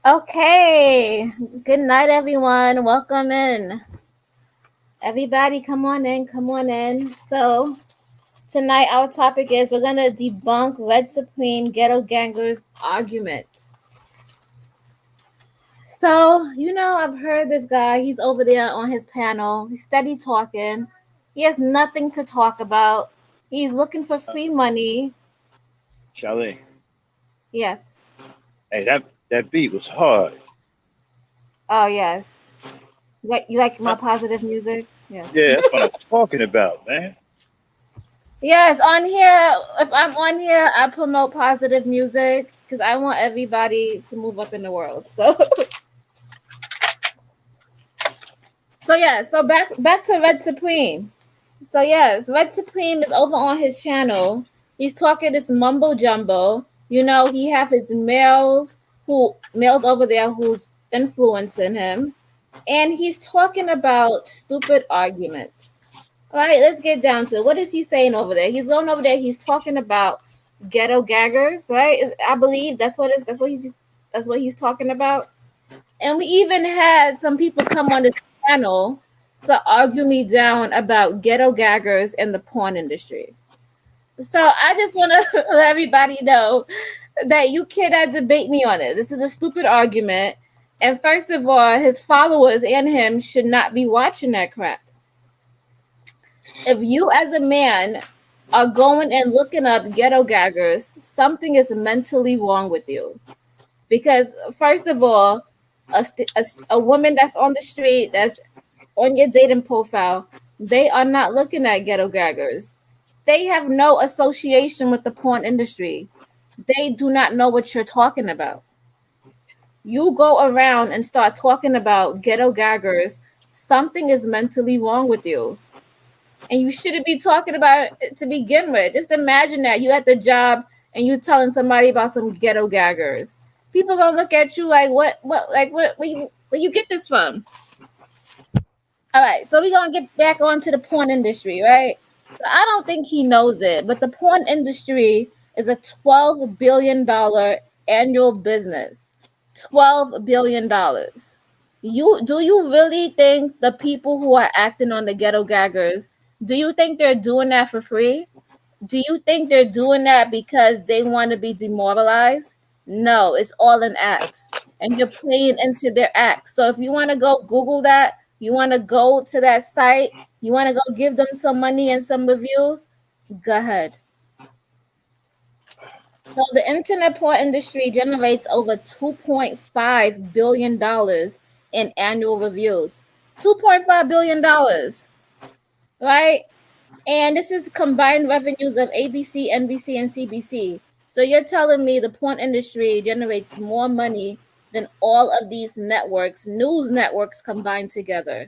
Okay. Good night, everyone. Welcome in. Everybody, come on in. Come on in. So, tonight our topic is we're going to debunk Red Supreme Ghetto Gangers arguments. So, I've heard this guy. He's over there on his panel. He's steady talking. He has nothing to talk about. He's looking for free money. Sharlene, Yes. hey, that beat was hard. Oh, yes. You like my positive music? Yes. Yeah, that's what I'm talking about, man. Yes, on here, if I'm on here, I promote positive music because I want everybody to move up in the world. So, so back to Red Supreme. So yes, Red Supreme is over on his channel. He's talking this mumbo jumbo. He have his males over there who's influencing him, and he's talking about stupid arguments. All right, let's get down to it. What is he saying over there? He's going over there. He's talking about Ghettogaggers, right? I believe that's what he's talking about. And we even had some people come on this panel to argue me down about Ghettogaggers and the porn industry. So I just want to let everybody know that you cannot debate me on this. This is a stupid argument. And first of all, his followers and him should not be watching that crap. If you as a man are going and looking up Ghettogaggers, something is mentally wrong with you. Because first of all, a woman that's on the street, that's on your dating profile, they are not looking at Ghettogaggers. They have no association with the porn industry. They do not know what you're talking about. You go around and start talking about Ghettogaggers, something is mentally wrong with you. And you shouldn't be talking about it to begin with. Just imagine that you at the job and you telling somebody about some Ghettogaggers. People gonna look at you like where you get this from? All right, so we're gonna get back onto the porn industry, right? So I don't think he knows it, but the porn industry is a $12 billion annual business. $12 billion. Do you really think the people who are acting on the Ghettogaggers, do you think they're doing that for free? Do you think they're doing that because they want to be demoralized? No, it's all an act. And you're playing into their act. So if you want to go Google that, you want to go to that site, you want to go give them some money and some reviews, go ahead. So the internet porn industry generates over $2.5 billion in annual reviews. $2.5 billion, right? And this is combined revenues of ABC, NBC, and CBC. So you're telling me the porn industry generates more money than all of these networks, news networks combined together.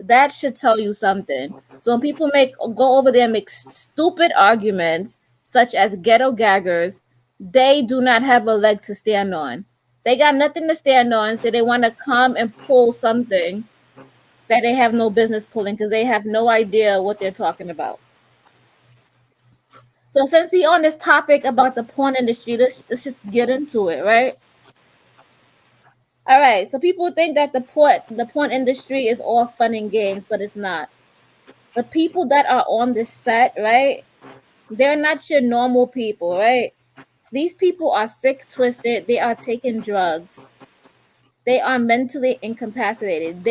That should tell you something. So when people go over there and make stupid arguments, such as Ghettogaggers, they do not have a leg to stand on. They got nothing to stand on, so they want to come and pull something that they have no business pulling because they have no idea what they're talking about. So since we on this topic about the porn industry, let's just get into it, right? All right. So people think that the porn industry is all fun and games, but it's not. The people that are on this set, right? They're not your normal people, right? These people are sick, twisted. They are taking drugs. They are mentally incapacitated.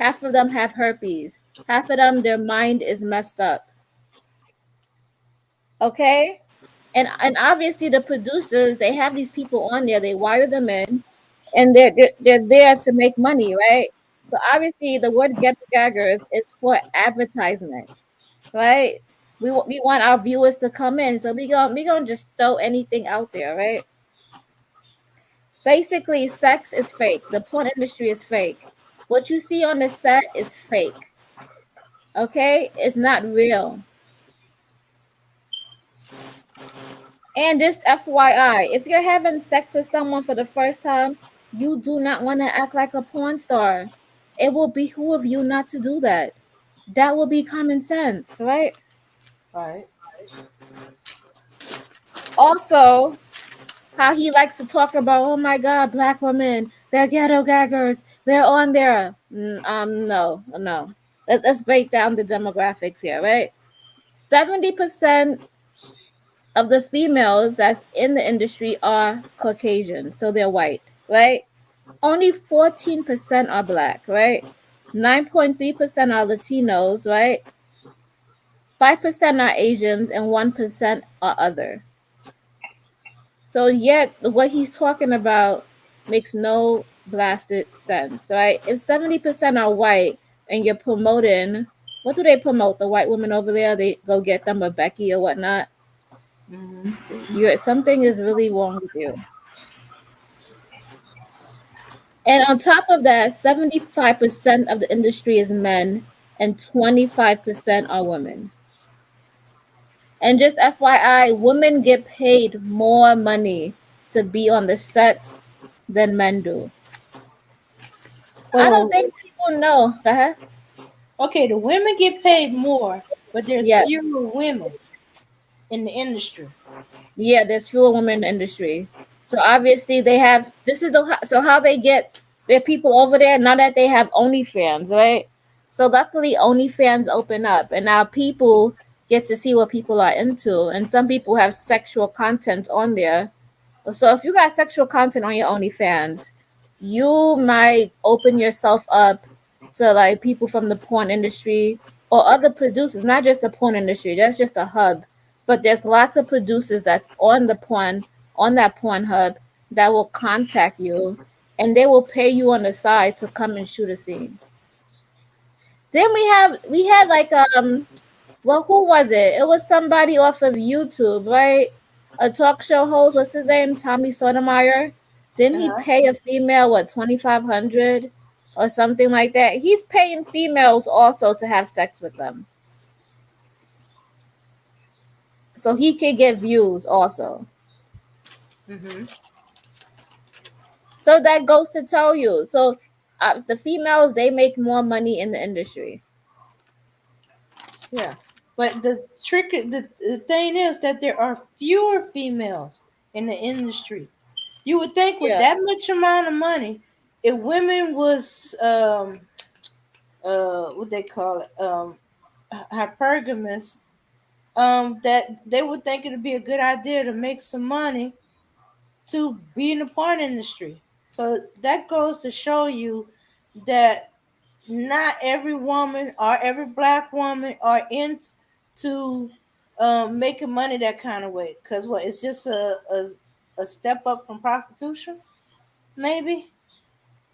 Half of them have herpes. Half of them, their mind is messed up. Okay? And obviously the producers, they have these people on there, they wire them in, and they're there to make money, right? So obviously the word get gaggers is for advertisement, right? We want our viewers to come in, so we gonna just throw anything out there, right? Basically, sex is fake. The porn industry is fake. What you see on the set is fake. Okay, it's not real. And just FYI, if you're having sex with someone for the first time, you do not want to act like a porn star. It will behoove you not to do that. That will be common sense, right? Right. Also, How he likes to talk about, oh my God, black women, they're ghetto gaggers, they're on there. No, no. Let's break down the demographics here, right? 70% of the females that's in the industry are Caucasian, so they're white, right? Only 14% are black, right? 9.3% are Latinos, right? 5% are Asians, and 1% are other. So, yet, what he's talking about makes no blasted sense, right? If 70% are white and you're promoting, what do they promote? The white women over there, they go get them a Becky or whatnot. Mm-hmm. Something is really wrong with you. And on top of that, 75% of the industry is men and 25% are women. And just FYI, women get paid more money to be on the sets than men do. I don't Well, think people know. Go ahead. okay, the women get paid more, but there's Yes. fewer women in the industry. Yeah, there's fewer women in the industry. So obviously they have this is the so how they get their people over there now that they have OnlyFans, right? So luckily OnlyFans open up and now people get to see what people are into and some people have sexual content on there. So if you got sexual content on your OnlyFans, you might open yourself up to like people from the porn industry or other producers, not just the porn industry. That's just a hub. But there's lots of producers that's on that porn hub that will contact you and they will pay you on the side to come and shoot a scene. Then we had like well, who was it? It was somebody off of YouTube, right? A talk show host. What's his name? Tommy Sotomayor. Didn't he Uh-huh. pay a female what 2,500 or something like that? He's paying females also to have sex with them, so he could get views also. Mm-hmm. So that goes to tell you. So the females they make more money in the industry. Yeah. But the thing is that there are fewer females in the industry. You would think with Yeah. that much amount of money, if women was what they call it hypergamous, that they would think it'd be a good idea to make some money to be in the porn industry. So that goes to show you that not every woman or every black woman are into making money that kind of way. Cause what? It's just a step up from prostitution, maybe.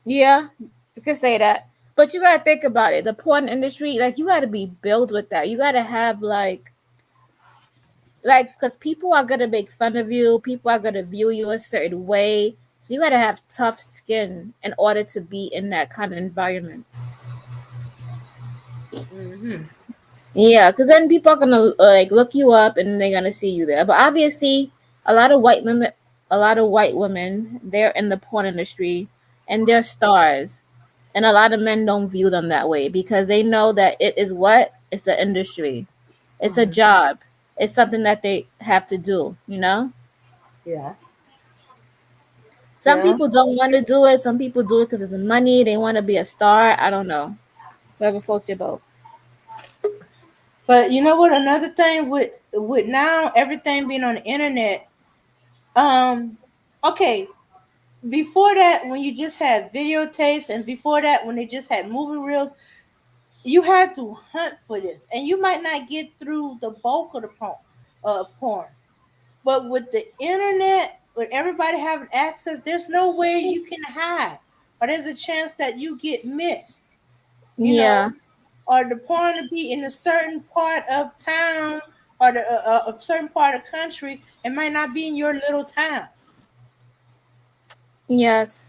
Yeah, you could say that. But you gotta think about it. The porn industry, like you gotta be built with that. You gotta have like because people are gonna make fun of you, people are gonna view you a certain way. So you gotta have tough skin in order to be in that kind of environment. Mm-hmm. Yeah, because then people are gonna like look you up and they're gonna see you there. But obviously, a lot of white women, a lot of white women, they're in the porn industry and they're stars. And a lot of men don't view them that way because they know that it is what? It's an industry. It's a Mm-hmm. job. It's something that they have to do, you know? Yeah. Some Yeah. people don't want to do it. Some people do it because of the money. They want to be a star. I don't know. Whoever floats your boat. But you know what? Another thing with now everything being on the internet. Um. Okay. Before that, when you just had videotapes, and before that, when they just had movie reels, you had to hunt for this, and you might not get through the bulk of the porn. But with the internet, with everybody having access, there's no way you can hide, or there's a chance that you get missed. You know, Yeah. or the porn to be in a certain part of town or a certain part of country, it might not be in your little town. Yes.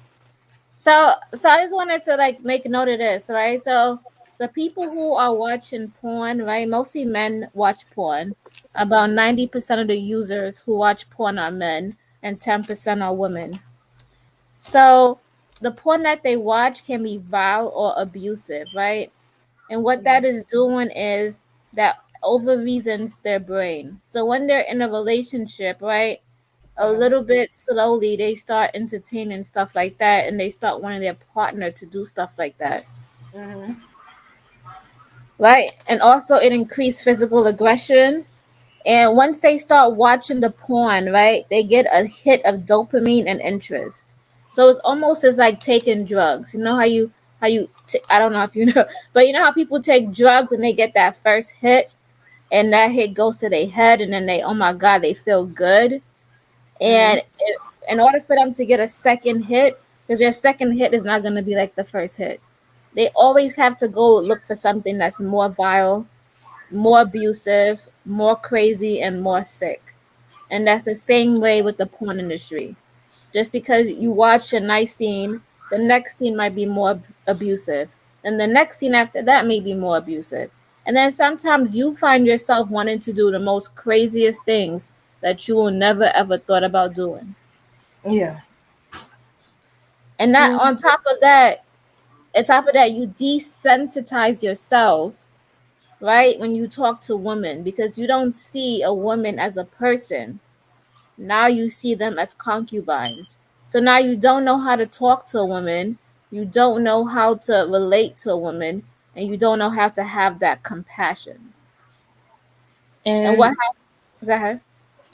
So I just wanted to like make note of this, right? So the people who are watching porn, right? Mostly men watch porn. About 90% of the users who watch porn are men and 10% are women. So the porn that they watch can be vile or abusive, right? And what that is doing is that over reasons their brain. So when they're in a relationship, right? a little bit slowly they start entertaining stuff like that, and they start wanting their partner to do stuff like that. Mm-hmm. Right? And also it increased physical aggression. And once they start watching the porn, right, they get a hit of dopamine and interest. So it's almost as like taking drugs. You know I don't know if you know, but you know how people take drugs and they get that first hit, and that hit goes to their head, and then they, oh my god, they feel good. Mm-hmm. And in order for them to get a second hit, because their second hit is not going to be like the first hit, they always have to go look for something that's more vile, more abusive, more crazy, and more sick. And that's the same way with the porn industry. Just because you watch a nice scene, the next scene might be more abusive. And the next scene after that may be more abusive. And then sometimes you find yourself wanting to do the most craziest things that you will never ever thought about doing. Yeah. And that You. on top of that, you desensitize yourself, right? When you talk to women, because you don't see a woman as a person. Now you see them as concubines. So now you don't know how to talk to a woman, you don't know how to relate to a woman, and you don't know how to have that compassion. And what And happened? Go ahead.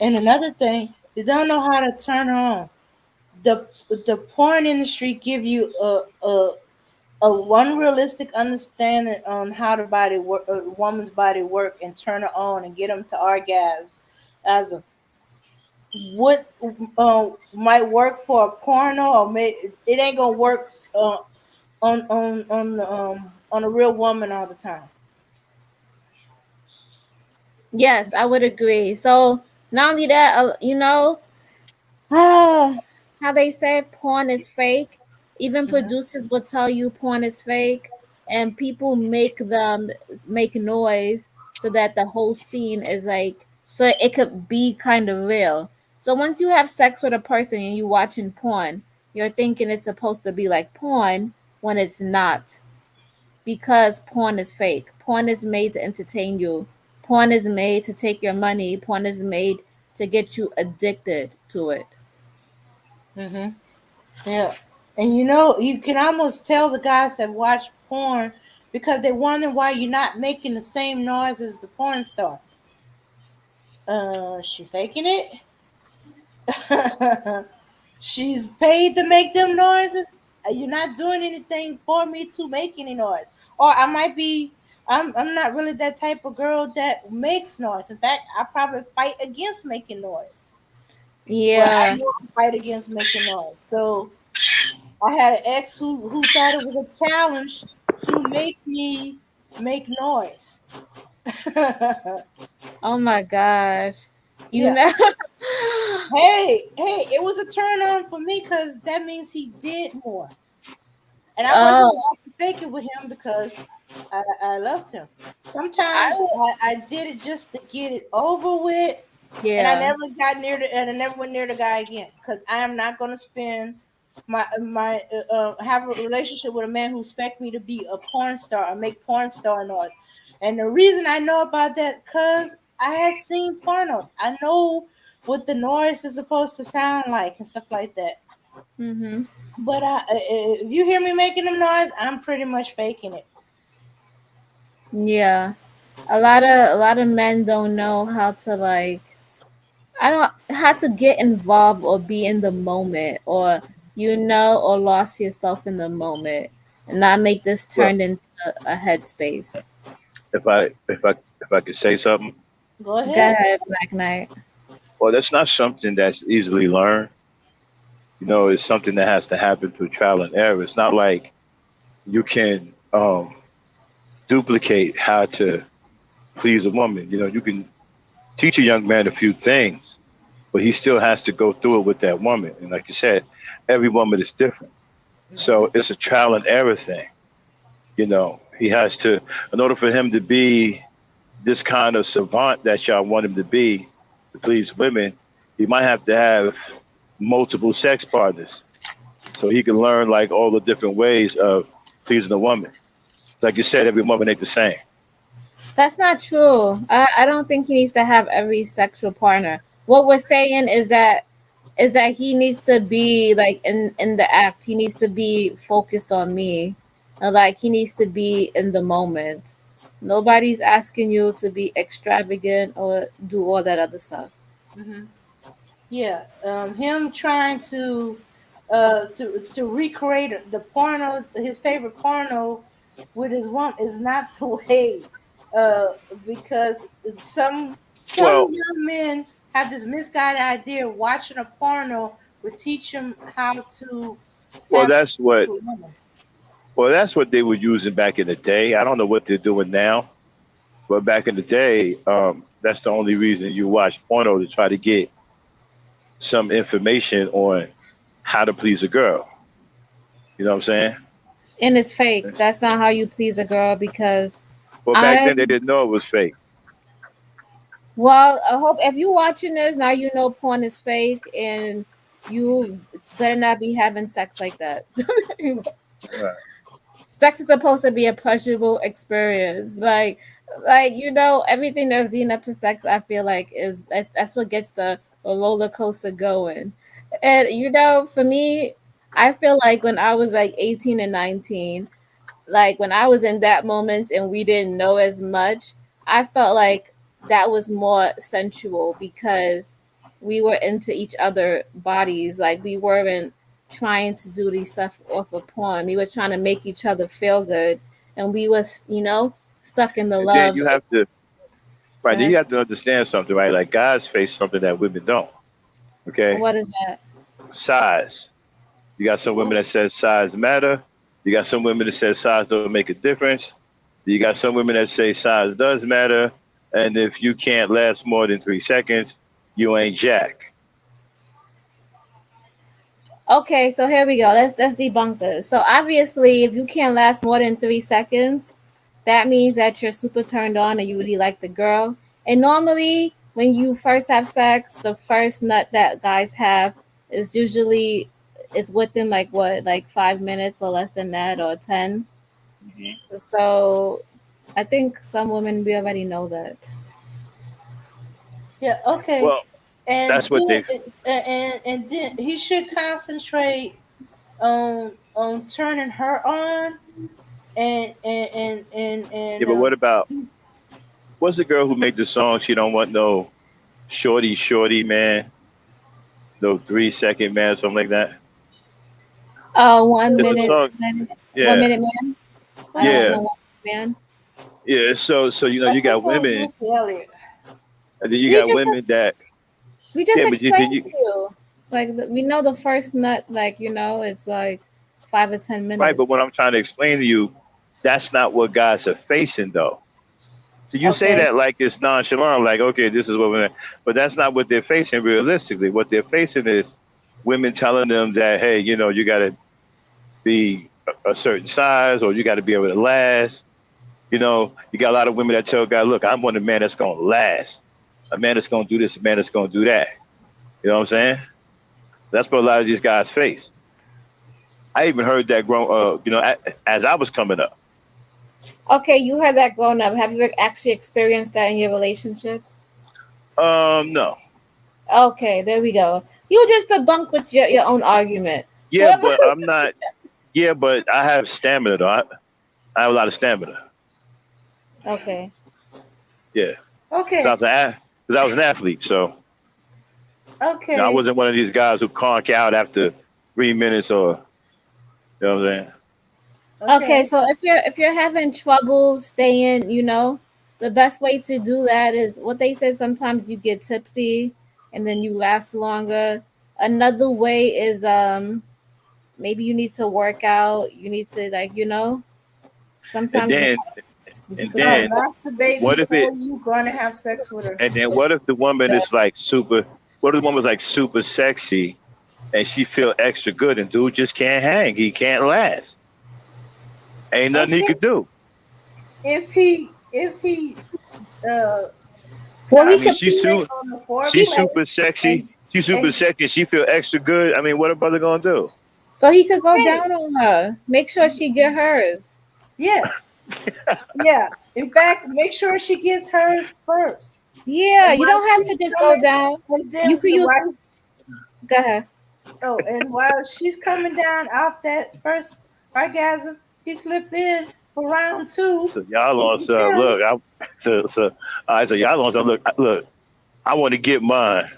another thing, you don't know how to turn on. The porn industry give you a unrealistic understanding on how the body work, a woman's body work, and turn her on and get them to orgasm. As a what might work for a porno, or it ain't gonna work on a real woman all the time. Yes, I would agree. So not only that, how they say porn is fake. Even Mhm. producers will tell you porn is fake, and people make them make noise so that the whole scene is like, so it could be kind of real. So once you have sex with a person and you watching porn, you're thinking it's supposed to be like porn when it's not, because porn is fake. Porn is made to entertain you. Porn is made to take your money. Porn is made to get you addicted to it. Mhm. Yeah. And you can almost tell the guys that watch porn because they wonder why you're not making the same noise as the porn star. She's faking it. She's paid to make them noises. You're not doing anything for me to make any noise. Or I might be. I'm not really that type of girl that makes noise. In fact, I probably fight against making noise. Well, I Yeah. know I fight against making noise. So I had an ex who thought it was a challenge to make me make noise. Oh my gosh. You Yeah. know. Hey, it was a turn on for me because that means he did more. And I wasn't Oh, about to fake it with him because I loved him. I Sometimes would. I did it just to get it over with, and Yeah. I never went near the guy again because I am not going to spend my have a relationship with a man who expect me to be a porn star or make porn star noise. And the reason I know about that because I had seen pornos. I know what the noise is supposed to sound like and stuff like that. Mhm. But if you hear me making them noise, I'm pretty much faking it. Yeah. A lot of men don't know how to like, I don't how to get involved or be in the moment, or or lost yourself in the moment, and not make this Well, turned into a headspace. if I could say something, Go Go ahead. ahead, Black Knight. well, that's not something that's easily learned. It's something that has to happen through trial and error. It's not like you can duplicate how to please a woman. You can teach a young man a few things, but he still has to go through it with that woman. And like you said, every woman is different. So Hmm. it's a trial and error thing. He has to, in order for him to be this kind of savant that y'all want him to be to please women, he might have to have multiple sex partners so he can learn like all the different ways of pleasing a woman. Like you said, every woman ain't the same. That's not true. I don't think he needs to have every sexual partner. What we're saying is that is that he needs to be like in the act. He needs to be focused on me. And like he needs to be in the moment. Nobody's asking you to be extravagant or do all that other stuff. Hmm. Yeah, him trying to recreate the porno, his favorite porno, with his woman is not the way. Uh, because some Well, young men have this misguided idea watching a porno would teach them how to well, have sex that's what with women. that's what they were using back in the day. I don't know what they're doing now, but back in the day, that's the only reason you watch porno to try to get some information on how to please a girl. You know what I'm saying? And it's fake. That's not how you please a girl because Well, back I then they didn't know it was fake. well, I hope if you watching this now you know porn is fake and you better not be having sex like that. Right. Sex is supposed to be a pleasurable experience. Like everything that's leading up to sex, I feel like that's what gets the roller coaster going. And for me, I feel like when I was like 18 and 19, like when I was in that moment and we didn't know as much, I felt like that was more sensual because we were into each other bodies. Like we weren't trying to do these stuff off of porn. We were trying to make each other feel good, and we was stuck in the And then love. you have to right. Then Okay. you have to understand something, right? Like guys face something that women don't. Okay, What is that? size. You got some women that says size matter. You got some women that says size don't make a difference. You got some women that say size does matter, and if you can't last more than 3 seconds, you ain't jack. Okay, so here we go. Let's debunk this. So obviously, if you can't last more than 3 seconds, that means that you're super turned on and you really like the girl. And normally, when you first have sex, the first nut that guys have is usually is within like what, like 5 minutes or less than that, or 10. Mhm. So I think some women we already know that. Yeah, okay. Well, And that's what they. then and then he should concentrate on turning her on Yeah, and but what about what's the girl who made the song? She don't want no shorty, man, no 3 second man, something like that. Oh, It's a song. 1 Yeah, minute man. I who don't want is yeah, no it? 1 minute man. yeah. So I you think got that was women, Missy Elliott. and then you We got just women that we just yeah, but then explained you to you. Like we know the first nut, like it's like 5 or 10 right. But minutes. what I'm trying to explain to you, that's not what guys are facing though. So you say Okay. that like it's nonchalant, like okay, this is what we're, but that's not what they're facing realistically. What they're facing is women telling them that hey, you got to be a certain size or you got to be able to last. You got a lot of women that tell a guy, look, I want a man that's gonna last, a man that's gonna do this, a man that's gonna do that. You know what I'm saying? That's what a lot of these guys face. I even heard that as I was coming up. Okay, you heard that growing up. Have you actually experienced that in your relationship? No. Okay, there we go. You just debunked with your own argument. Yeah, Whoever. but I'm not. Yeah, but I have stamina though. I have a lot of stamina. Okay. Yeah, because Okay, I was an athlete, so I okay, wasn't one of these guys who conk out after 3 minutes or you know what I'm saying. Okay, okay. so if you're having trouble staying, the best way to do that is what they said. Sometimes you get tipsy, and then you last longer. Another way is maybe you need to work out. You need to And sometimes then you and could No, tell. then masturbate what if before it? you gonna have sex with her. And then what if the woman is like super? What if the woman's like super sexy and she feel extra good and dude just can't hang? He can't last. Ain't nothing he Okay, could do. if he Well, I he mean, could concentrate on the he she's foreplay super sexy. and She's super and sexy. She feel extra good. I mean, what a brother gonna do? so he could go okay, down on her. Make sure she get hers. yes, yeah. In fact, make sure she gets hers first, Yeah, and you while don't have to she's just go coming, down. and You then could use while Go ahead. Oh, and while she's coming down off that first orgasm, he slipped in for round two. So y'all You on can some tell. look. So y'all on some look. I want to get mine.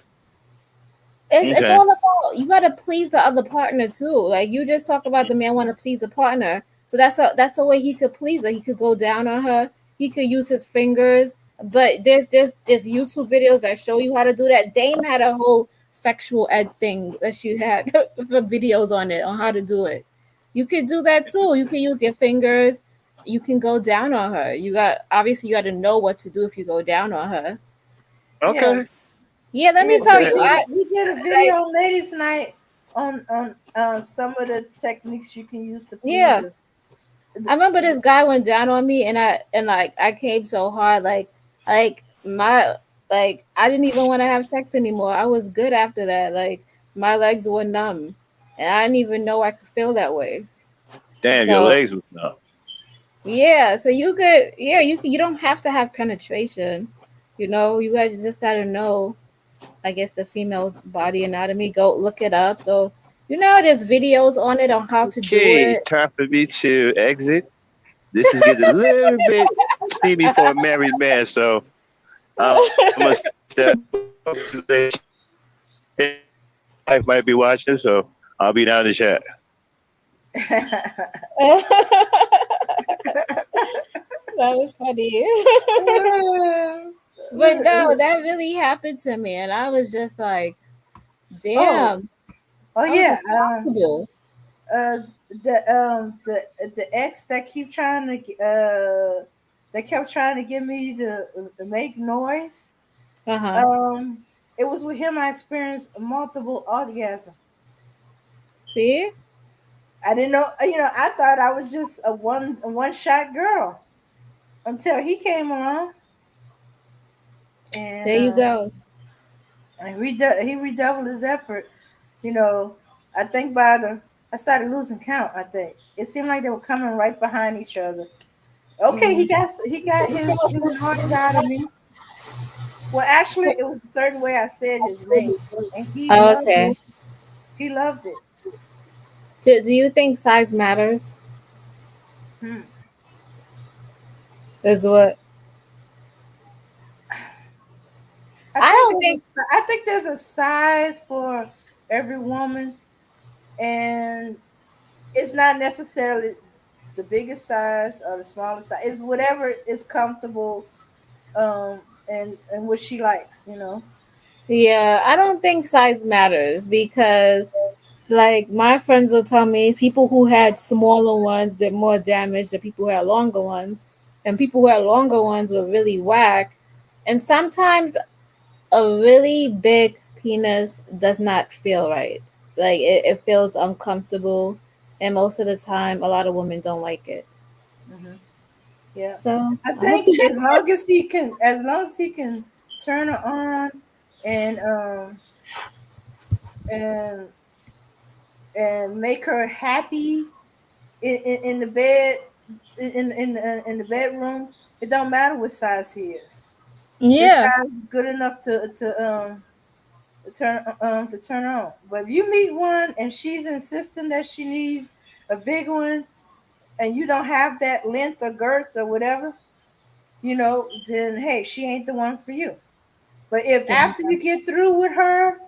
It's Okay. all about, you gotta please the other partner too. Like you just talk about the man want to please a partner, so that's the way he could please her. He could go down on her. He could use his fingers. But there's YouTube videos that show you how to do that. Dame had a whole sexual ed thing that she had for videos on it on how to do it. You could do that too. You could use your fingers. You can go down on her. You got obviously you got to know what to do if you go down on her. Yeah, Okay. Yeah, let me yeah. tell Okay. you, I We did a video like on ladies' night on some of the techniques you can use to please yeah. her. I remember this guy went down on me, and like I came so hard, like my like I didn't even want to have sex anymore. I was good after that. Like my legs were numb, and I didn't even know I could feel that way. Damn, your So legs was numb. yeah, so you could you don't have to have penetration. You guys just gotta know. I guess the female's body anatomy. Go look it up. Go. There's videos on it on how to do Okay, it. time for me to exit. This is getting a little bit steamy for a married man, so I'm gonna step up to the wife might be watching, so I'll be down in the chat. That was funny. But no, that really happened to me, and I was just like, oh, damn, oh how is yeah. this possible? Uh, the ex that kept trying to get me to make noise. Uh-huh. Um, it was with him I experienced multiple orgasm. See? I didn't know, I thought I was just a one shot girl until he came along and There you go. he redoubled his effort. You know, I think I started losing count. I think it seemed like they were coming right behind each other. Okay, Mm. he got his noise out of me. Well, actually, it was a certain way I said his name, and he Oh, loved it. okay. He loved it. Do you think size matters? Hmm. Is what I I think don't think. I think there's a size for every woman, and it's not necessarily the biggest size or the smallest size. It's whatever is comfortable, and what she likes. Yeah, I don't think size matters because, like, my friends will tell me people who had smaller ones did more damage than people who had longer ones, and people who had longer ones were really whack. And sometimes a really big penis does not feel right. Like it feels uncomfortable, and most of the time, a lot of women don't like it. Hmm. Yeah, So I I hope. think as long as he can turn her on, and and make her happy in the bed, in the bedroom. It don't matter what size he is. His Yeah. size is good enough to turn on. But if you meet one and she's insisting that she needs a big one, and you don't have that length or girth or whatever, then hey, she ain't the one for you. But if after you get through with her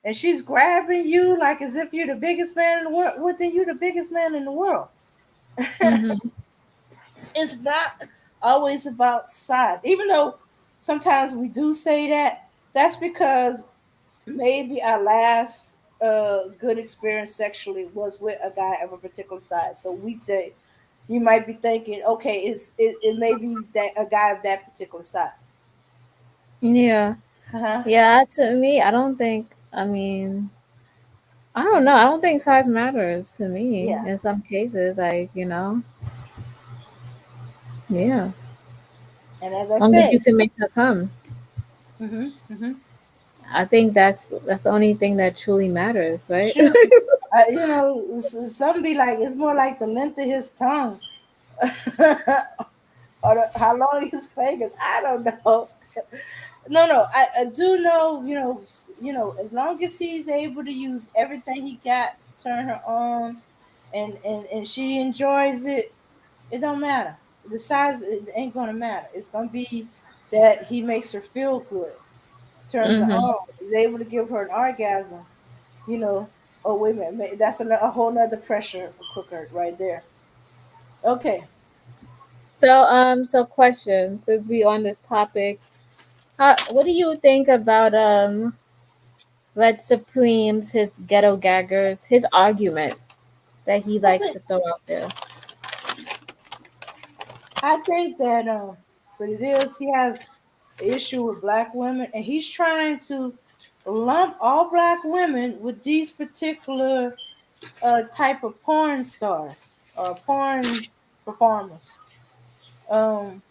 and she's grabbing you like as if you're the biggest man in the world, well, then you're the biggest man in the world. Mm-hmm. It's not always about size, even though sometimes we do say that. That's because maybe our last good experience sexually was with a guy of a particular size. So we say you might be thinking, okay, it may be that a guy of that particular size. Yeah. Uh-huh. Yeah. To me, I don't think. I mean, I don't know. I don't think size matters to me Yeah, in some cases. Yeah. and as I Long as you said, can make her come. mm-hmm, mm-hmm. I think that's the only thing that truly matters, right? Sure. Some be like it's more like the length of his tongue, or how long his fingers. I don't know. No, no, I do know. As long as he's able to use everything he got to turn her on, and she enjoys it, it don't matter. The size it ain't gonna matter. It's gonna be that he makes her feel good, turns her Mm-hmm. on, is able to give her an orgasm. You know. Oh wait a minute, that's a whole nother pressure cooker right there. Okay, So question, since we on this topic, what do you think about Red Supreme's his Ghettogaggers, his argument that he I likes think to throw out there? I think that what it is, he has an issue with black women, and he's trying to lump all black women with these particular type of porn stars or porn performers. Um,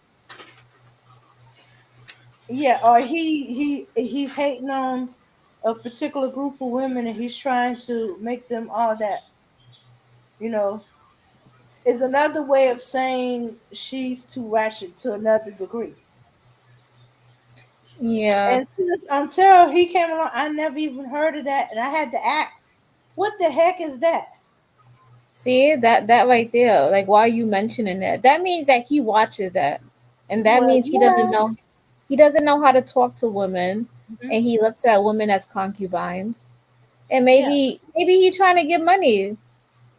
yeah, or he's hating on a particular group of women, and he's trying to make them all that. You know, is another way of saying she's too ratchet to another degree. Yeah. And since until he came along, I never even heard of that, and I had to ask, "What the heck is that?" See that right there. Like, why are you mentioning that? That means that he watches that, and that Well, means he doesn't yeah, know. He doesn't know how to talk to women, mhm, and he looks at women as concubines. And yeah, maybe he trying to get money.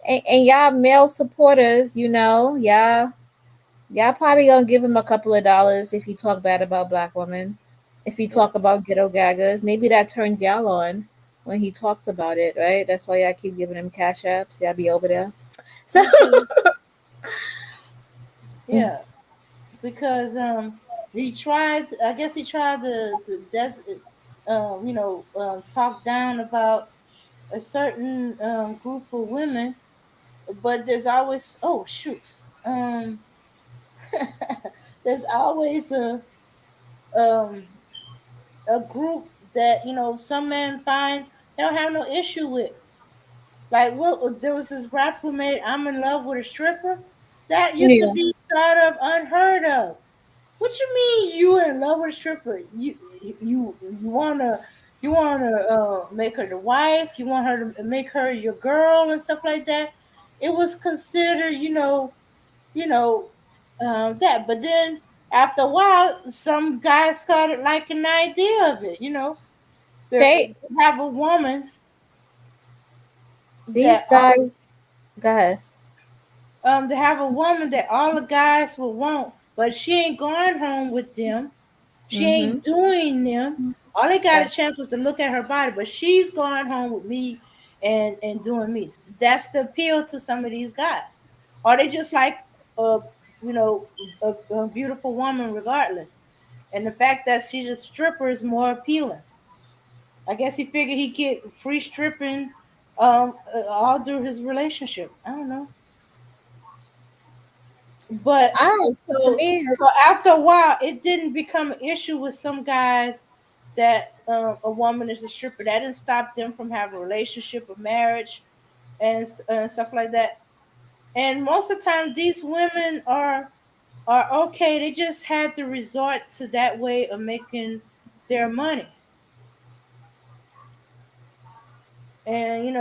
And y'all male supporters, y'all probably gonna give him a couple of dollars if he talk bad about black women. If he yeah. talk about ghetto gaggers, maybe that turns y'all on when he talks about it, right? That's why y'all keep giving him cash apps. Y'all be over there. So Okay, yeah, because he tried. I guess he tried talk down about a certain group of women, but there's always shoots. There's always um a group that some men find they don't have no issue with. Like, what there was this rap who made "I'm in love with a stripper." That used to yeah, be thought of unheard of. What you mean you in love with a stripper? You wanna make her the wife? You want her to make her your girl and stuff like that? It was considered, you know, that. But then after a while, some guys started liking the idea of it. There they have a woman these that guys. Go ahead. to have a woman that all the guys will want, but she ain't going home with them. She Mm-hmm. ain't doing them. All they got a chance was to look at her body, but she's going home with me and doing me. That's the appeal to some of these guys. Or they just like a you know a beautiful woman regardless. And the fact that she's a stripper is more appealing. I guess he figured he'd get free stripping all through his relationship. I don't know. But I don't. To so me, so after a while, it didn't become an issue with some guys that a woman is a stripper. That didn't stop them from having a relationship, a marriage, and stuff like that. And most of the time, these women are okay. They just had to resort to that way of making their money, and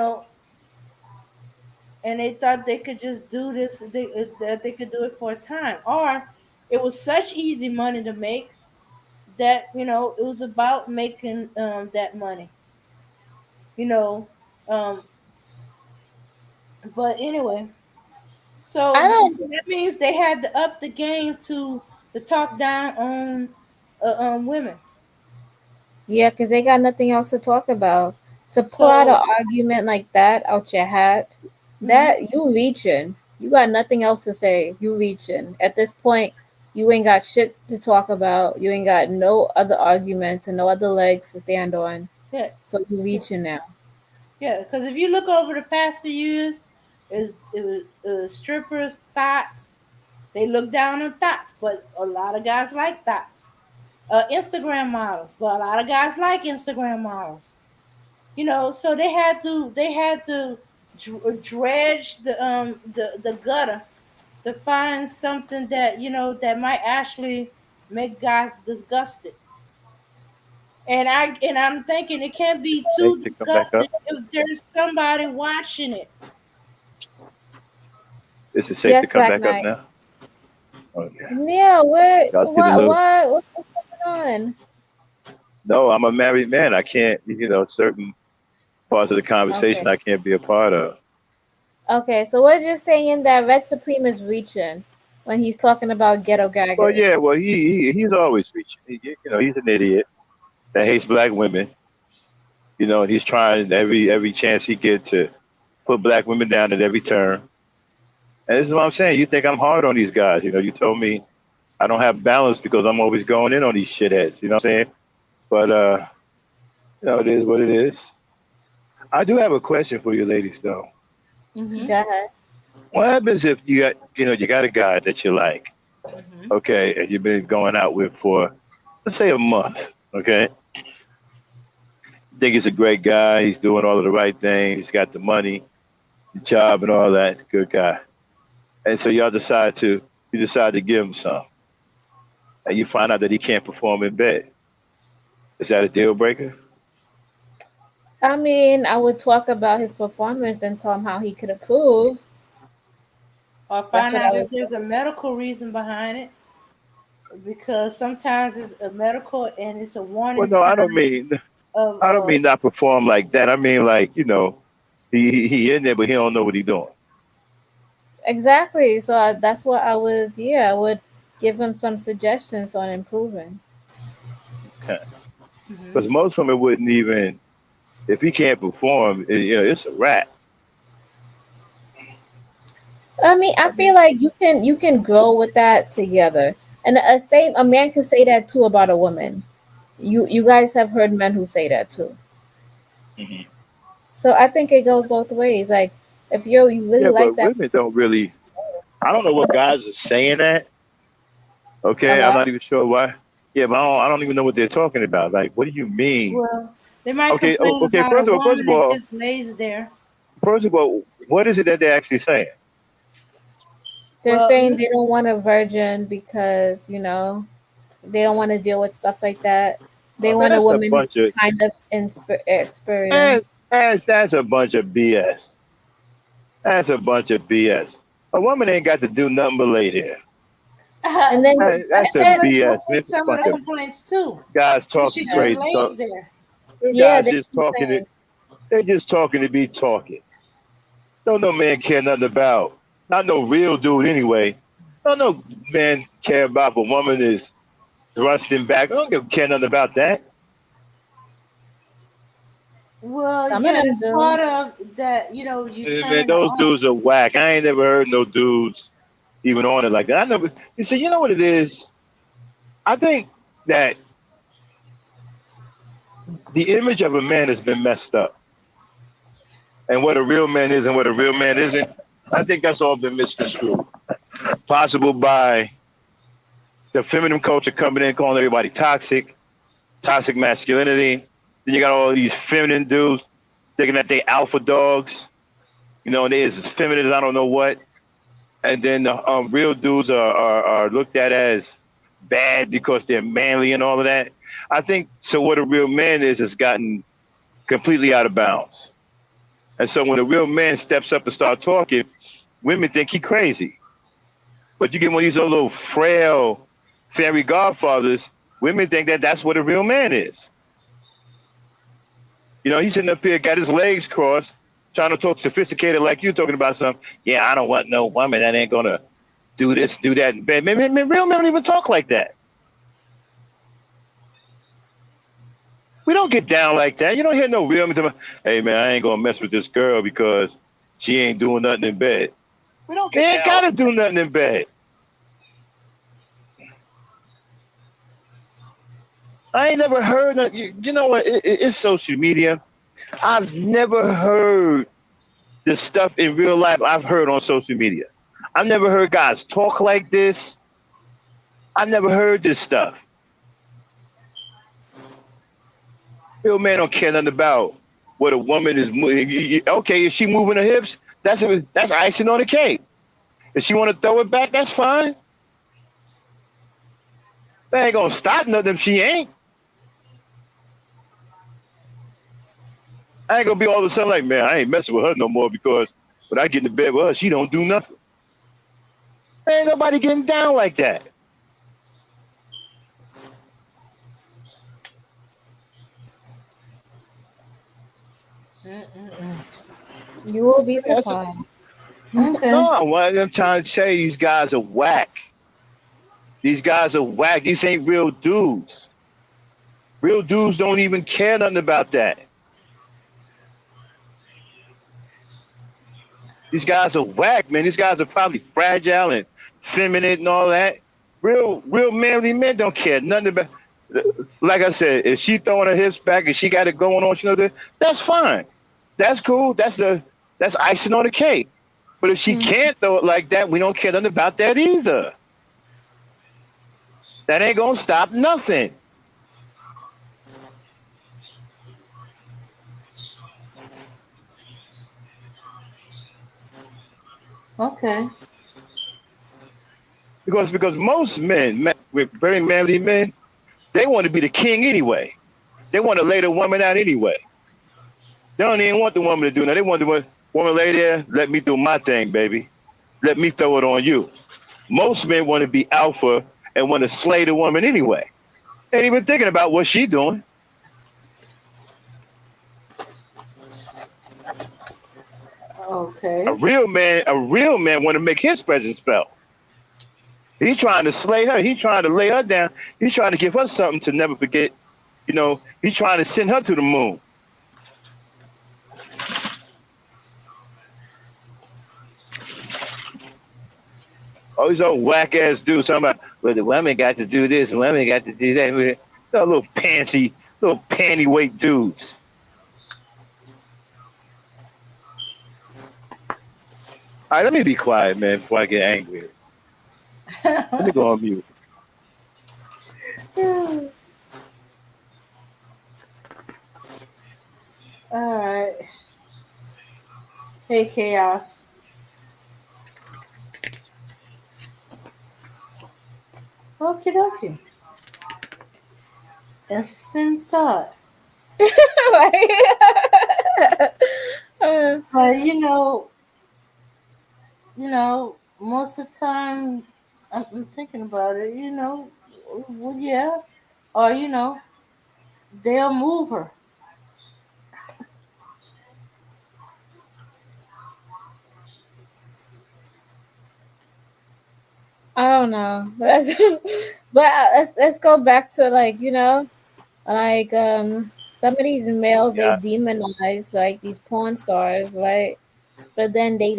and they thought they could just do this. That they could do it for a time, or it was such easy money to make that it was about making that money you know um but anyway, I so don't. that means they had to up the game to talk down on women. Yeah, because they got nothing else to talk about. To pull out an So argument like that out your hat, mhm, that you reaching. You got nothing else to say. You reaching. At this point, you ain't got shit to talk about. You ain't got no other arguments and no other legs to stand on. yeah, So you reaching now. yeah, because if you look over the past few years, it was strippers thoughts. They look down on thoughts, but a lot of guys like thoughts. Instagram models, but a lot of guys like Instagram models. So they had to dredge the gutter to find something that that might actually make guys disgusted. I'm thinking it can't be Hey, too to come back up. disgusting if there's somebody watching it. Is it safe to Yes, come Black back up Knight. now? Okay. Yeah, Y'all see the little. what's going on? No, I'm a married man. I can't, certain parts of the conversation Okay. I can't be a part of. Okay, so we're just saying that Red Supreme is reaching when he's talking about ghetto Well, yeah, gaggers. well, he's always reaching. He's an idiot that hates black women. And he's trying every chance he get to put black women down at every turn. And this is what I'm saying. You think I'm hard on these guys? You told me I don't have balance because I'm always going in on these shitheads. You know what I'm saying? But it is what it is. I do have a question for you, ladies, though. Mm-hmm. Go ahead. What happens if you got a guy that you like, Mm-hmm. okay, and you've been going out with for, let's say, a month, okay? You think he's a great guy. He's doing all of the right things. He's got the money, the job, and all that. Good guy. And so you decide to give him some, and you find out that he can't perform in bed. Is that a deal breaker? I mean, I would talk about his performance and tell him how he could improve. Or That's find what I out if was. there's a medical reason behind it, because sometimes it's a medical and it's a Well, warning no, I sign don't mean of I don't mean not perform like that. I mean like he in there, but he don't know what he's doing. Exactly. So that's what I would. Yeah, I would give him some suggestions on improving. Mhm. Because most women wouldn't even if he can't perform. It's a wrap. I mean, I I feel mean, like you can grow with that together, and a man could say that too about a woman. You guys have heard men who say that too. mhm. So I think it goes both ways. Like if you really Yeah, like but that women don't really. I don't know what guys are saying that. a Okay, I'm lot. not even sure why. Yeah, but I don't even know what they're talking about. Like, what do you mean? Well, they might Okay, complain okay. about a First of all, first woman of that all, just lays there. first of all, what is it that they're actually saying? They're Well, saying they listen, don't want a virgin because they don't want to deal with stuff like that. They Oh, man, want a that's a woman who bunch of kind of man, experience. that's a bunch of BS. That's a bunch of BS. A woman ain't got to do nothing but lay there. And then I That's a said, BS. that's It's a some of bunch the of complaints too. guys That talking she just crazy. yeah, lays there. Them yeah, guys they just keep talking it. saying. They're just talking to be talking. Don't no man care nothing about. Not no real dude anyway. Don't no man care about if a woman is thrusting back. I don't care nothing about that. Well, Some of yeah, them that's do. part of that. You Man, turning her those on. dudes are whack. I ain't never heard no dudes even on it like that. I never. You see, you know what it is? I think that the image of a man has been messed up, and what a real man is and what a real man isn't. I think that's all been misconstrued. Possible by the feminine culture coming in, calling everybody toxic, toxic masculinity. Then you got all these feminine dudes thinking that they alpha dogs. And they is as feminine as I don't know what. And then the real dudes are looked at as bad because they're manly and all of that. I think so. What a real man is has gotten completely out of bounds. And so when a real man steps up and start talking, women think he crazy. But you get one of these little frail fairy godfathers, women think that that's what a real man is. He's sitting up here, got his legs crossed, trying to talk sophisticated like you talking about something. Yeah, I don't want no woman that ain't gonna do this, do that in bed. Man, real men don't even talk like that. We don't get down like that. You don't hear no real men talking about, hey man, I ain't gonna mess with this girl because she ain't doing nothing in bed. We don't They get ain't down. gotta do nothing in bed. I ain't never heard of, you know what? It's social media. I've never heard the stuff in real life I've heard on social media. I've never heard guys talk like this. I've never heard this stuff. Real man don't care nothing about what a woman is moving. Okay, if she moving her hips, that's icing on the cake. If she want to throw it back, that's fine. They ain't gonna stop nothing if she ain't. I ain't gonna be all of a sudden like, man, I ain't messing with her no more because when I get in the bed with her, she don't do nothing. Ain't nobody getting down like that. Mm-mm-mm. You will be That's surprised. Okay. no. What I'm trying to say, these guys are whack. These guys are whack. These ain't real dudes. Real dudes don't even care nothing about that. These guys are whack, man. These guys are probably fragile and feminine and all that. Real manly men don't care nothing about. Like I said, if she throwing her hips back and she got it going on, that's fine. That's cool. That's icing on the cake. But if she Hmm. can't throw it like that, we don't care nothing about that either. That ain't gonna stop nothing. Okay. Because most men, with very manly men, they want to be the king anyway. They want to lay the woman out anyway. They don't even want the woman to do that. They want the woman lay there, let me do my thing, baby. Let me throw it on you. Most men want to be alpha and want to slay the woman anyway. They ain't even thinking about what she doing. Okay. A real man want to make his presence felt. He's trying to slay her. He's trying to lay her down. He's trying to give her something to never forget. He's trying to send her to the moon. All these old whack ass dudes talking about, well, the women got to do this, and women got to do that. Little little panty weight dudes. All right, let me be quiet, man, before I get angry. Let me go on mute. All right. Hey, Chaos. Okie dokie. Instant thought. Uh, But most of the time, I'm thinking about it. Well, yeah, or they'll move her. I don't know. Let's go back to some of these males they Yeah. demonize like these porn stars, right? But then they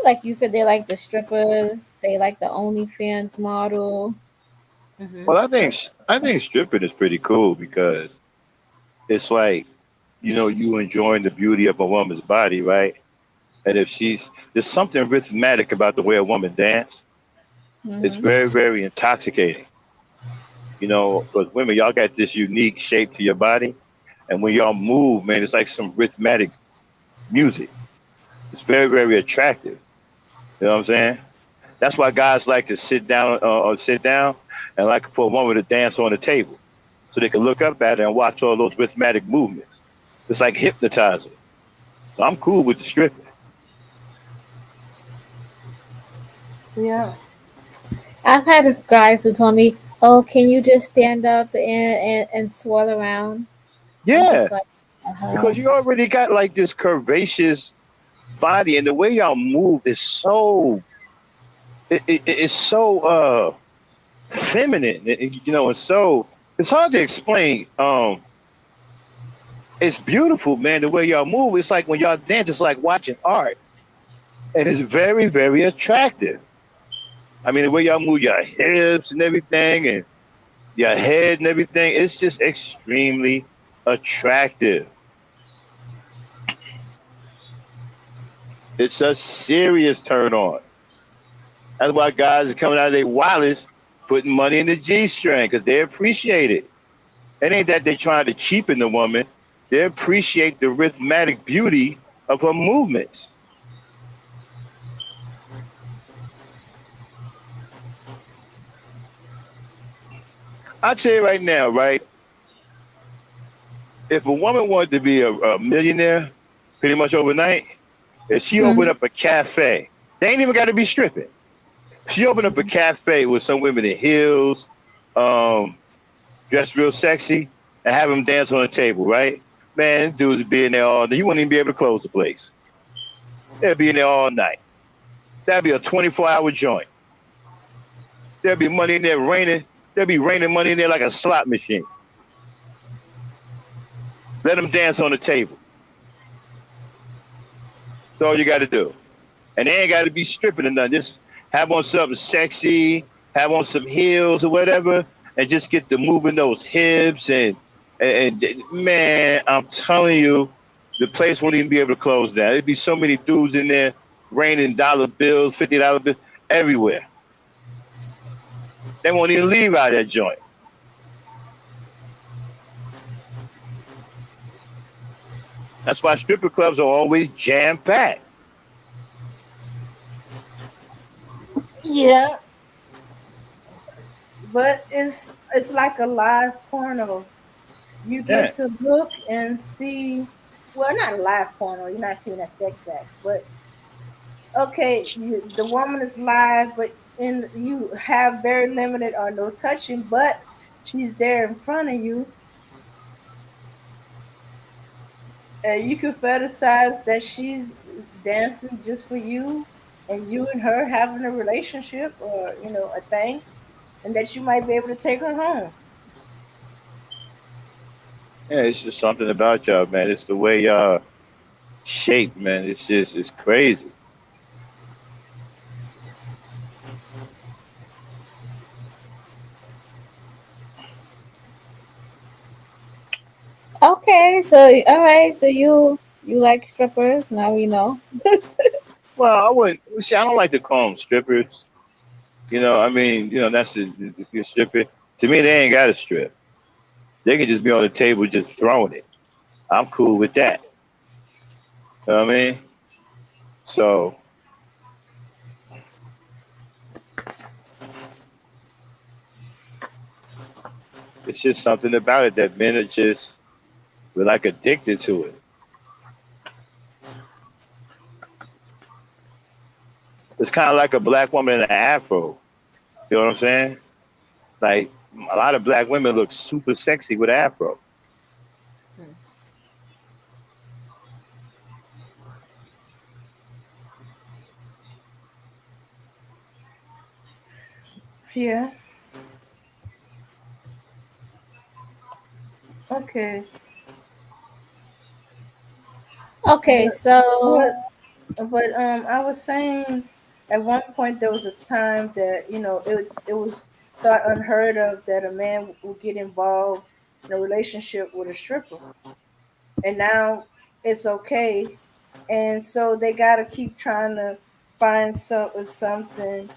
like you said, they like the strippers, they like the OnlyFans model. Hmm. Well, I think stripping is pretty cool because it's like you enjoying the beauty of a woman's body, right? And if there's something rhythmic about the way a woman dance. It's Hmm. very, very intoxicating. Because women, y'all got this unique shape to your body, and when y'all move, man, it's like some rhythmic music. It's very, very attractive. You know what I'm saying? That's why guys like to sit down, and like for a woman to dance on the table, so they can look up at her and watch all those rhythmic movements. It's like hypnotizing. So I'm cool with the stripping. Yeah. I've had guys who told me, "Oh, can you just stand up and swirl around?" I'm Yeah, just like, "Uh huh." because you already got like this curvaceous body, and the way y'all move is it's so feminine. It's hard to explain. It's beautiful, man. The way y'all move, it's like when y'all dance, it's like watching art, and it's very, very attractive. I mean, the way y'all move your hips and everything, and your head and everything, it's just extremely attractive. It's a serious turn on. That's why guys are coming out of their wallets, putting money in the G string because they appreciate it. It ain't that they trying to cheapen the woman. They appreciate the rhythmic beauty of her movements. I tell you right now, right? If a woman wanted to be a millionaire, pretty much overnight, if she opened Mhm. up a cafe, they ain't even got to be stripping. She opened up a cafe with some women in heels, um, dressed real sexy, and have them dance on the table, right? Man, dudes would be in there all day. You wouldn't even be able to close the place. They'd be in there all night. That'd be a 24-hour joint. There'd be money in there raining. There'd be raining money in there like a slot machine. Let them dance on the table. That's all you got to do. And they ain't got to be stripping or nothing. Just have on something sexy, have on some heels or whatever, and just get to moving those hips. And man, I'm telling you, the place won't even be able to close down. There'd be so many dudes in there raining dollar bills, $50 bills everywhere. They won't even leave out of that joint. That's why stripper clubs are always jam packed. Yeah, but it's like a live porno. You get Yeah. to look and see. Well, not a live porno. You're not seeing a sex acts, but okay, the woman is live, but in you have very limited or no touching, but she's there in front of you, and you can fantasize that she's dancing just for you, and you and her having a relationship or a thing, and that you might be able to take her home. Yeah, it's just something about y'all, man. It's the way y'all shape, man. It's crazy. Okay, so all right, so you like strippers? Now we know. Well, I wouldn't see. I don't like to call them strippers. I mean, that's if you're stripping. To me, they ain't got to strip. They can just be on the table just throwing it. I'm cool with that. You know what I mean? So it's just something about it that men are just we're like addicted to it. It's kind of like a black woman in an afro. You know what I'm saying? Like a lot of black women look super sexy with an afro. Yeah. Okay. Okay, But so but I was saying at one point there was a time that it was thought unheard of that a man would get involved in a relationship with a stripper, and now it's okay, and so they got to keep trying to find something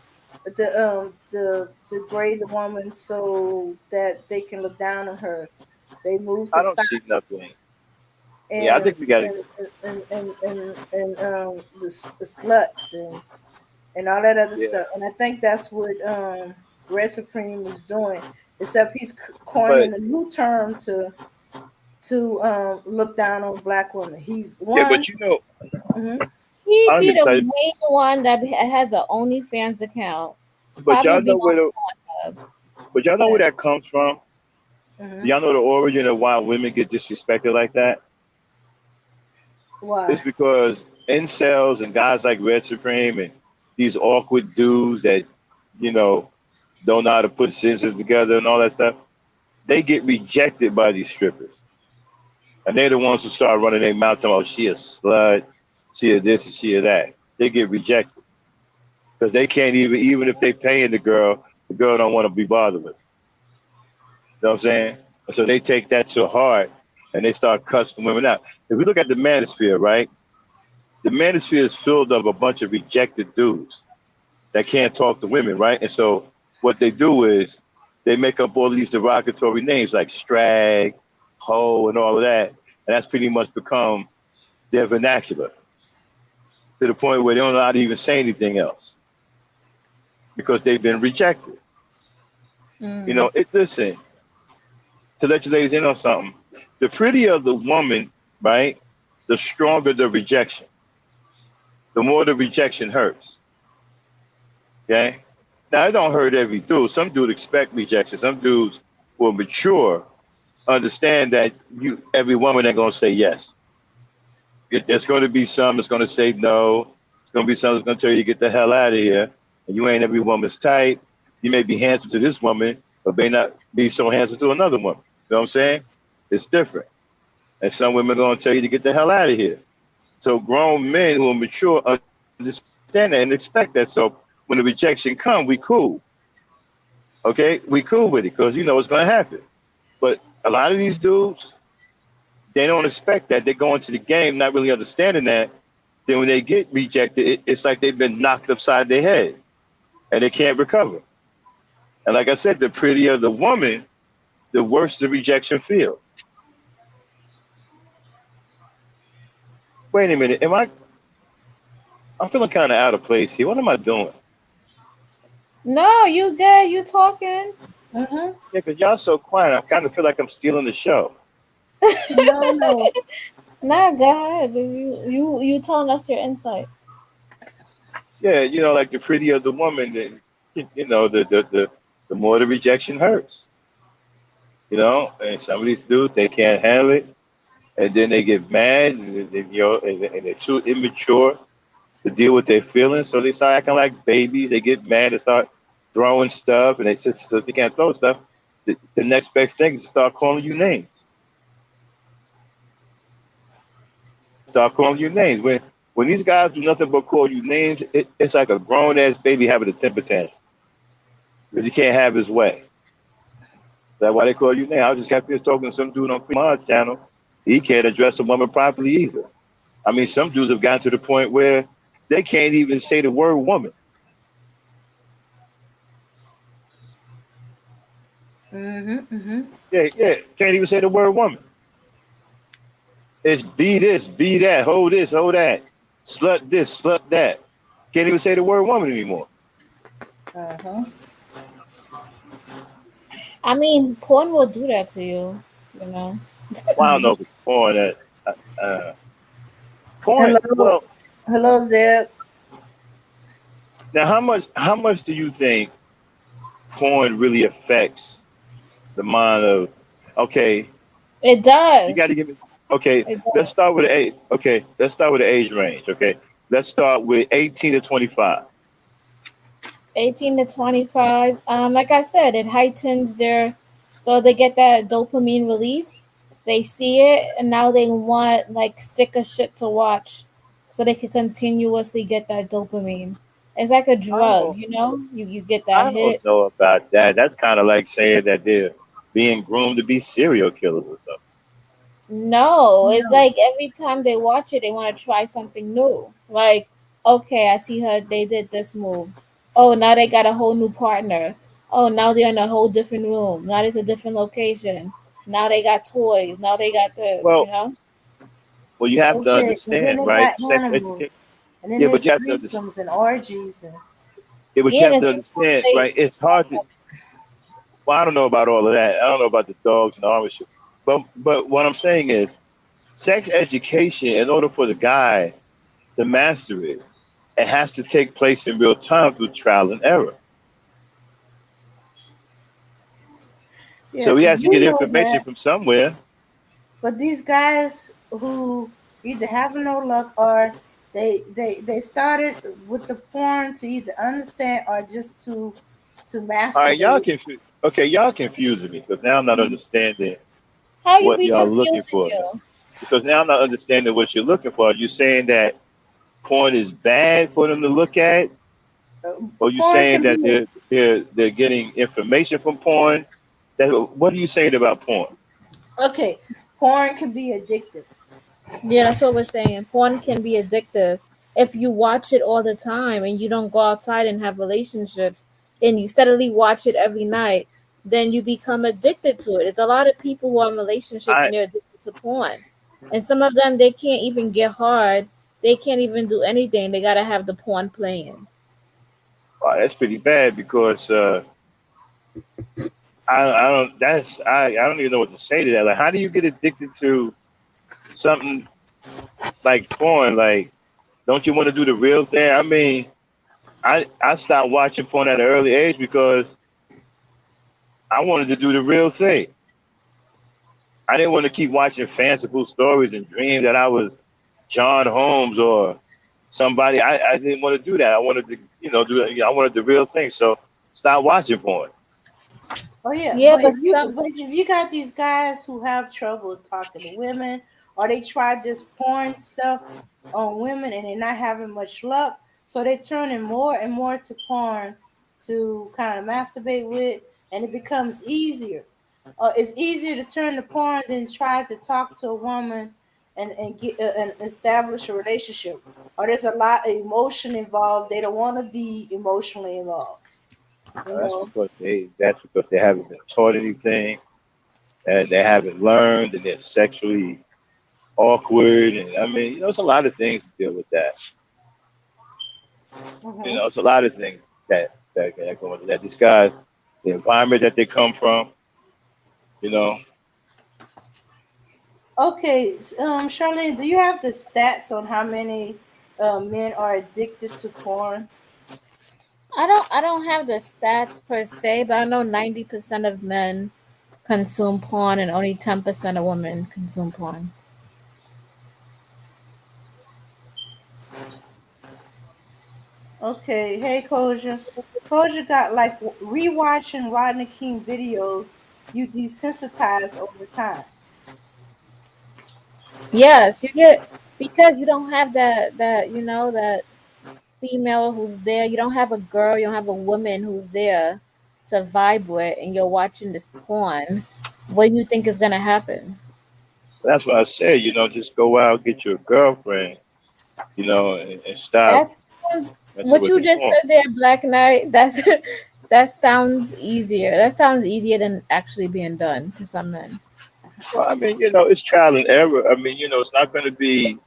to degrade the woman so that they can look down on her. They move I to don't see nothing. Yeah, I and think we got to. the sluts and all that other Yeah, stuff. And I think that's what Red Supreme is doing. Except he's but coining a new term to look down on black women. He's yeah, one. but Mhm. he I'm be the excited. main one that has an OnlyFans account. But Probably y'all be know on where the Pornhub. but y'all know where Yeah. that comes from. Do Mhm. y'all know the origin of why women get disrespected like that? It's Why? because incels and guys like Red Supreme and these awkward dudes that you know don't know how to put sentences together and all that stuff. They get rejected by these strippers, and they're the ones who start running their mouth talking about she a slut, she a this and she a that. They get rejected because they can't even if they paying the girl don't want to be bothered with. You know what I'm saying? And so they take that to heart and they start cussing women out. If we look at the manosphere, right? The manosphere is filled of a bunch of rejected dudes that can't talk to women, right? And so what they do is they make up all these derogatory names like strag, hoe, and all of that. And that's pretty much become their vernacular to the point where they don't know how to even say anything else because they've been rejected. Mm. Listen, to let you ladies in on something, The prettier the woman, right, the stronger the rejection. The more the rejection hurts. Okay. Now it don't hurt every dude. Some dudes expect rejection. Some dudes will mature, understand that every woman ain't gonna say yes. There's going to be some that's going to say no. There's going to be some that's going to tell you to get the hell out of here. And you ain't every woman's type. You may be handsome to this woman, but may not be so handsome to another woman. You know what I'm saying? It's different. And some women are going to tell you to get the hell out of here. So grown men who are mature understand that and expect that. So when the rejection comes, we cool. Okay? We cool with it because you know what's going to happen. But a lot of these dudes, they don't expect that. They go into the game not really understanding that. Then when they get rejected, it's like they've been knocked upside their head and they can't recover. And like I said, the prettier the woman, the worse the rejection feels. Wait a minute, I'm feeling kind of out of place here. What am I doing? No, you good. You talking. Mm-hmm. Yeah, because y'all so quiet. I kind of feel like I'm stealing the show. No, no. Nah, go ahead. You telling us your insight. Yeah, like the prettier the woman, the more the rejection hurts. And some of these dudes, they can't handle it. And then they get mad, and they're too immature to deal with their feelings. So they start acting like babies. They get mad and start throwing stuff, and so they can't throw stuff. The next best thing is to start calling you names. Start calling you names. When these guys do nothing but call you names, it's like a grown ass baby having a temper tantrum because he can't have his way. That's why they call you names. I was just happy talking to some dude on Queen channel. He can't address a woman properly either. I mean, some dudes have gotten to the point where they can't even say the word woman. Mm-hmm. Mm-hmm. Yeah, can't even say the word woman. It's be this, be that, hold this, hold that, slut this, slut that. Can't even say the word woman anymore. Uh-huh. I mean, porn will do that to you. You know. Well, I don't know if it's porn. Porn. Hello. Well, Hello, Zeb. now how much do you think porn really affects the mind of? Okay, It you got to does. give me. Okay, It let's does. start with the age. Okay, let's start with the age range. Okay, let's start with 18 to 25. 18 to 25. Like I said, it heightens their, so they get that dopamine release. They see it, and now they want like sicker shit to watch, so they can continuously get that dopamine. It's like a I drug, don't. you know. You get that I don't hit. know about that. That's kind of like saying that they're being groomed to be serial killers or something. No, it's No. like every time they watch it, they want to try something new. Like, okay, I see her, they did this move. Oh, now they got a whole new partner. Oh, now they're in a whole different room. Now there's a different location. Now they got toys. Now they got this, you Well, know? well, you have to Okay, and then understand, they right? got Sex education. animals. And then Yeah, but there's you have to understand. threesomes and orgies and Yeah, but you Yeah, have and to sometimes understand, they right? It's hard to. Well, I don't know about all of that. I don't know about the dogs and the army shit. But what I'm saying is, sex education, in order for the guy to master it, it has to take place in real time through trial and error. yeah, So he has to you get know information that. from somewhere. But these guys who either have no luck or they started with the porn to either understand or just to All right, y'all masturbate. confused. Okay, y'all confusing me because now I'm not understanding how you what be y'all looking confusing for. you? Because now I'm not understanding what you're looking for. Are you saying that porn is bad for them to look at, or you Porn saying can that be they're getting information from porn? What are you saying about porn? okay. Porn can be addictive. Yeah, that's what we're saying. Porn can be addictive if you watch it all the time and you don't go outside and have relationships and you steadily watch it every night, then you become addicted to it. It's a lot of people who are in relationships I and they're addicted to porn. And some of them they can't even get hard. They can't even do anything. They gotta have the porn playing. That's pretty bad because I don't. I don't even know what to say to that. Like, how do you get addicted to something like porn? Like, don't you want to do the real thing? I mean, I stopped watching porn at an early age because I wanted to do the real thing. I didn't want to keep watching fanciful stories and dream that I was John Holmes or somebody. I didn't want to do that. I wanted to, do that. I wanted the real thing. So stop watching porn. Oh yeah, Yeah, but some but if you got these guys who have trouble talking to women, or they tried this porn stuff on women and they're not having much luck, so they're turning more and more to porn to kind of masturbate with, and it becomes easier. It's easier to turn to porn than try to talk to a woman and get and establish a relationship. Or there's a lot of emotion involved. They don't want to be emotionally involved. You That's know. because they haven't been taught anything and they haven't learned and they're sexually awkward. And I mean, it's a lot of things to deal with that. Mhm. It's a lot of things that go into that. These guys, the environment that they come from, you know. Okay, Charlene, do you have the stats on how many men are addicted to porn? I don't have the stats per se, but I know 90% of men consume porn and only 10% of women consume porn. Okay, hey Koja. Koja got like rewatching Rodney King videos, you desensitize over time. Yes, you get because you don't have that female who's there. You don't have a girl, you don't have a woman who's there to vibe with, and you're watching this porn. What do you think is gonna happen? That's what I said. Just go out, get your girlfriend, and stop That sounds messing what with you the just porn. said there, Black Knight. That sounds easier. That sounds easier than actually being done to some men. Well, I mean, it's trial and error. I mean, it's not going to be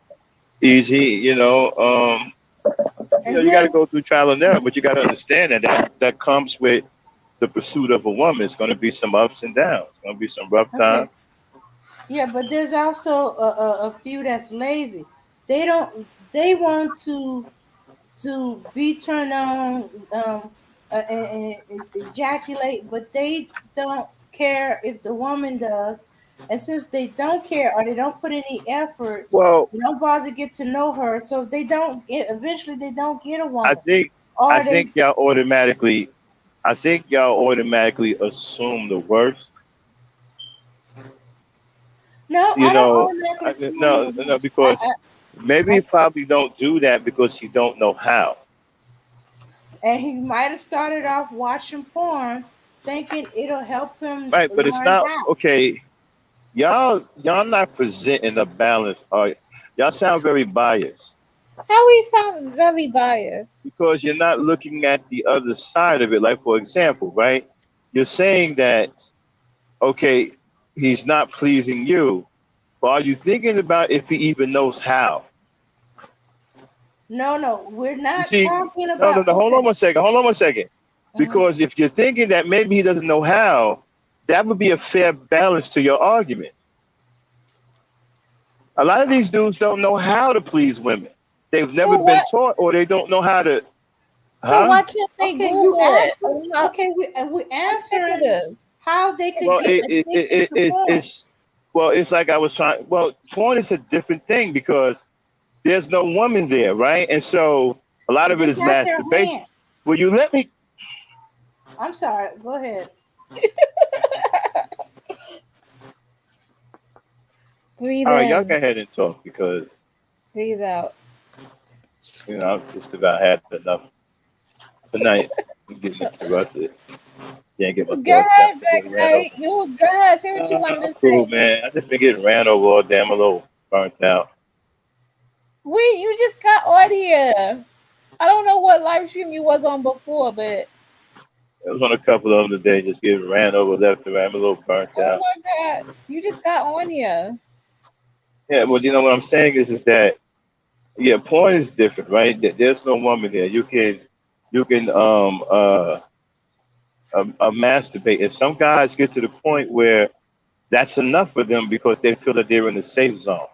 easy. And You got to then go through trial and error, but you got to understand that comes with the pursuit of a woman. It's going to be some ups and downs. It's going to be some rough okay, times. yeah, but there's also a few that's lazy. They don't. They want to be turned on and ejaculate, but they don't care if the woman does. And since they don't care or they don't put any effort, Well, they don't bother to get to know her. So if they don't get, eventually they don't get a I woman. think I Or think they, y'all automatically I think y'all automatically assume the worst. no, You I don't know, automatically assume no, the no, worst. because maybe I, you probably don't do that because you don't know how. and he might have started off watching porn, thinking it'll help him Right, but it's learn not how. okay. Y'all not presenting a balance. Y'all sound very biased How we found very biased. because you're not looking at the other side of it. Like for example, right? You're saying that okay, he's not pleasing you, but are you thinking about if he even knows how? No, no, we're You not see, talking no, no, about no. Hold on okay. one second. Hold on one second. Mhm. Because if you're thinking that maybe he doesn't know how, that would be a fair balance to your argument. A lot of these dudes don't know how to please women. They've So never been what? taught, or they don't know how to. So Huh? why can't they Okay, you Google it? answer. Okay, we're How sick it answering is. how they could Well, get addicted to porn. it's like I was trying. Well, porn is a different thing because there's no woman there, right? And so a lot of it They is got their masturbation. hand. Will you let me? I'm sorry. Go ahead. Breathe All right, y'all in, go ahead and talk because breathe out. I've just about had enough tonight. I'm getting interrupted. Can't get my Go thoughts out. ahead, I'm Black getting ran over. Knight. You go ahead. Say what you wanted I'm to cool, say. man. I just been getting ran over all day. I'm a little burnt out. Wait, you just got on here. I don't know what live stream you was on before, but I was on a couple of them today, just getting ran over left and right. I'm a little burnt oh out. my gosh, you just got on here. Yeah, well, what I'm saying is that yeah, porn is different, right? There's no woman there. You can of masturbate. And some guys get to the point where that's enough for them because they feel that they're in a safe zone.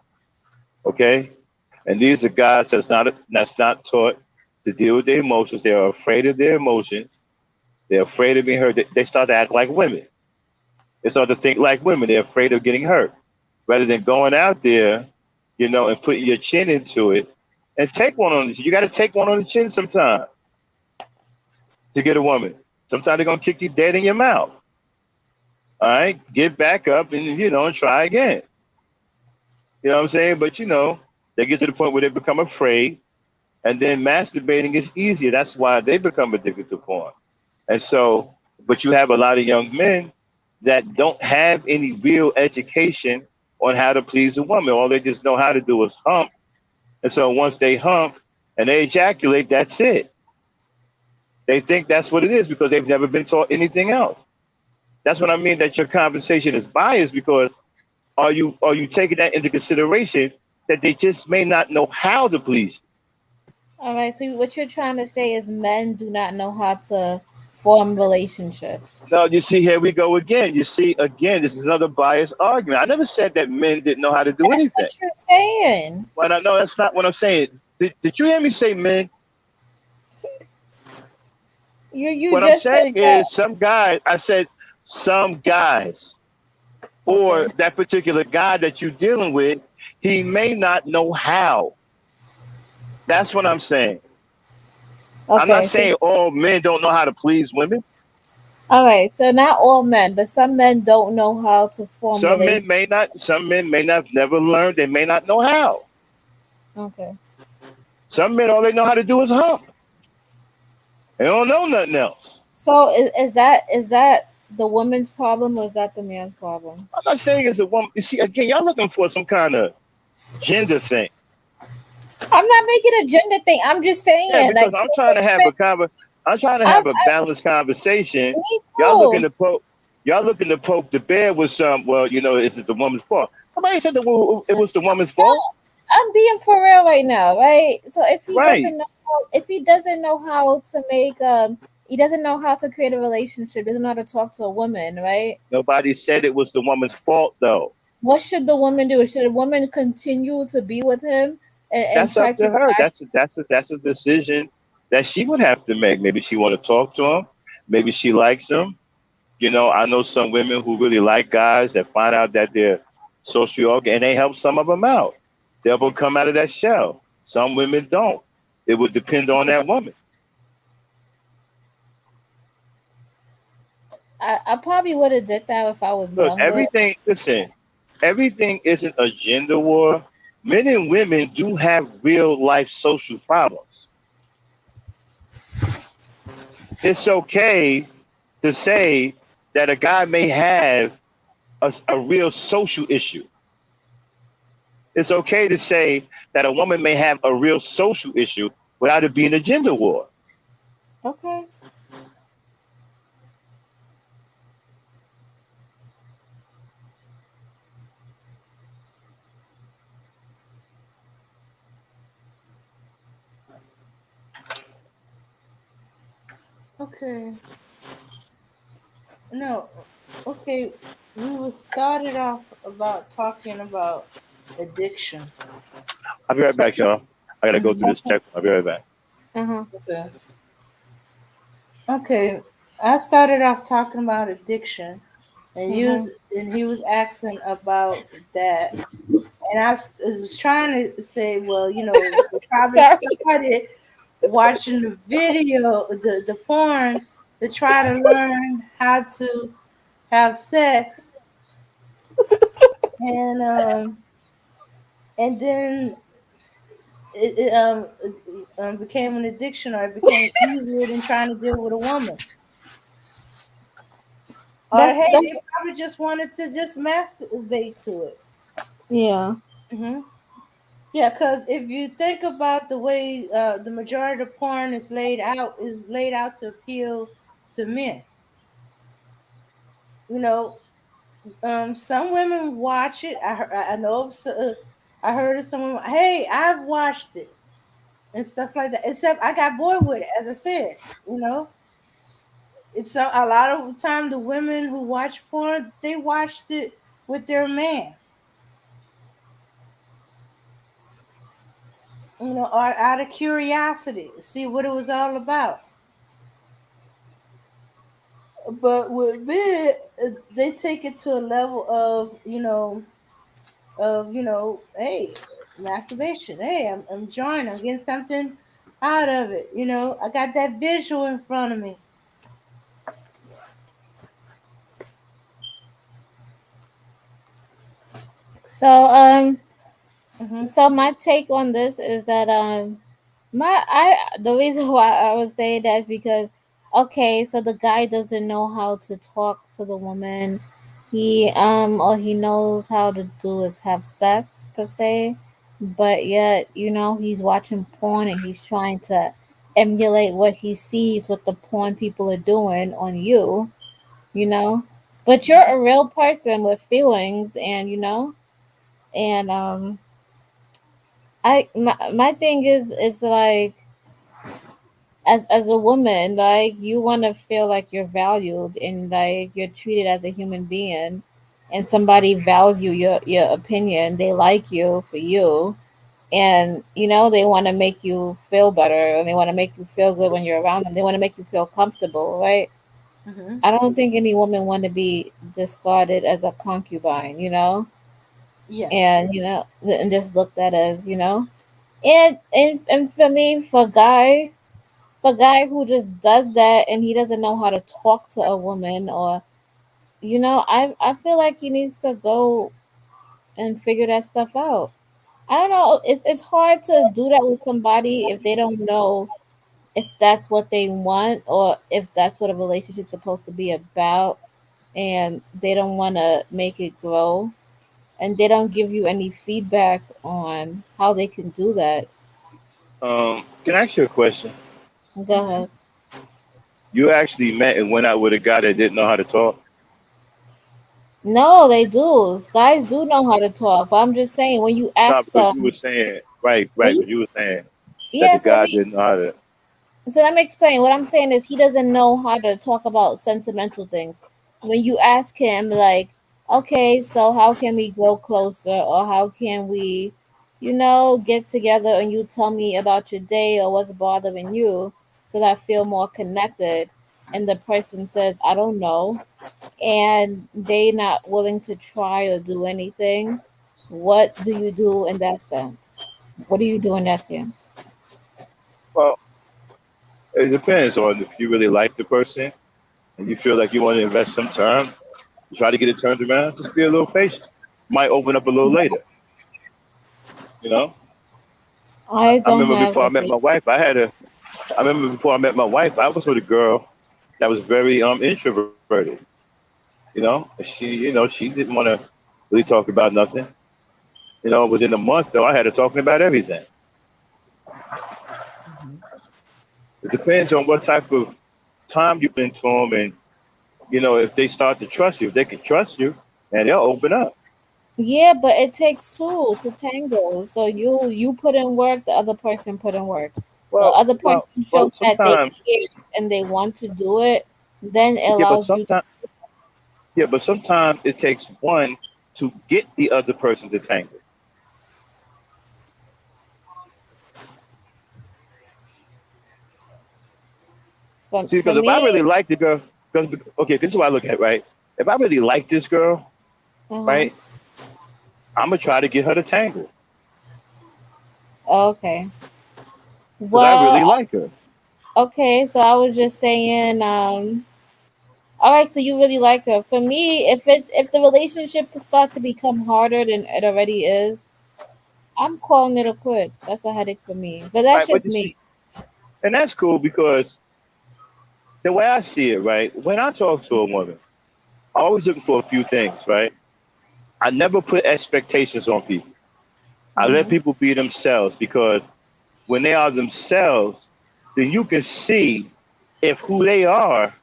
Okay, and these are guys that's not taught to deal with their emotions. They're afraid of their emotions. They're afraid of being hurt. They start to act like women. They start to think like women. They're afraid of getting hurt, rather than going out there, and putting your chin into it and take one on the chin. You got to take one on the chin sometime to get a woman. Sometimes they're gonna kick you dead in your mouth. All right, get back up and and try again. You know what I'm saying? But they get to the point where they become afraid, and then masturbating is easier. That's why they become addicted to porn. And so, but you have a lot of young men that don't have any real education on how to please a woman. All they just know how to do is hump. And so once they hump and they ejaculate, that's it. They think that's what it is because they've never been taught anything else. That's what I mean that your conversation is biased because are you taking that into consideration that they just may not know how to please All right. So what you're trying to say is men do not know how to form relationships. you? No, you see, here we go again. You see, again, this is another biased argument. I never said that men didn't know how to do That's anything. what you're saying. But I know that's not what I'm saying. Did you hear me say men? You What I'm just said saying that. is some guys, I said some guys, or Okay. that particular guy that you're dealing with, he may not know how. That's what I'm saying. I'm not Okay. So saying all men don't know how to please women. all right. So not all men, but some men don't know how to form Some men relationships. may not, some men may not never learned, they may not know how. Okay. Some men all they know how to do is hump. They don't know nothing else. So is that the woman's problem or is that the man's problem? I'm not saying it's a woman. You see, again, y'all looking for some kind of gender thing. I'm not making a gender thing. I'm just Yeah, saying, because like, I'm some trying to have women. I'm trying to have a I balanced conversation. me Y'all looking too. to poke y'all looking to poke the bear with some, well, is it the woman's fault? Somebody said that it was the woman's No, fault. I'm being for real right now, right? So Right. if he doesn't know how to make he doesn't know how to create a relationship, doesn't know how to talk to a woman, right? Nobody said it was the woman's fault though. What should the woman do? Should the woman continue to be with him and That's try up to to her. guide? That's a decision that she would have to make. Maybe she want to talk to him. Maybe she likes him. I know some women who really like guys that find out that they're socially organized, and they help some of them out. They help them come out of that shell. Some women don't. It would depend on that woman. I probably would have did that if I was Look, younger. everything isn't a gender war. Men and women do have real life social problems. It's okay to say that a guy may have a real social issue. It's okay to say that a woman may have a real social issue without it being a gender war. Okay. Okay. No. Okay. We was started off about talking about addiction. I'll be right back, y'all. I gotta go through Mhm. this check. I'll be right back. Uh-huh. Okay. Okay. I started off talking about addiction, and Uh-huh. he was asking about that, and was trying to say, well, we probably Sorry. started watching the video, the porn, to try to learn how to have sex, and then it became an addiction, or it became easier than trying to deal with a woman. Or hey, That's they probably just wanted to just masturbate to it. yeah. Hmm. Yeah, because if you think about the way the majority of porn is laid out to appeal to men. You know, some women watch it. I know I heard of someone. Hey, I've watched it and stuff like that. Except I got bored with it, as I said. You know, It's a lot of the time the women who watch porn, they watched it with their man, or out of curiosity, see what it was all about. But with men, they take it to a level of hey, masturbation. Hey, I'm enjoying. I'm getting something out of it. I got that visual in front of me. So Hmm. so my take on this is that my I the reason why I would say that is because okay, so the guy doesn't know how to talk to the woman. He all he knows how to do is have sex per se, but yet he's watching porn and he's trying to emulate what he sees what the porn people are doing on you, you know. But you're a real person with feelings, and and my thing is like as a woman, like you want to feel like you're valued and like you're treated as a human being, and somebody values your opinion. They like you for you, and they want to make you feel better, and they want to make you feel good when you're around them. They want to make you feel comfortable, right? Hmm. I don't think any woman want to be discarded as a concubine, Yes. and and just looked at as and for me, for a guy who just does that and he doesn't know how to talk to a woman, or I feel like he needs to go and figure that stuff out. I don't know. It's hard to do that with somebody if they don't know if that's what they want or if that's what a relationship's supposed to be about, and they don't want to make it grow, and they don't give you any feedback on how they can do that. Can I ask you a question? Go ahead. You actually met and went out with a guy that didn't know how to talk? No, they do. Guys do know how to talk, but I'm just saying when you No, ask because you were them, saying right, when right, you because you were saying that the yes, guy didn't know how to. so let me explain. What I'm saying is he doesn't know how to talk about sentimental things. When you ask him, like, okay, so how can we grow closer, or how can we, get together, and you tell me about your day or what's bothering you, so that I feel more connected, and the person says, I don't know, and they not willing to try or do anything, what do you do in that sense? What do you do in that stance? Well, it depends on if you really like the person and you feel like you want to invest some time, try to get it turned around. Just be a little patient. Might open up a little later. You know. I I don't remember have before I a met my wife, I had a. I remember before I met my wife, I was with a girl that was very introverted. She didn't want to really talk about nothing. Within a month though, I had her talking about everything. Hmm. It depends on what type of time you put into them, and if they start to trust you, if they can trust you, and they'll open up. Yeah, but it takes two to tango. So you put in work, the other person put in work. The Well, other well, person well. shows that they Sometimes, care and they want to do it, then it yeah, but allows you to. sometimes, yeah, but sometimes it takes one to get the other person to tangle. See, For because if I me, really like the girl, because okay, this is what I look at, right? If I really like this girl, uh-huh. right, I'm gonna try to get her to tangle Okay. because I Well, really like her. okay, so I was just saying, all right, so you really like her. For me, if the relationship start to become harder than it already is, I'm calling it a quit. That's a headache for me. But that's Right, but just you me. see, and that's cool because the way I see it, right, when I talk to a woman, I always looking for a few things, right? I never put expectations on people. I let Mm-hmm. people be themselves because when they are themselves, then you can see if who they are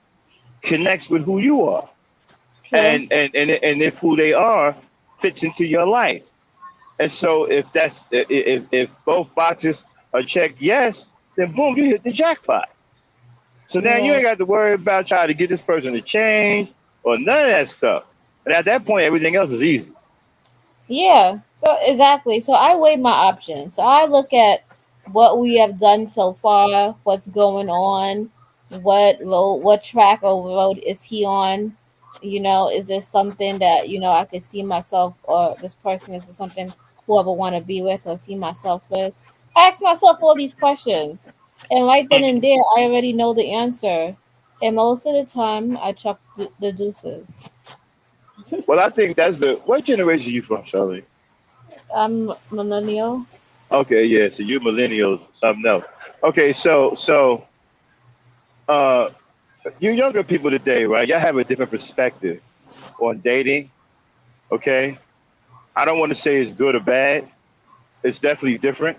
connects with who you are, True. and if who they are fits into your life. And so if both boxes are checked yes, then boom, you hit the jackpot. So now you Yeah. ain't got to worry about trying to get this person to change or none of that stuff. And at that point, everything else is easy. Yeah, so exactly. So I weigh my options. So I look at what we have done so far, what's going on, what road, what track or road is he on? Is this something that I could see myself, or this person is something whoever want to be with or see myself with? I ask myself all these questions, and right then and there, I already know the answer. And most of the time, I chuck the deuces. Well, I think that's what generation you from, Charlie? I'm millennial. Okay, yeah. So you millennials, something else. Okay, so uh, you younger people today, right? Y'all have a different perspective on dating. Okay, I don't want to say it's good or bad. It's definitely different.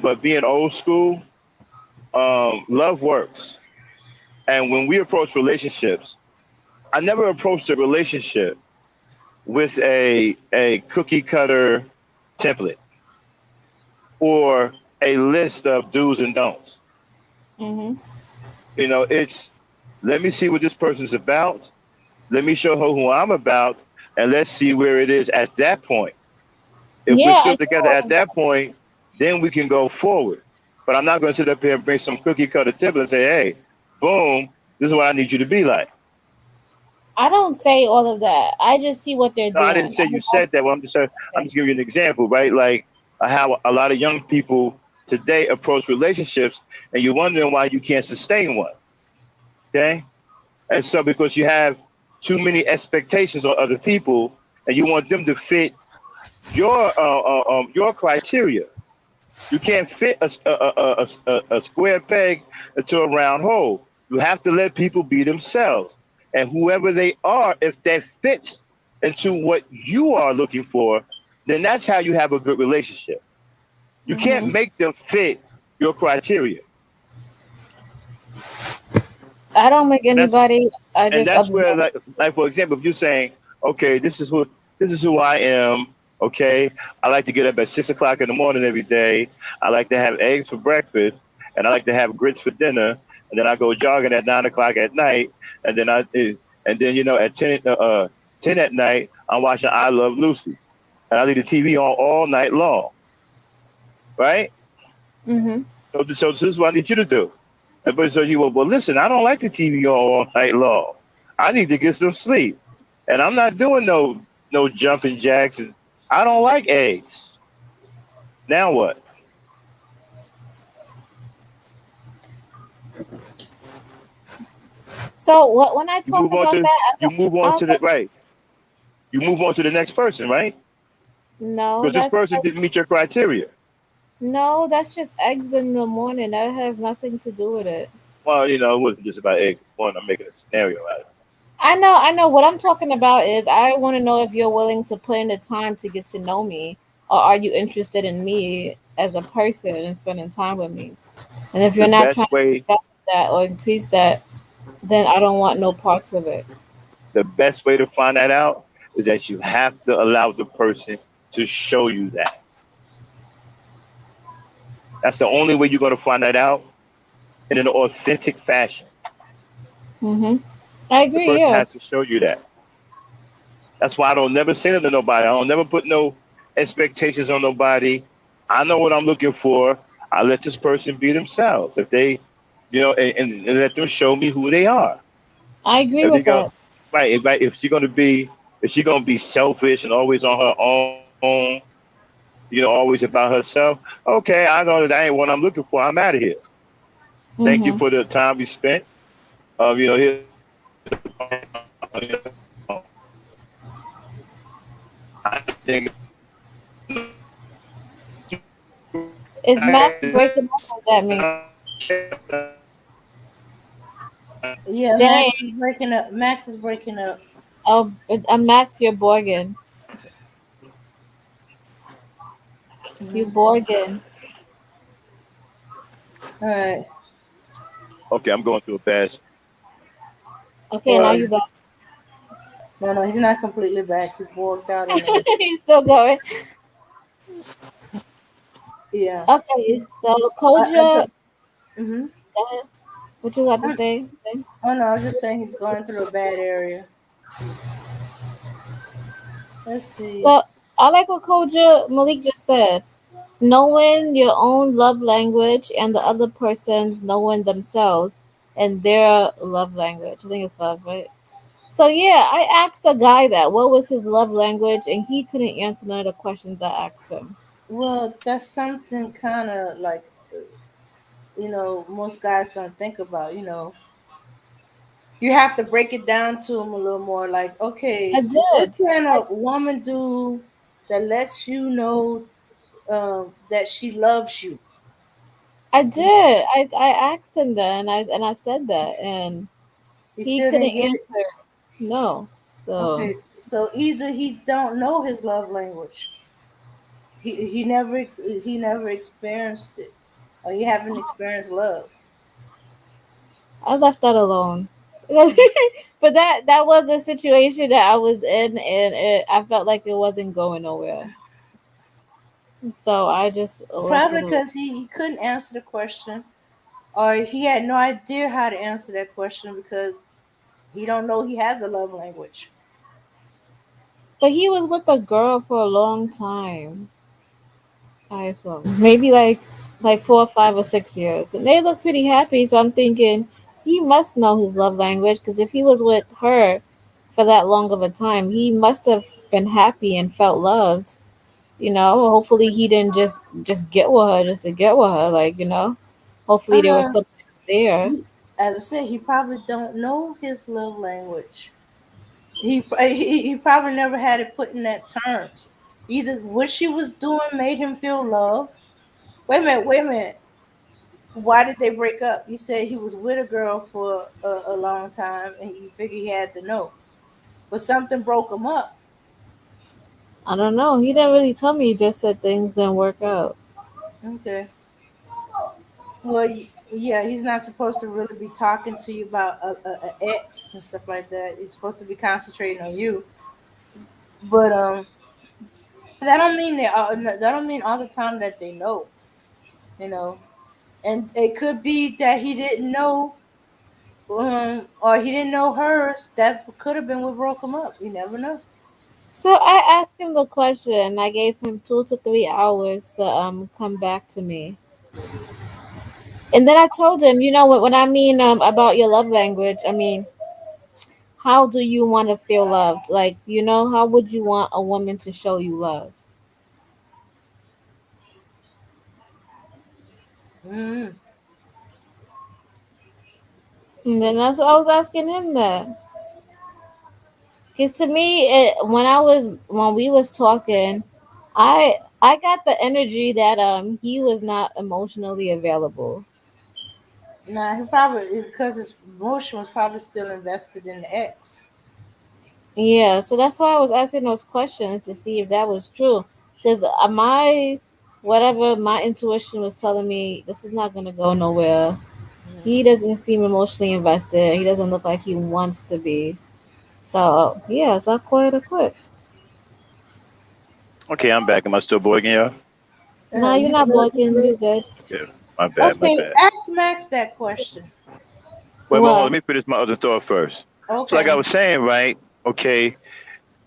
But being old school, love works. And when we approach relationships, I never approached a relationship with a cookie cutter template or a list of do's and don'ts. Mm-hmm. It's let me see what this person's about. Let me show her who I'm about, and let's see where it is at that point. If we're Yeah, I still do together all at of that. that point, then we can go forward. But I'm not going to sit up here and bring some cookie cutter template and say, hey, boom, this is what I need you to be like. I don't say all of that. I just see what they're No, I didn't doing. say you said that. Well, I'm just giving you an example, right? Like how a lot of young people today approach relationships, and you're wondering why you can't sustain one. Okay, and so because you have too many expectations on other people, and you want them to fit your criteria. You can't fit a square peg into a round hole. You have to let people be themselves. And whoever they are, if that fits into what you are looking for, then that's how you have a good relationship. You can't Hmm. make them fit your criteria. I don't make And that's anybody. I and just that's observe. where like for example, if you're saying, okay, this is who I am. Okay, I like to get up at 6 o'clock in the morning every day. I like to have eggs for breakfast, and I like to have grits for dinner. And then I go jogging at 9 o'clock at night, and then at 10 at night I'm watching I Love Lucy, and I leave the TV on all night long, right? Hmm. So this is what I need you to do. But so you well, listen, I don't like the TV on all night long. I need to get some sleep. And I'm not doing no jumping jacks. And I don't like eggs. Now what? So what when I You talk move on about to that, you move I on don't to the talk. right. You move on to the next person, right? No, Because this that's person didn't meet your criteria. no, that's just eggs in the morning. That has nothing to do with it. Well, it wasn't just about eggs. One, I'm making a scenario out of it. I know, I know. What I'm talking about is I want to know if you're willing to put in the time to get to know me, or are you interested in me as a person and spending time with me? And if you're The not trying best to way, develop that or increase that, then I don't want no parts of it. the best way to find that out is that you have to allow the person to show you that. That's the only way you're going to find that out in an authentic fashion. Hmm. I The agree. person Yeah, has to show you that. That's why I don't never say that to nobody. I don't never put no expectations on nobody. I know what I'm looking for. I let this person be themselves. If they, and let them show me who they are. I agree If they with go that. right, if she's gonna be selfish and always on her own, always about herself. Okay, I know that ain't what I'm looking for. I'm out of here. Thank you Hmm. for the time we spent. Here's a I think Is Max breaking up? Or is that me? Yeah, Dang. Max is breaking up. Max is breaking up. Oh, Max, you're Borgin. You Mhm. Borgin. All right. okay, I'm going through a bad. Okay, now you Or back. no, he's not completely back. He walked out and then He's still going. yeah. Okay, so I Koja, thought, hmm go ahead. What you got to I'm- say? oh no, I was just saying he's going through a bad area. Let's see. So I like what Koja Malik just said. Knowing your own love language and the other person's knowing themselves and their love language. I think it's love, right? So yeah, I asked a guy that what was his love language, and he couldn't answer none of the questions I asked him. Well, that's something kind of like most guys don't think about. You have to break it down to them a little more. Like, I okay, what did. can a woman do that lets you know that she loves you? I did. I asked him that, and I said that, and You he still couldn't didn't get it. answer no. So Okay, so either he don't know his love language, he never experienced it, or he haven't experienced love. I left that alone. But that was a situation that I was in, and I felt like it wasn't going nowhere. So I just left it Probably alone. because he couldn't answer the question, or he had no idea how to answer that question because he don't know he has a love language. But he was with a girl for a long time. I assume maybe like 4 or 5 or 6 years, and they look pretty happy. So I'm thinking he must know his love language because if he was with her for that long of a time, he must have been happy and felt loved. Hopefully he didn't just get with her just to get with her. Hopefully there was Uh, something there. as I said, he probably don't know his love language. He probably never had it put in that terms. Either what she was doing made him feel loved. Wait a minute, wait a minute. Why did they break up? You said he was with a girl for a long time, and you figured he had to know, but something broke him up. I don't know. He didn't really tell me. He just said things didn't work out. Okay. Well, yeah, he's not supposed to really be talking to you about a ex and stuff like that. He's supposed to be concentrating on you. But that don't mean all the time that they know. You know, and it could be that he didn't know, or he didn't know hers. That could have been what broke him up. You never know. So I asked him the question. I gave him 2 to 3 hours to come back to me. And then I told him, when I mean about your love language, I mean, how do you want to feel loved? Like, how would you want a woman to show you love? Mm. And then that's what I was asking him that. Cause to me, when we was talking, I got the energy that he was not emotionally available. Nah, he probably because his emotion was probably still invested in the ex. Yeah, so that's why I was asking those questions to see if that was true. Because whatever my intuition was telling me, this is not gonna go nowhere. Mm. He doesn't seem emotionally invested. He doesn't look like he wants to be. So yeah, so I call it a quits. Okay, I'm back. Am I still boying you? Nah, you're You not good? You blocking. good? You good? Okay, my bad, my Okay, bad. ask Max that question. Wait, hold on. Let What? me finish my other thought first. So, like I Okay. was saying, right? Okay,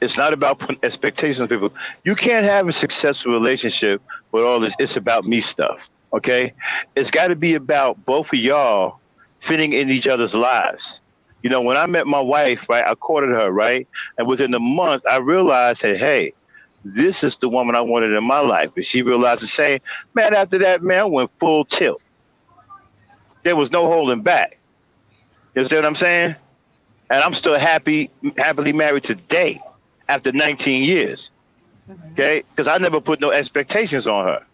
it's not about putting expectations on people. You can't have a successful relationship with all this "it's about me" stuff. Okay, it's got to be about both of y'all fitting in each other's lives. When I met my wife, right, I courted her, right, and within a month, I realized, hey, this is the woman I wanted in my life. And she realized the same. Man, after that, man, I went full tilt. There was no holding back. You see what I'm saying? And I'm still happily married today after 19 years. Hmm. Okay, because I never put no expectations on her.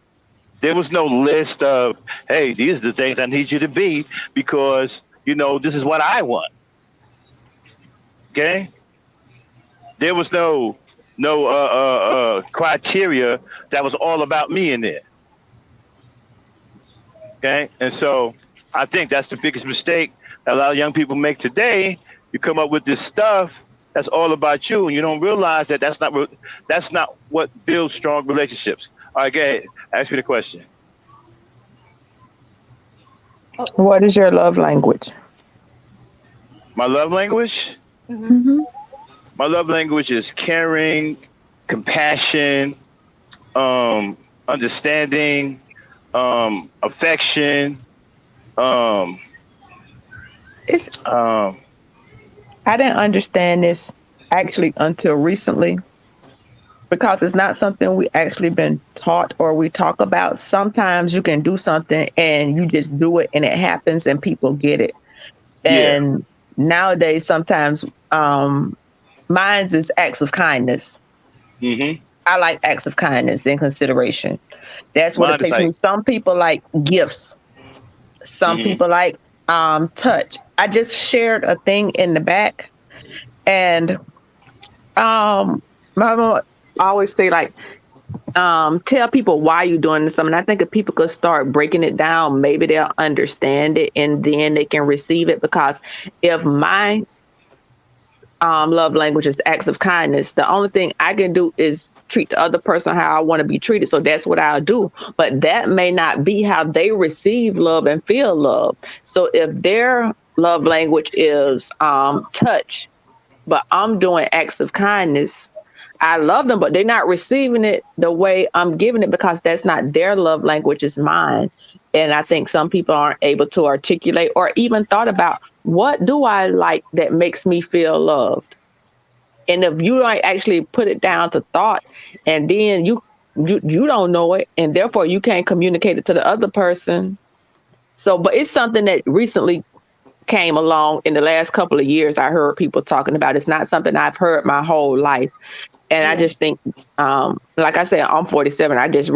There was no list of, hey, these are the things I need you to be because this is what I want. Okay, there was no criteria that was all about me in there. Okay, and so I think that's the biggest mistake that a lot of young people make today. You come up with this stuff that's all about you, and you don't realize that that's not what builds strong relationships. All right, go ahead. Ask me the question. Oh, What is your love language? My love language? mm-hmm. Mm-hmm. My love language is caring, compassion, understanding, affection. Um, It's um, I didn't understand this actually until recently because it's not something we actually been taught or we talk about. Sometimes you can do something and you just do it and it happens and people get it. yeah. And nowadays sometimes mine's is acts of kindness. Hmm. I like acts of kindness and consideration. That's what it Mine is takes me. like, Some people like gifts. Some hmm people like touch. I just shared a thing in the back and my mom always say like tell people why you're doing this. I mean, I think if people could start breaking it down, maybe they'll understand it and then they can receive it. Because if my love language is acts of kindness, the only thing I can do is treat the other person how I want to be treated. So that's what I'll do. But that may not be how they receive love and feel love. So if their love language is touch, but I'm doing acts of kindness, I love them, but they're not receiving it the way I'm giving it because that's not their love language, it's mine. And I think some people aren't able to articulate or even thought about what do I like that makes me feel loved. And if you don't actually put it down to thought, and then you don't know it, and therefore you can't communicate it to the other person. So, but it's something that recently came along in the last couple of years. I heard people talking about. It's not something I've heard my whole life. And I Yeah. just think, like I said, I'm 47. I just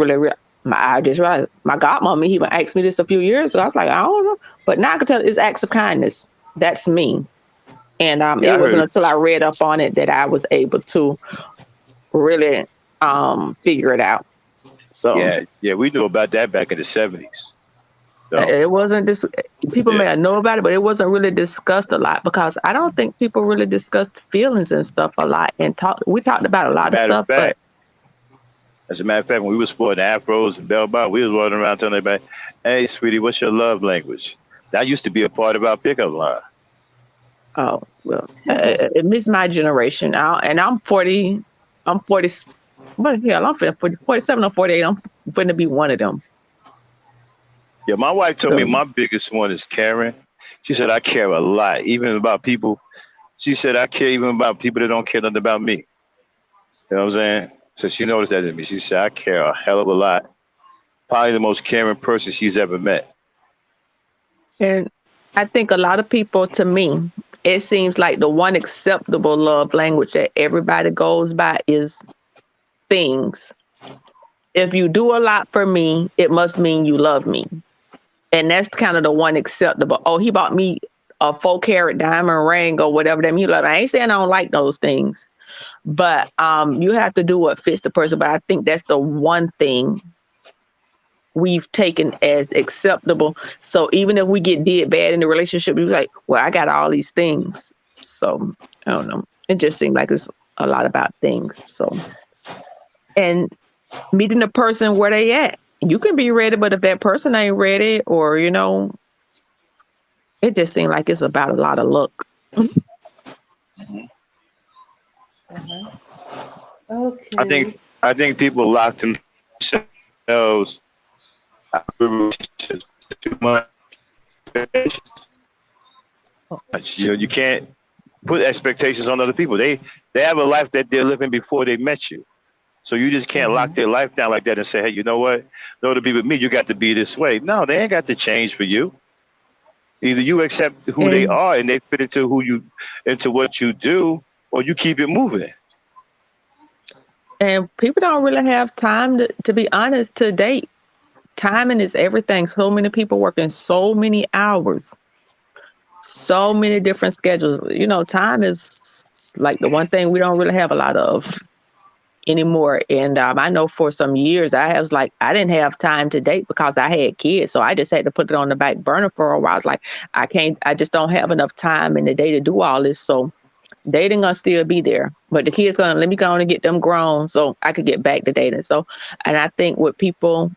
I just realized my godmommy he even asked me this a few years ago. I was like, I don't know, but now I can tell it's acts of kindness. That's me. And yeah, it I wasn't heard. until I read up on it that I was able to really figure it out. So Yeah, yeah, we knew about that back in the 70s. So, it wasn't this. People yeah. may not know about it, but it wasn't really discussed a lot because I don't think people really discussed feelings and stuff a lot and talk. We talked about a As a lot of matter of stuff, but fact, when we were sporting afros and bell bottom, we was running around telling everybody, "Hey, sweetie, what's your love language?" That used to be a part of our pickup line. oh well, it missed my generation. And I'm 40. I'm 40. What the hell? I'm 47 or 48. I'm going to be one of them. Yeah, my wife told me So my biggest one is caring. She said I care a lot, even about people. She said I care even about people that don't care nothing about me. You know what I'm saying? So she noticed that in me. She said I care a hell of a lot. Probably the most caring person she's ever met. and I think a lot of people, to me, it seems like the one acceptable love language that everybody goes by is things. If you do a lot for me, it must mean you love me. And that's kind of the one acceptable. Oh, he bought me a 4 carat diamond ring or whatever that means. Like, I ain't saying I don't like those things, but you have to do what fits the person. But I think that's the one thing we've taken as acceptable. So even if we get did bad in the relationship, we was like, well, I got all these things. So I don't know. It just seemed like it's a lot about things. So and meeting the person where they at. You can be ready, but if that person ain't ready, or it just seemed like it's about a lot of luck. Mhm. Uh-huh. I think Okay. I think people lock themselves out of relationships too much. You can't put expectations on other people. They have a life that they're living before they met you. So you just can't lock Mm-hmm. their life down like that and say, hey, you know what? In order to be with me, you got to be this way. No, they ain't got to change for you. Either you accept who they And are and they fit into what you do, or you keep it moving. and people don't really have time to be honest to date. Timing is everything. So many people working so many hours, so many different schedules. Time is like the one thing we don't really have a lot of anymore. And I know for some years I didn't have time to date because I had kids, so I just had to put it on the back burner for a while. I was like, I just don't have enough time in the day to do all this. So dating gonna still be there, but the kids gonna let me go on and get them grown so I could get back to dating. So, and I think with people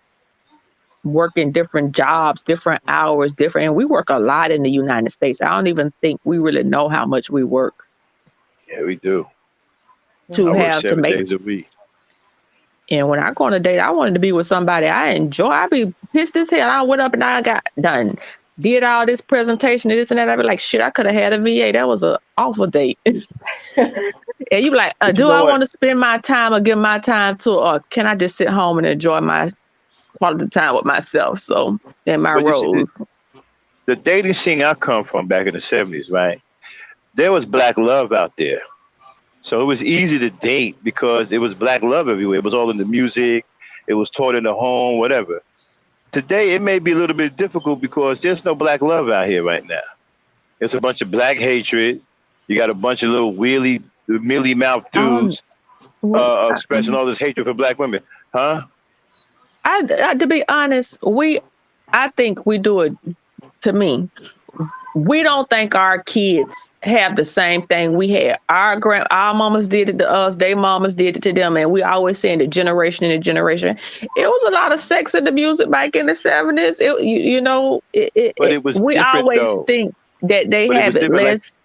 working different jobs, different hours, different, and we work a lot in the United States. I don't even think we really know how much we work Yeah, we do. to I work have to 7 make. days a week. And when I go on a date, I wanted to be with somebody I enjoy. I be pissed as hell. I went up and I got done, did all this presentation and this and that. I be like, shit, I could have had a VA. That was an awful date. And you be like, But you do know I what? want to spend my time or give my time to, or can I just sit home and enjoy my quality time with myself? So, in my But you see, roles. the dating scene I come from back in the 70s, right? There was black love out there. So it was easy to date because it was black love everywhere. It was all in the music, it was taught in the home, whatever. Today, it may be a little bit difficult because there's no black love out here right now. It's a bunch of black hatred. You got a bunch of little wheelie, mealy mouth Um, dudes expressing all this hatred for black women. Huh? to be honest, I think we do it. To me, we don't think our kids have the same thing we had. Our mamas did it to us, their mamas did it to them, and we always saying the generation and the generation. It was a lot of sex in the music back in the 70s. But it was We different always though. think that they But it have was it different. Like, less.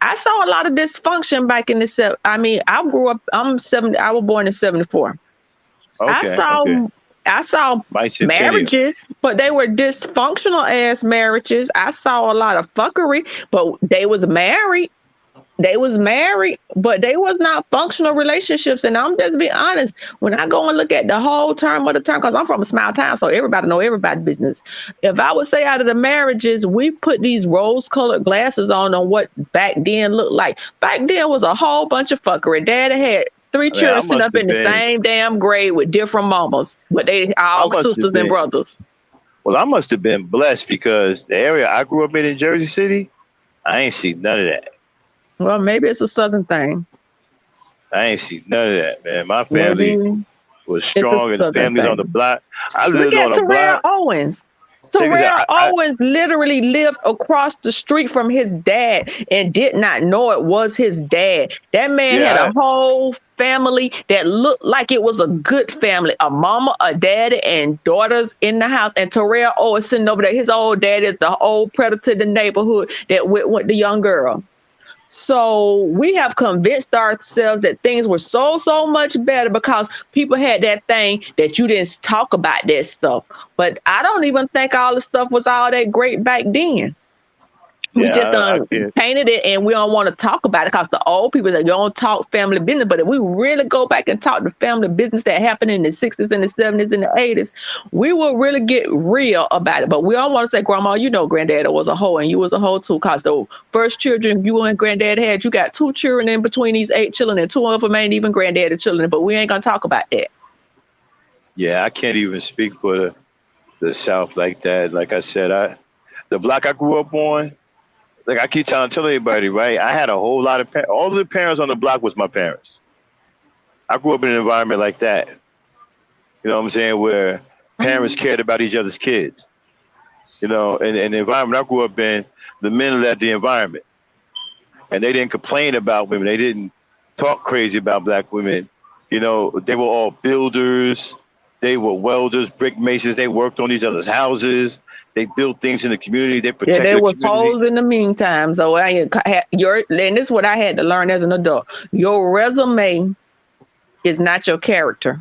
I saw a lot of dysfunction back in the 70s. I mean, I grew up. I'm 70. I was born in 74. I okay, saw okay. I saw Bicentennial. marriages, but they were dysfunctional ass marriages. I saw a lot of fuckery, but they was married. They was married, but they was not functional relationships. And I'm just be honest, when I go and look at the whole term of the term, because I'm from a small town, so everybody know everybody's business. If I would say out of the marriages, we put these rose-colored glasses on what back then looked like. Back then was a whole bunch of fuckery. Daddy had three I mean, children sitting up in the same damn grave with different mamas, but they I all must have sisters and been, brothers. well, I must have been blessed because the area I grew up in Jersey City, I ain't see none of that. Well, maybe it's a southern thing. I ain't see none of that, man. My family Maybe was it's a strong and the southern families on the thing. block. I Look lived at on a Terrell block. Owens. Check this Terrell out. Owens literally lived across the street from his dad and did not know it was his dad. That man had Yeah, a whole family that looked like it was a good family. A mama, a daddy, and daughters in the house. And Terrell Owens sitting over there. His old dad is the old predator in the neighborhood that went the young girl. So we have convinced ourselves that things were so much better because people had that thing that you didn't talk about that stuff. But I don't even think all the stuff was all that great back then. We just yeah, I done can't. painted it and we don't want to talk about it because the old people that don't talk family business. But if we really go back and talk the family business that happened in the 60s and the 70s and the 80s, we will really get real about it. But we don't want to say, Grandma, you know Granddad was a hoe and you was a hoe too, because the first children you and Granddad had, you got 2 children in between these 8 children and 2 of them ain't even Granddad's children. But we ain't going to talk about that. Yeah, I can't even speak for the South like that. Like I said, the block I grew up on, like I keep telling everybody, right? I had a whole lot of all the parents on the block was my parents. I grew up in an environment like that. You know what I'm saying? Where parents cared about each other's kids. You know, and the environment I grew up in, the men led the environment. And they didn't complain about women. They didn't talk crazy about black women. You know, they were all builders. They were welders, brick masons. They worked on each other's houses. They built things in the community. They Yeah, protected there the was community. holes in the meantime. So and this is what I had to learn as an adult. Your resume is not your character.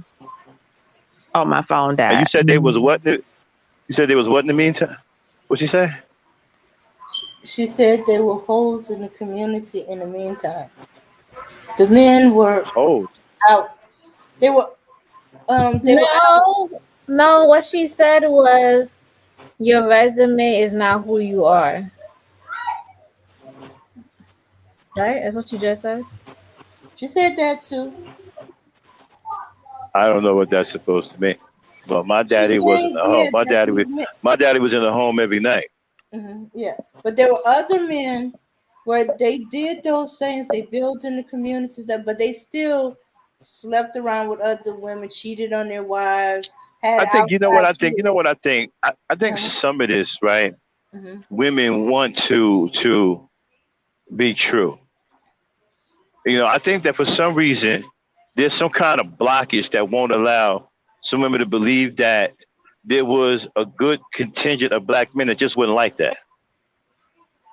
Oh, my phone And you died. said they was what? You said there was what in the meantime? What you say? She said there were holes in the community in the meantime. The men were Oh, out. They were out. No, what she said was your resume is not who you are. Right? That's what you just said. She said that too. I don't know what that's supposed to mean. But my She's daddy wasn't saying, at home. yeah, that these men. My daddy was in the home every night. Yeah, but there were other men where they did those things. They built in the communities, but they still slept around with other women, cheated on their wives, had I think you know what outside I think. You know kids. what I think. I think Uh-huh. some of this, right? Mm-hmm. Women want to be true. You know, I think that for some reason there's some kind of blockage that won't allow some women to believe that there was a good contingent of black men that just wouldn't like that.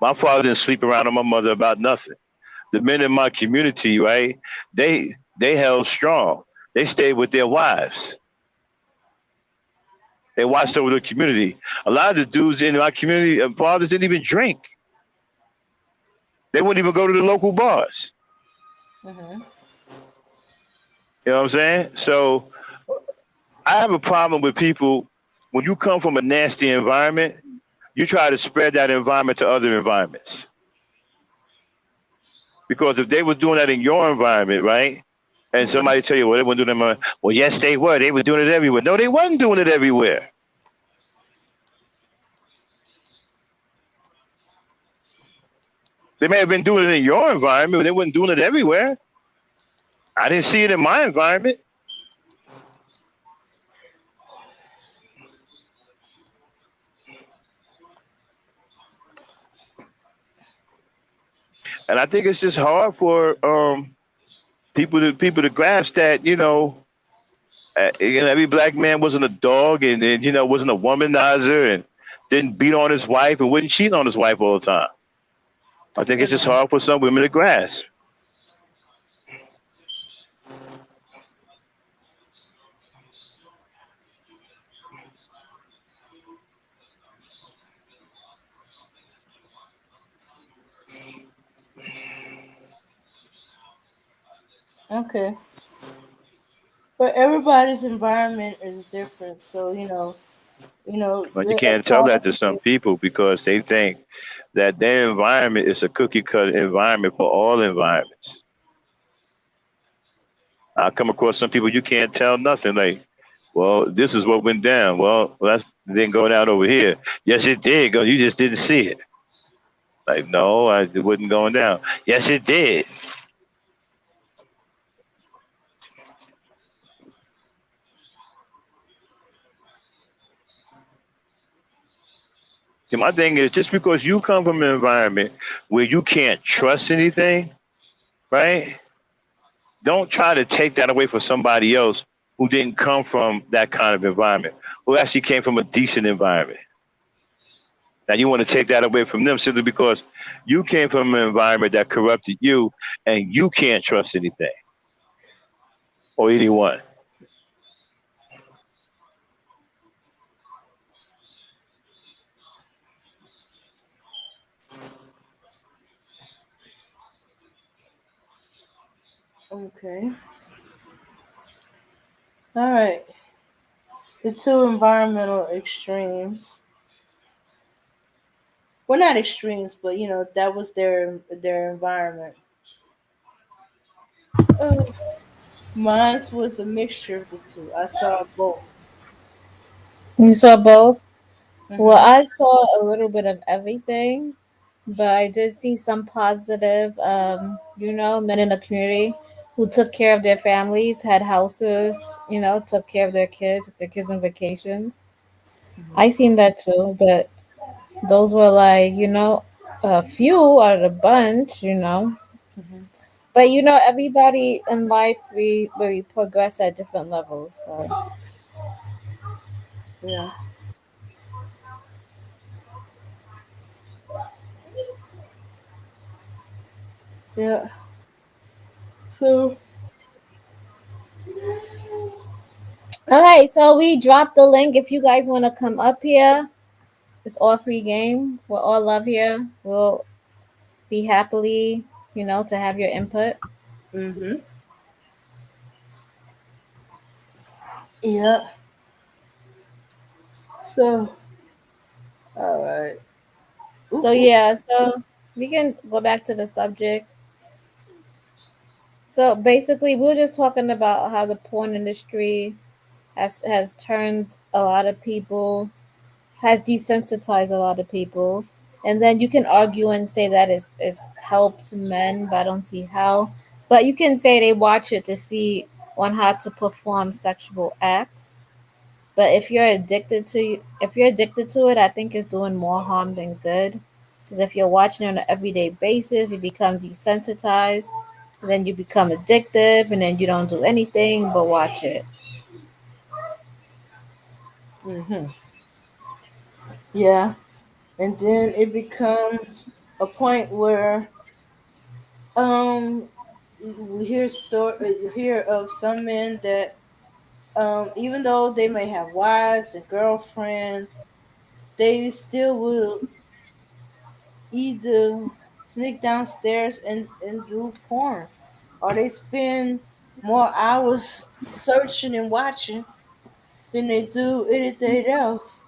My father didn't sleep around on my mother about nothing. The men in my community, right? They held strong. They stayed with their wives. They watched over the community. A lot of the dudes in my community, fathers didn't even drink. They wouldn't even go to the local bars. Mm-hmm. You know what I'm saying? So I have a problem with people when you come from a nasty environment, you try to spread that environment to other environments. Because if they were doing that in your environment, right? And Mm-hmm. somebody tell you, well, they weren't doing it. Well, yes, they were. They were doing it everywhere. No, they wasn't doing it everywhere. They may have been doing it in your environment, but they weren't doing it everywhere. I didn't see it in my environment. And I think it's just hard for people to grasp that every black man wasn't a dog and wasn't a womanizer and didn't beat on his wife and wouldn't cheat on his wife all the time. I think it's just Mm-hmm. hard for some women to grasp. Okay. But everybody's environment is different, so But you a can't tell part of that to some people because they think that their environment is a cookie cutter environment for all environments. I come across some people you can't tell nothing. Like, well, this is what went down. Well, that's didn't go down over here. Yes, it did. Go. You just didn't see it. Like, no, it wasn't going down. Yes, it did. See, my thing is just because you come from an environment where you can't trust anything, right? Don't try to take that away from somebody else who didn't come from that kind of environment, who actually came from a decent environment. Now you want to take that away from them simply because you came from an environment that corrupted you and you can't trust anything or anyone. okay. All right. The two environmental extremes. Well, not extremes, but that was their environment. Oh, mine was a mixture of the two. I saw both. You saw both? Well, Mm-hmm. I saw a little bit of everything, but I did see some positive, men in the community who took care of their families, had houses, took care of their kids on vacations. Mm-hmm. I seen that too, but those were like, a few out of the bunch. Mm-hmm. But everybody in life we progress at different levels. So Yeah. Yeah. So. okay, so we dropped the link if you guys want to come up here. It's all free game. We're all love here. We'll be happily, to have your input. Mm-hmm. Yeah. So. All right. Ooh, So ooh. yeah, so we can go back to the subject. So basically, we were just talking about how the porn industry has turned a lot of people, has desensitized a lot of people, and then you can argue and say that it's helped men, but I don't see how. But you can say they watch it to see on how to perform sexual acts. But if you're addicted to it, I think it's doing more harm than good. Because if you're watching it on an everyday basis, you become desensitized, then you become addictive, and then you don't do anything but watch it. Mm-hmm. Yeah. And then it becomes a point where um we hear of some men that even though they may have wives and girlfriends, they still will either sneak downstairs and do porn, or they spend more hours searching and watching than they do anything else.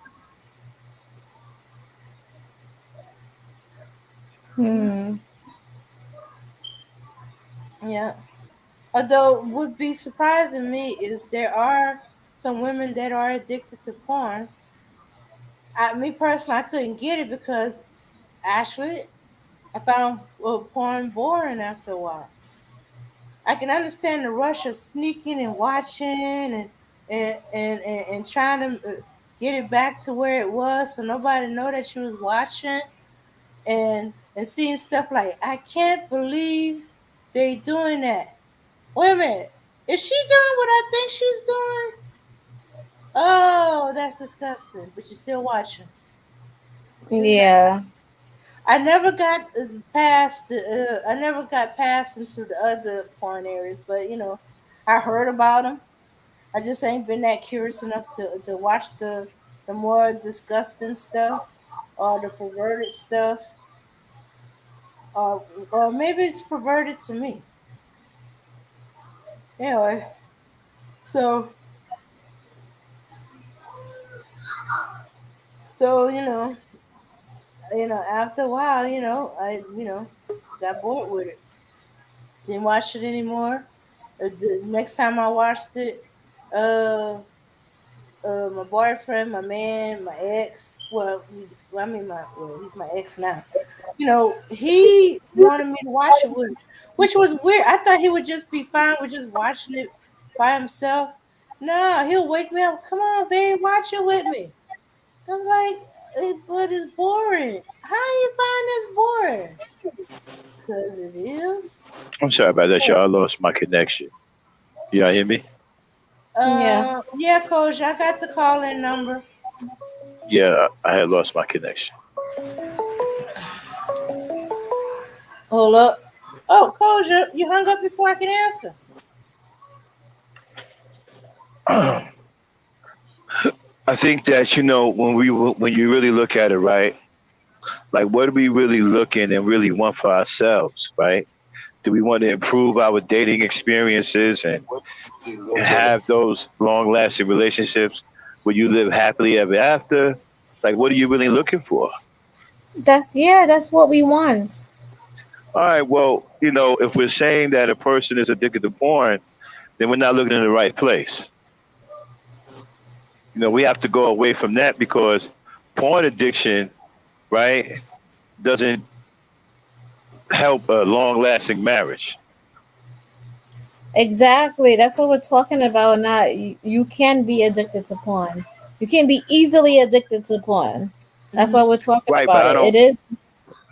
Hmm. Yeah. Although would be surprising me is there are some women that are addicted to porn. Me personally, I couldn't get it because actually I found porn boring after a while. I can understand the rush of sneaking and watching and trying to get it back to where it was so nobody know that you was watching and seeing stuff like I can't believe they doing that. Wait a minute, is she doing what I think she's doing? Oh, that's disgusting. But you're still watching. It's like Yeah. I never got past. I never got past into the other porn areas, but I heard about them. I just ain't been that curious enough to watch the more disgusting stuff or the perverted stuff, or maybe it's perverted to me. Anyway, so so after a while, I got bored with it. Didn't watch it anymore. The next time I watched it, uh, my boyfriend, my man, my ex. I mean, he's my ex now. He wanted me to watch it with him, which was weird. I thought he would just be fine with just watching it by himself. No, he'll wake me up. Come on, babe, watch it with me. I was like, but it's boring. How do you find this boring? Because it is. I'm sorry about that, y'all. I lost my connection. Y'all hear me? Yeah. Yeah, coach, I got the call in number. Yeah, I had lost my connection. Hold up. Oh, coach, you hung up before I could answer. I think that when you really look at it, right? Like, what are we really looking and really want for ourselves, right? Do we want to improve our dating experiences and have those long lasting relationships where you live happily ever after? Like, what are you really looking for? That's what we want. All right, well, if we're saying that a person is addicted to porn, then we're not looking in the right place. We have to go away from that because porn addiction, right, doesn't help a long lasting marriage. Exactly. That's what we're talking about. Not you can be addicted to porn. You can be easily addicted to porn. That's why Mm-hmm. we're talking Right, but about I it. don't, It is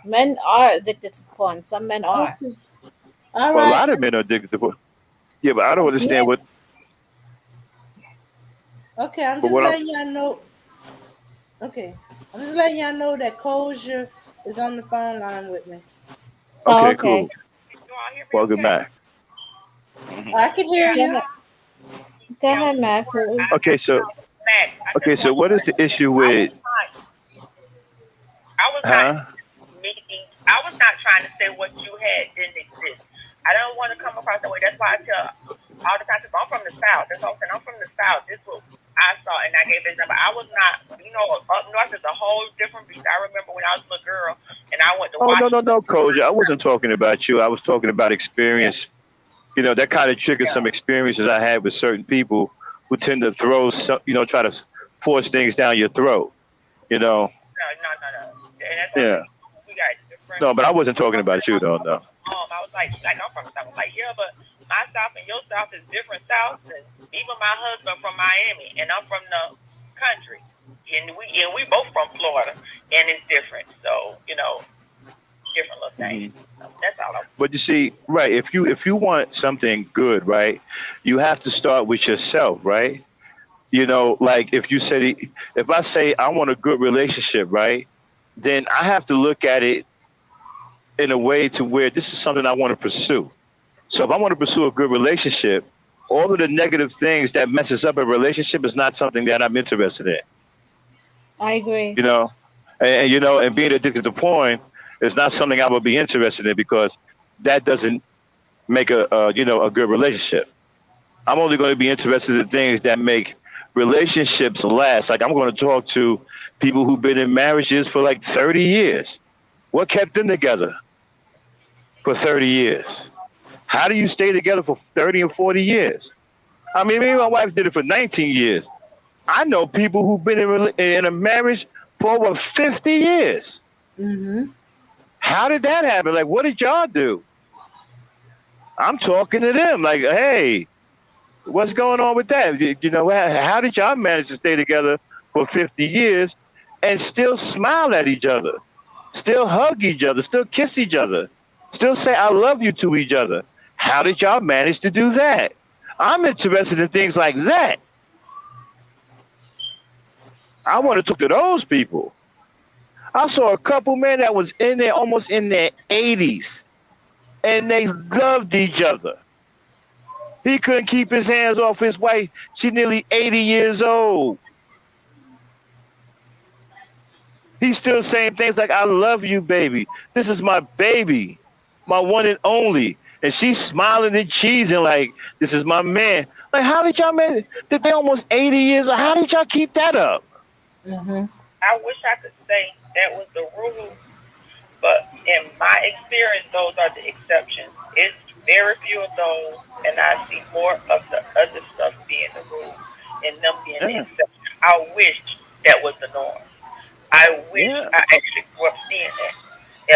men are addicted to porn. Some men are. Okay. All well, a right. lot of men are addicted to porn. Yeah, but I don't Yeah. understand Okay, I'm but just what I'm, letting y'all know. Okay. I'm just letting y'all know that Kosher is on the phone line with me. Oh, okay, okay. cool. You all hear me Welcome okay? back. Mhm. I can hear Yeah, Go you. ahead, go yeah. ahead Max. Okay, so, Max, I okay, just so want to what is say, the issue I with, was not, I was not huh? meaning, I was not trying to say what you had didn't exist. I don't want to come across that way. That's why I tell all the time, 'cause I'm from the South. That's all I'm saying. I'm from the South. This is what I saw, and I gave this number. I was not, up north is a whole different beast. I remember when I was a little girl, and I went to Oh, no, no, Washington. no, Coach. I wasn't talking about you. I was talking about Yeah, experience. That kind of triggers some yeah. experiences I had with certain people who tend to throw some, try to force things down your throat. You know, No, no, no, no. And that's what I'm yeah. saying. We got different. No, but I wasn't talking I'm about you though. No. I was like, I'm from the South. I'm like, yeah, but my South and your South is different Souths. And even my husband from Miami, and I'm from the country, and we both from Florida, and it's different. So different little things. Hmm. So that's all. But you see, right? If you want something good, right, you have to start with yourself, right? You know, like if I say I want a good relationship, right? Then I have to look at it in a way to where this is something I want to pursue. So if I want to pursue a good relationship, all of the negative things that messes up a relationship is not something that I'm interested in. I agree. You know, and you know, and being addicted to porn is not something I would be interested in because that doesn't make a you know a good relationship. I'm only going to be interested in things that make relationships last. Like I'm going to talk to people who've been in marriages for like 30 years. What kept them together for 30 years? How do you stay together for 30 and 40 years? I mean, maybe my wife did it for 19 years. I know people who've been in a marriage for over 50 years. Mm-hmm. How did that happen? Like, what did y'all do? I'm talking to them like, hey, what's going on with that? You know, how did y'all manage to stay together for 50 years and still smile at each other, still hug each other, still kiss each other, still say I love you to each other? How did y'all manage to do that? I'm interested in things like that. I want to talk to those people. I saw a couple, man, that was in there almost in their 80s and they loved each other. He couldn't keep his hands off his wife. She's nearly 80 years old. He's still saying things like, I love you, baby. This is my baby, my one and only. And she's smiling and cheesing like, this is my man. Like, how did y'all man? Did they almost 80 years? How did y'all keep that up? Mm-hmm. I wish I could say that was the rule, but in my experience, those are the exceptions. It's very few of those, and I see more of the other stuff being the rule and them being the Yeah, exception. I wish that was the norm. I wish yeah. I actually grew up seeing that.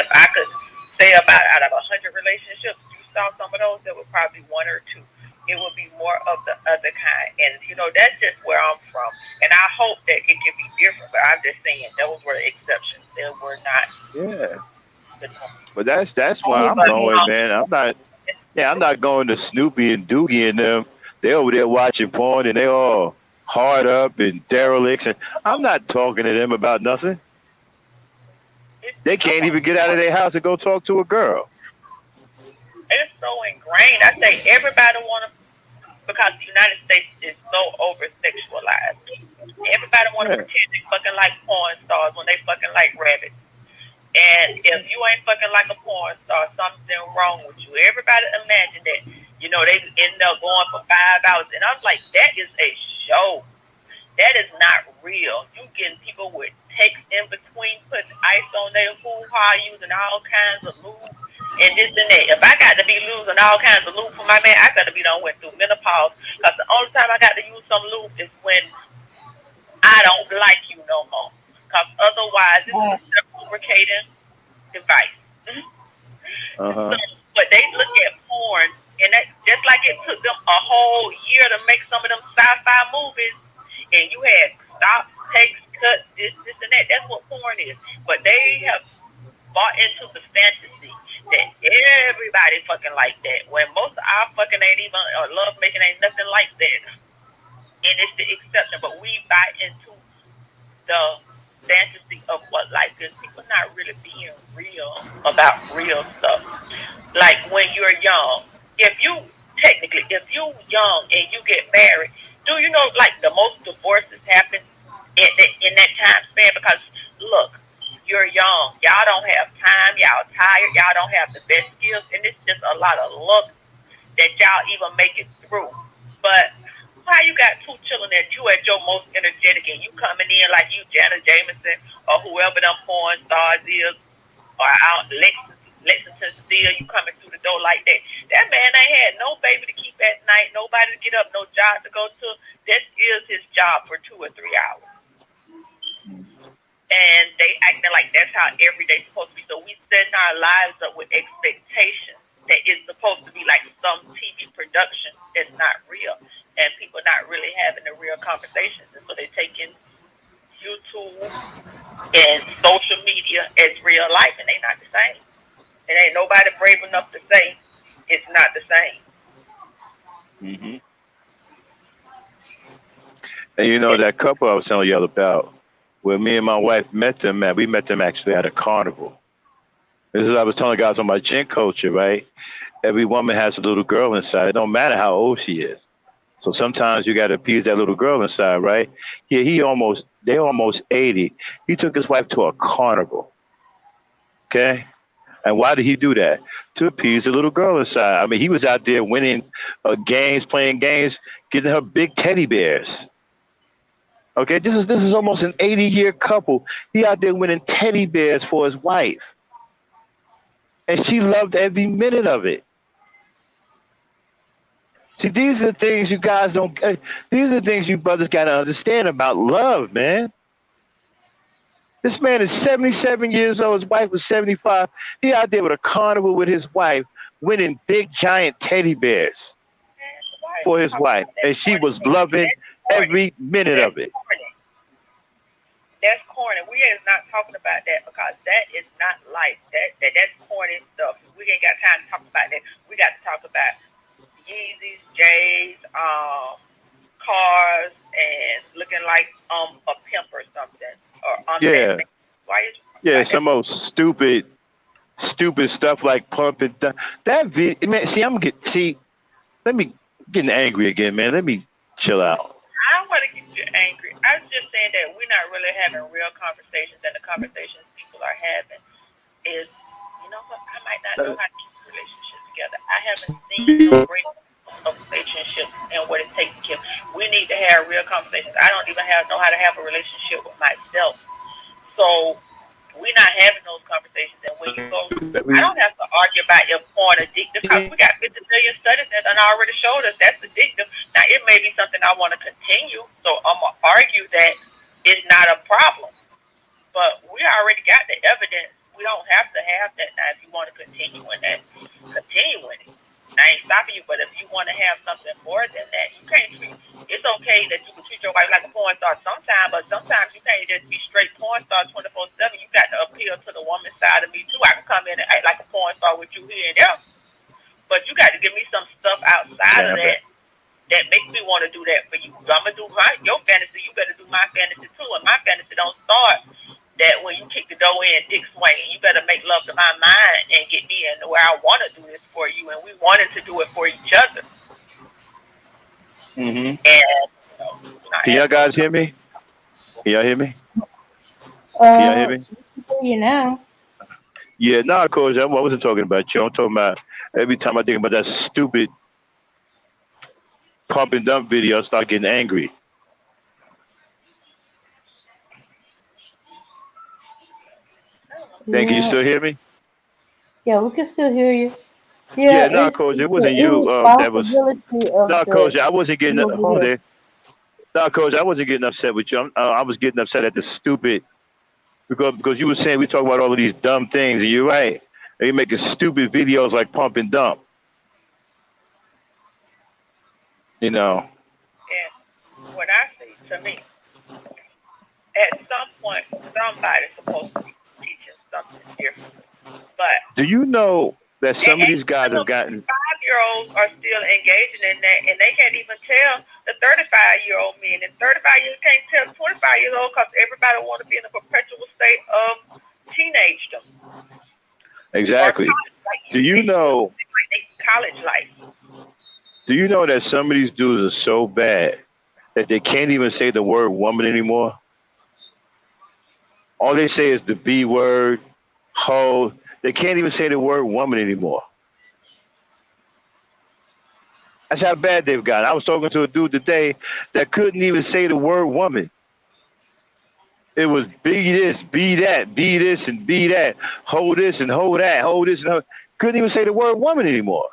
If I could say about out of 100 relationships, you saw some of those, there were probably one or two. It would be more of the other kind. And, you know, that's just where I'm from. And I hope that it can be different, but I'm just saying those were exceptions. They were not Yeah. the norm. But that's where I I'm But agree. going, man. I'm not. Yeah, I'm not going to Snoopy and Doogie and them. They over there watching porn and they all hard up and derelicts, and I'm not talking to them about nothing. it's They so can't even get out of their house and go talk to a girl. it's so ingrained. I say everybody want to, because the United States is so over sexualized. Everybody want to Yeah. pretend they fucking like porn stars when they fucking like rabbits. And if you ain't fucking like a porn star, something wrong with you. Everybody imagine that, you know, they end up going for 5 hours. And I'm like, that is a show. That is not real. You getting people with takes in between, putting ice on their hoo-ha, using all kinds of lube and this and that. If I got to be losing all kinds of lube for my man, I got to be done went through menopause. Because the only time I got to use some lube is when I don't like you no more. Because otherwise, this is a Yes. self-lubricating device. Uh So, huh. but they look at porn, and that just like it took them a whole year to make some of them sci-fi movies, and you had stops, takes, cuts, this, and that. That's what porn is. But they have bought into the fantasy that everybody fucking like that. When most of our fucking ain't even or love making ain't nothing like that, and it's the exception. But we buy into the fantasy of what life is. People not really being real about real stuff. Like when you're young, if you technically, if you young and you get married, do you know like the most divorces happen in that time span? Because look, you're young, y'all don't have time, y'all tired, y'all don't have the best skills, and it's just a lot of luck that y'all even make it through. But how you got two children that you at your most energetic and you coming in like you Janet Jameson or whoever them porn stars is or out Lexington Steel, you coming through the door like that. That man ain't had no baby to keep at night, nobody to get up, no job to go to. This is his job for 2 or 3 hours. And they acting like that's how every day's supposed to be. So we setting our lives up with expectations that it's supposed to be like some TV production that's not real. And people not really having the real conversations. And so they taking YouTube and social media as real life, and they not the same. And ain't nobody brave enough to say it's not the same. Hmm. And you know that couple I was telling y'all about, where me and my wife met them at, we met them actually at a carnival. This is what I was telling guys on my gin culture, right? Every woman has a little girl inside. It don't matter how old she is. So sometimes you got to appease that little girl inside, right? Yeah, they're almost 80. He took his wife to a carnival, okay? And why did he do that? To appease the little girl inside. I mean, he was out there winning games, playing games, getting her big teddy bears. Okay, this is almost an 80-year couple. He out there winning teddy bears for his wife, and she loved every minute of it. See, these are the things you guys don't. These are the things you brothers got to understand about love, man. This man is 77 years old. His wife was 75. He out there with a carnival with his wife, winning big giant teddy bears for his wife, and she was loving every minute of it. That's corny. We is not talking about that because that is not life. That's corny stuff. We ain't got time to talk about that. We got to talk about Yeezys, J's, cars, and looking like a pimp or something. Or Yeah, why is yeah, like some old stupid stuff like pumping. That man. Let me getting angry again, man. Let me chill out. I don't want to get you angry. I was just saying that we're not really having real conversations, and the conversations people are having is, you know what, I might not know how to keep a relationship together. I haven't seen no great of relationships and what it takes to keep. We need to have real conversations. I don't even know how to have a relationship with myself. So we're not having those conversations. And when you go, I don't have to argue about if porn addictive because we got 50 million studies that done already showed us that's addictive. Now it may be something I want to continue, so I'm gonna argue that it's not a problem. But we already got the evidence. We don't have to have that now if you want to continue in that. Continue in it. I ain't stopping you, but if you want to have something more than that, you can't treat. It's okay that you can treat your wife like a porn star sometimes, but sometimes you can't just be straight porn star 24/7. You got to appeal to the woman side of me too. I can come in and act like a porn star with you here and there, but you got to give me some stuff outside of that that makes me want to do that for you. I'm gonna do your fantasy. You better do my fantasy too, and my fantasy don't start that when you kick the door in, dick swinging, you better make love to my mind and get me in where I want to do this for you, and we wanted to do it for each other. Mm-hmm. And can y'all guys hear me? Can y'all hear me? Can y'all hear me? You now? Yeah, no, Coach. I wasn't talking about you. I'm talking about every time I think about that stupid pump and dump video, I start getting angry. Thank you. You still hear me? Yeah, we can still hear you. Yeah, no, Coach. It wasn't you. That was no, Coach. I wasn't getting there. No, Coach. I wasn't getting upset with you. I was getting upset at the stupid because you were saying we talk about all of these dumb things, and you're right. And you're making stupid videos like pump and dump. You know. And what I see to me, at some point, somebody's supposed to be teaching something different. But do you know that some of these guys have gotten 5-year-olds are still engaging in that, and they can't even tell the 35-year-old men, and 35 years can't tell 25-year-old because everybody want to be in a perpetual state of teenagedom. Exactly. Do you know? College life. Do you know that some of these dudes are so bad that they can't even say the word woman anymore? All they say is the B word, hoe. They can't even say the word woman anymore. That's how bad they've gotten. I was talking to a dude today that couldn't even say the word woman. It was be this, be that, be this, and be that. Hold this and hold that, hold this and hold. Couldn't even say the word woman anymore.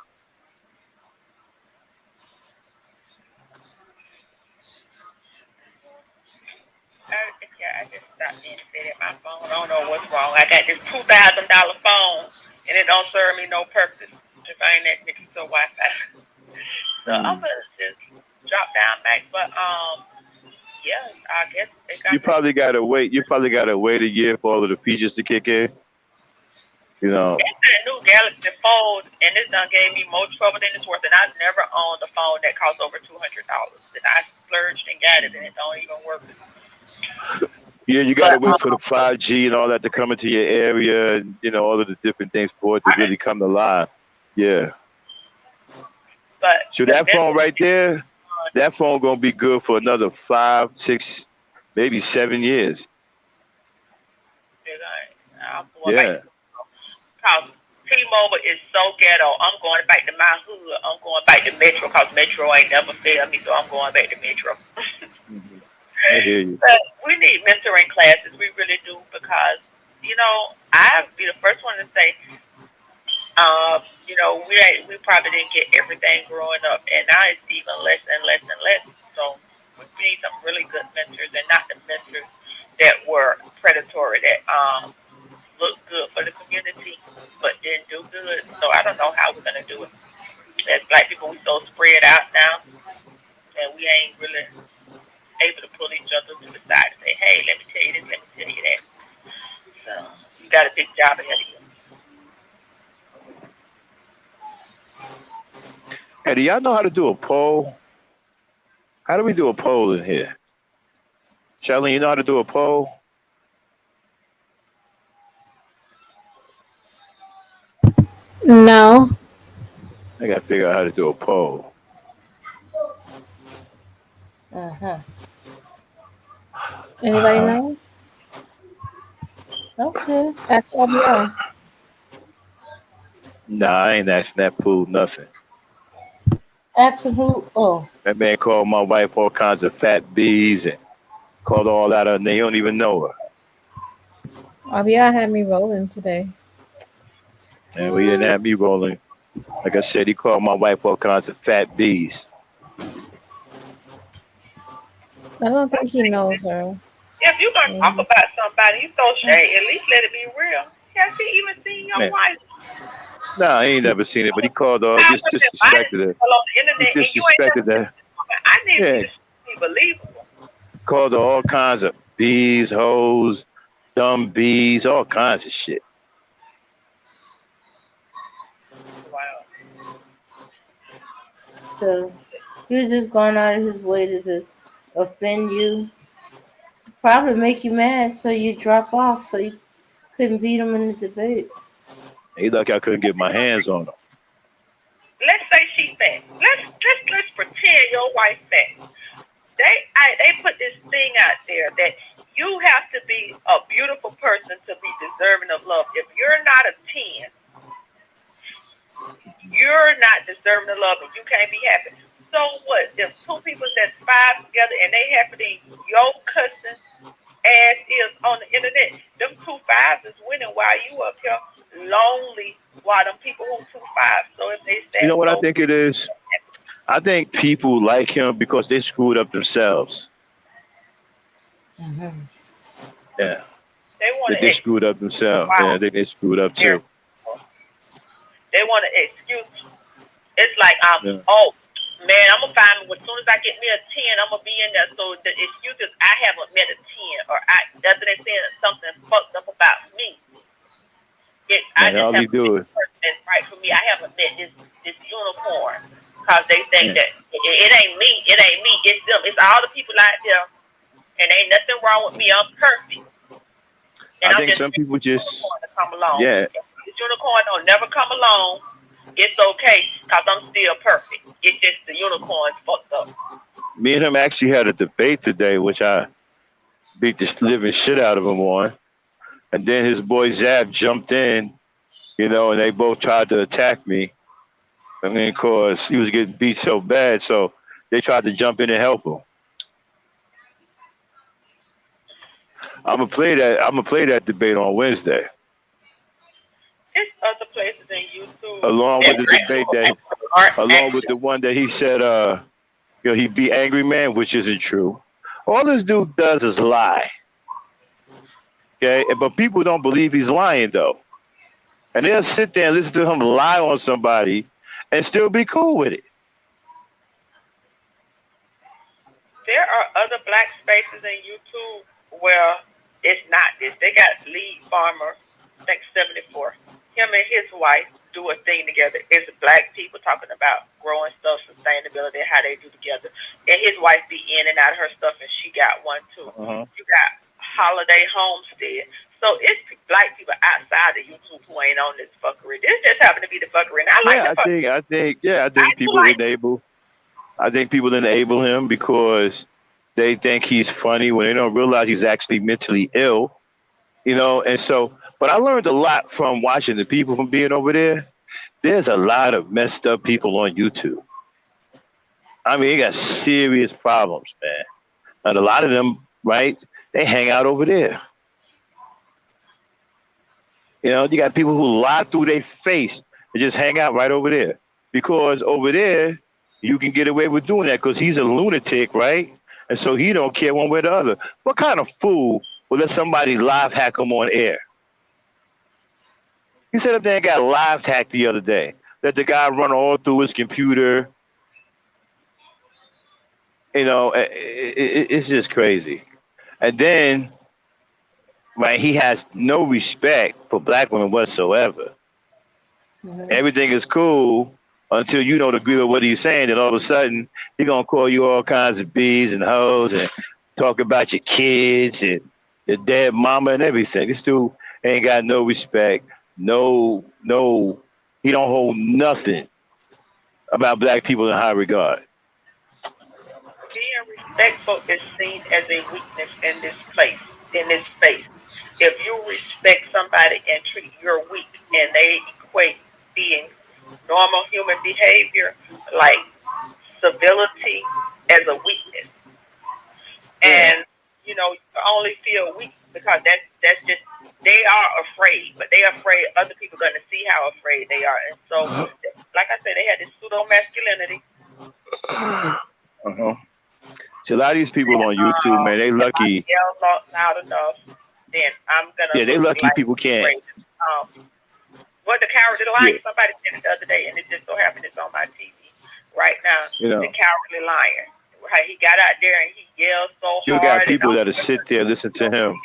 I just stopped being set at my phone. I don't know what's wrong. I got this $2,000 phone, and it don't serve me no purpose if I ain't that nigga so Wi-Fi. So I'm gonna just drop down back, but yeah, I guess you probably gotta wait. You probably gotta wait a year for all of the features to kick in. You know, It's that new Galaxy Fold, and it's done gave me more trouble than it's worth. And I've never owned a phone that cost over $200. And I splurged and got it, and it don't even work. yeah, you got But to wait for the 5G and all that to come into your area, and all of the different things for it to I, really come to life. Yeah. but So that that's phone what right there, that phone gonna be good for another 5, 6, maybe 7 years. I'm going back to Yeah. because T-Mobile is so ghetto. I'm going back to my hood. I'm going back to Metro because Metro ain't never failed me, so I'm going back to Metro. Hmm. I hear you. But we need mentoring classes. We really do because I'd be the first one to say, we probably didn't get everything growing up, and now it's even less and less and less. So we need some really good mentors, and not the mentors that were predatory, that look good for the community, but didn't do good. So I don't know how we're gonna do it. As black people, we so spread out now, and we ain't really able to pull each other to the side and say, "Hey, let me tell you this, let me tell you that." So you got a big job ahead of you. Hey, do y'all know how to do a poll? How do we do a poll in here? Sharlene, you know how to do a poll? No. I gotta figure out how to do a poll. Uh-huh. Anybody knows? Okay. That's LBR. Nah, I ain't asking that fool nothing. Asking who? Oh. That man called my wife all kinds of fat bees and called all that her name. You don't even know her. RBR had me rolling today. And we didn't have me rolling. Like I said, he called my wife all kinds of fat bees. I don't think he knows her. If you're gonna talk Mhm. about somebody, you throw shade. At least let it be real. Has he even seen your Man, wife? nah, I ain't never seen it, but he called her, How just much advice disrespected her. people on the He internet, and you ain't never disrespected seen her. this woman? I need you Yeah, to be believable. called her all kinds of bees, hoes, dumb bees, all kinds of shit. Wow. So he was just going out of his way to offend you. Probably make you mad, so you drop off, so you couldn't beat him in the debate. He lucky I couldn't get my hands on her. Let's say she fat. Let's pretend your wife fat. They put this thing out there that you have to be a beautiful person to be deserving of love. If you're not a 10, you're not deserving of love and you can't be happy. So what? If two people that's five together and they happy, your cousin ass is on the internet, them two fives is winning while you up here lonely while them people who two fives. So if they You know sad, what I so think it is? I think people like him because they screwed up themselves. Mm-hmm. Yeah, they want to they screwed up themselves. why Yeah, they screwed up they're too. they want to excuse. It's like Yeah. oh man, I'm gonna find as soon as I get me a 10, I'm gonna be in there. So the excuse is I haven't met a 10, or I other than saying something fucked up about me. I And just all he haven't met do the is, person that's right for me. I haven't met this unicorn because they think yeah. that it ain't me. It ain't me. It's them. It's all the people out there, and ain't nothing wrong with me. I'm perfect, and I I'm think just some waiting people for the just, unicorn to come along. yeah. If this unicorn don't never come along, it's okay because I'm still perfect. It's just the unicorn's fucked up. Me and him actually had a debate today, which I beat the living shit out of him on. And then his boy Zab jumped in, and they both tried to attack me. I mean, of course, he was getting beat so bad, so they tried to jump in and help him. I'm gonna play that. I'm gonna play that debate on Wednesday, There's other places in YouTube along that with the debate that, aren't along with actually. the one that he said, he beat Angry Man, which isn't true. All this dude does is lie. Okay, but people don't believe he's lying though, and they'll sit there and listen to him lie on somebody, and still be cool with it. There are other black spaces in YouTube where it's not this. They got lead farmer, I think 74. him and his wife do a thing together. It's black people talking about growing stuff, sustainability, and how they do together. And his wife be in and out of her stuff, and she got one too. You got Holiday Homestead. So it's black people outside of YouTube who ain't on this fuckery. This just happened to be the fuckery. And I like the fuckery. I think people enable. I think people enable him because they think he's funny when they don't realize he's actually mentally ill. And so, but I learned a lot from watching the people from being over there. There's a lot of messed up people on YouTube. I mean, they got serious problems, man. And a lot of them, right, they hang out over there. You got people who lie through their face and just hang out right over there. Because over there, you can get away with doing that because he's a lunatic, right? And so he don't care one way or the other. What kind of fool will let somebody live hack him on air? He set up there and got live hacked the other day. Let the guy run all through his computer. It's just crazy. And then, right, he has no respect for black women whatsoever. Everything is cool until you don't agree with what he's saying, and all of a sudden he's gonna call you all kinds of bees and hoes and talk about your kids and your dead mama and everything. This dude ain't got no respect. No, he don't hold nothing about black people in high regard. Being respectful is seen as a weakness in this place, in this space. If you respect somebody and treat you're weak, and they equate being normal human behavior like civility as a weakness, and only feel weak because that's just they are afraid, but they are afraid other people are going to see how afraid they are, and so like I said, they had this pseudo masculinity. So a lot of these people on YouTube, man, they lucky. If I yell loud enough, then I'm gonna. Yeah, they lucky like people can't. What the cowardly lion? Yeah. Somebody said it the other day, and it just so happened it's on my TV right now. The cowardly lion. Right, he got out there and he yelled so hard. You got people that'll sit there, listen to him,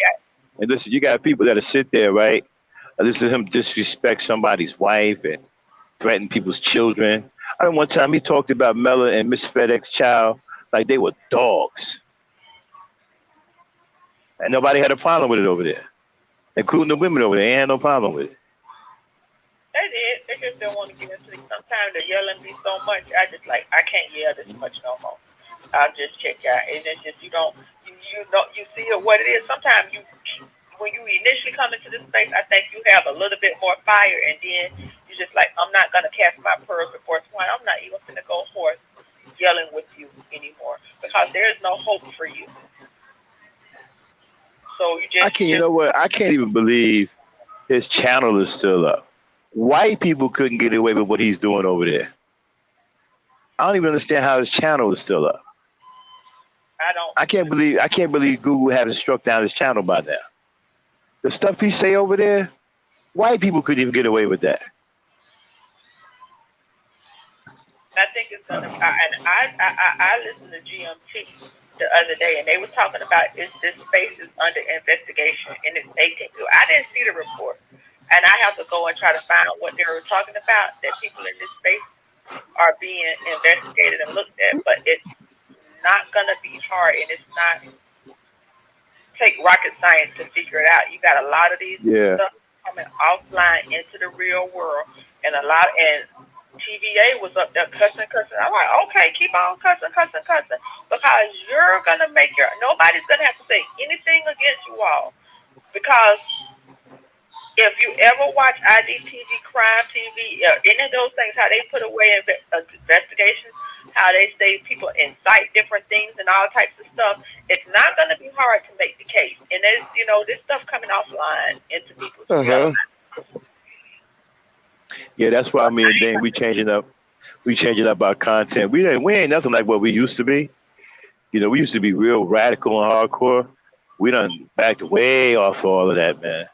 and listen. You got people that'll sit there, right, and listen to him disrespect somebody's wife and threaten people's children. I remember one time he talked about Mella and Miss FedEx Child like they were dogs. And nobody had a problem with it over there, including the women over there. They had no problem with it. They did. They just don't want to get into it. Sometimes they're yelling me so much. I can't yell this much no more. I'll just check out. And it's just you see it what it is. Sometimes when you initially come into this space, I think you have a little bit more fire, and then you just like, I'm not gonna cast my pearls before swine. I'm not even gonna go forth yelling with you anymore because there is no hope for you. So you know what? I can't even believe his channel is still up. White people couldn't get away with what he's doing over there. I don't even understand how his channel is still up. I can't believe Google hasn't struck down his channel by now. The stuff he say over there, white people couldn't even get away with that. I think it's gonna. I listened to GMT the other day, and they were talking about this space is under investigation, and it's 18. I didn't see the report, and I have to go and try to find out what they were talking about. That people in this space are being investigated and looked at, but it's not gonna be hard, and it's not take rocket science to figure it out. You got a lot of these stuff coming offline into the real world, and TVA was up there cussing. I'm like, okay, keep on cussing, because you're gonna make nobody's gonna have to say anything against you all, because if you ever watch IDTV, Crime TV, any of those things, how they put away investigations, how they say people incite different things and all types of stuff, it's not going to be hard to make the case. And there's, this stuff coming offline into people's Yeah, that's why me and Dan, we changing up our content. We ain't nothing like what we used to be. We used to be real radical and hardcore. We done backed way off all of that, man.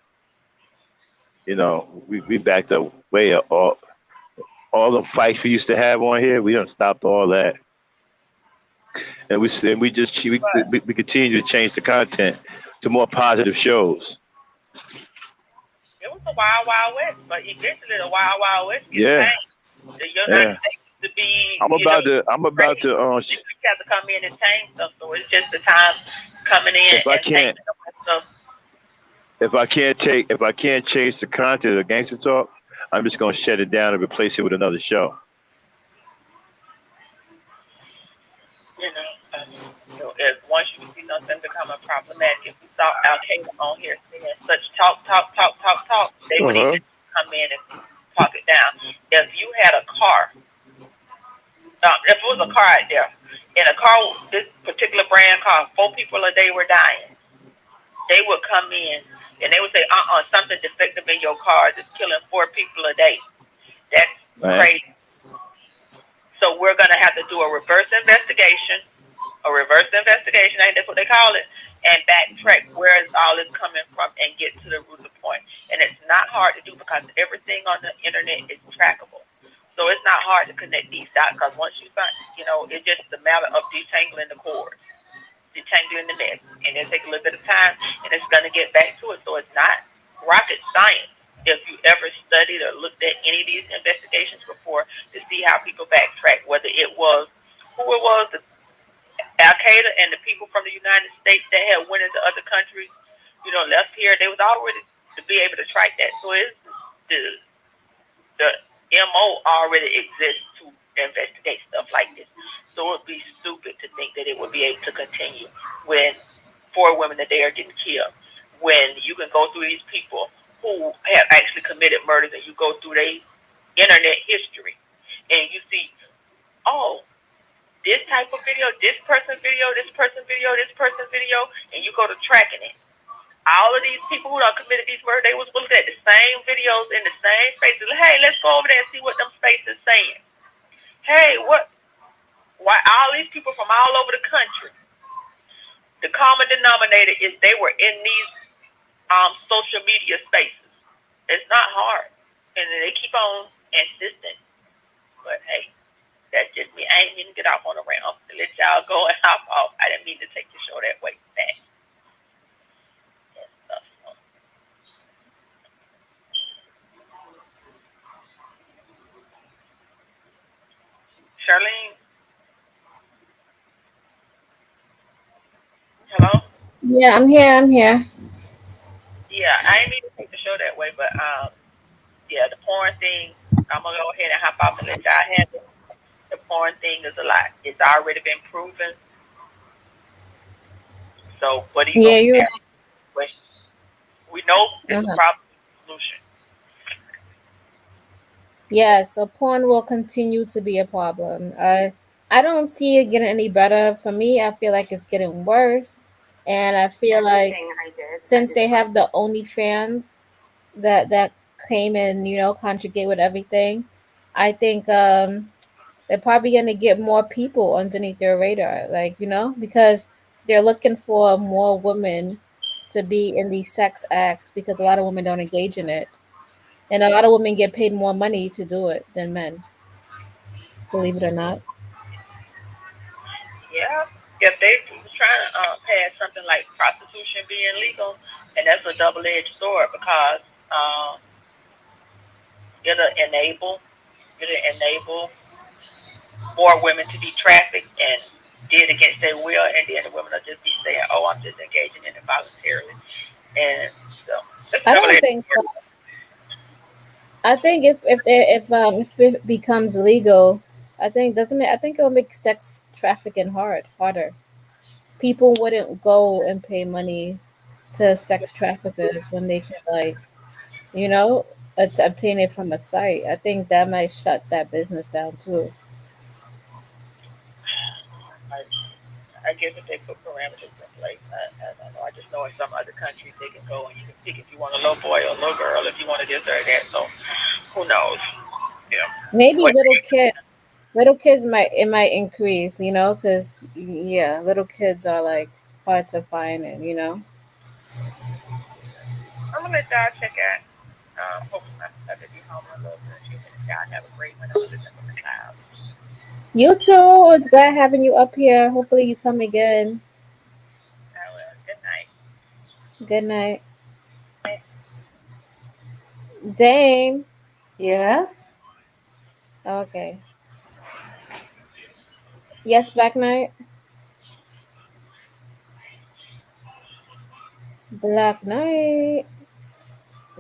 We backed up way up. All the fights we used to have on here, we done stopped all that. And we continue to change the content to more positive shows. It was the wild, wild west. But eventually, the wild, wild west gets Yeah, changed. The United yeah. States to be, I'm about to. I'm about crazy. to. They have to come in and change stuff. So it's just the time coming in If I and can't, changing some stuff. if I can't change the content of gangster talk, I'm just gonna shut it down and replace it with another show. You know, if once you see something becoming problematic, if we saw Al Qaeda on here saying such talk, they Uh would huh. even come in and talk it down. If you had a car, if it was a car out there, in a car, this particular brand car, 4 people a day were dying. They would come in and they would say, something defective in your car is killing 4 people a day. That's Right. crazy. So we're gonna have to do a reverse investigation, ain't that's what they call it, and backtrack where is all this coming from and get to the root of the point. And it's not hard to do because everything on the internet is trackable. So it's not hard to connect these dots because once you find, it's just a matter of detangling the cords, detangling the mess, and it'll take a little bit of time, and it's gonna get back to it. So it's not rocket science. If you ever studied or looked at any of these investigations before to see how people backtrack, whether it was who it was, the Al Qaeda and the people from the United States that had went into other countries, left here, they was already to be able to track that. So it's the MO already exists to investigate stuff like this. So it would be stupid to think that it would be able to continue when 4 women a day are getting killed. When you can go through these people who have actually committed murders and you go through their internet history and you see, oh, this type of video, this person video, this person video, this person video, and you go to tracking it. All of these people who have committed these murders, they was looked at the same videos in the same spaces. Hey, let's go over there and see what them spaces saying. Hey, why all these people from all over the country? The common denominator is they were in these social media spaces. It's not hard. And they keep on insisting. But hey, that's just me. I ain't mean to get off on a rant. I'm to let y'all go and hop off. I didn't mean to take the show that way back. Sharlene, hello? Yeah, I'm here. I'm here. Yeah, I ain't mean to take the show that way, but yeah, the porn thing, I'm gonna go ahead and hop off and let y'all have it. The porn thing is a lot. It's already been proven. So what are you Yeah, gonna you're compare with? We know right. it's a problem solution. Yeah, so porn will continue to be a problem. I don't see it getting any better. For me, I feel like it's getting worse, and I feel like since they have the OnlyFans that came and conjugate with everything, I think they're probably gonna get more people underneath their radar, like because they're looking for more women to be in these sex acts because a lot of women don't engage in it. And a lot of women get paid more money to do it than men, believe it or not. Yeah. If they was trying to pass something like prostitution being legal, and that's a double-edged sword because um, it'll enable it'll enable more women to be trafficked and did against their will, and then the women will just be saying, "Oh, I'm just engaging in it voluntarily," and so it's a I don't double-edged think so. sword. I think if it becomes legal, I think doesn't it? I think it'll make sex trafficking harder. People wouldn't go and pay money to sex traffickers when they can you know to obtain it from a site. I think that might shut that business down too. I guess if they put parameters in place, I don't know. I just know in some other countries they can go and you can pick if you want a little boy or a little girl, if you want to this or that. So who knows? Yeah. Maybe What? little kids might increase, because yeah, little kids are like hard to find, and I'm gonna let y'all check out. Hopefully my sister be home in a little bit. Y'all have a great one. I'm gonna listen from the clouds. you too. It's glad having you up here. Hopefully you come again. Good night. Good night. Dame. Yes. Okay. Yes, Black Knight. Black Knight.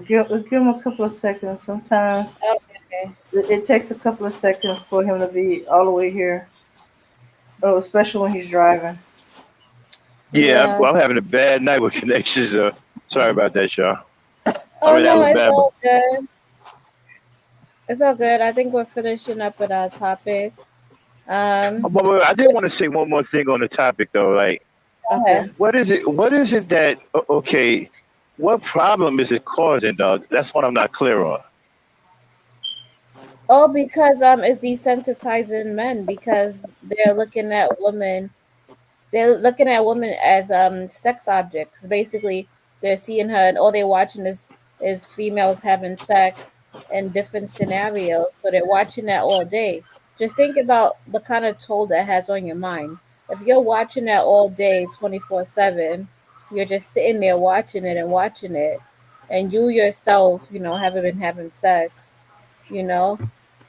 Give him a couple of seconds. Sometimes Okay. it takes a couple of seconds for him to be all the way here. Oh, especially when he's driving. Yeah, Yeah. I'm having a bad night with connections. Sorry about that, y'all. I Oh mean, that no, was it's bad, but all good. It's all good. I think we're finishing up with our topic. I did want to say one more thing on the topic, though. Like, Okay. Yeah. what is it? What is it that? Okay, what problem is it causing, though? That's what I'm not clear on. Oh, because it's desensitizing men because they're looking at women as sex objects. Basically, they're seeing her and all they're watching is females having sex in different scenarios. So they're watching that all day. Just think about the kind of toll that has on your mind. If you're watching that all day, 24/7, you're just sitting there watching it, and you yourself, haven't been having sex. You know,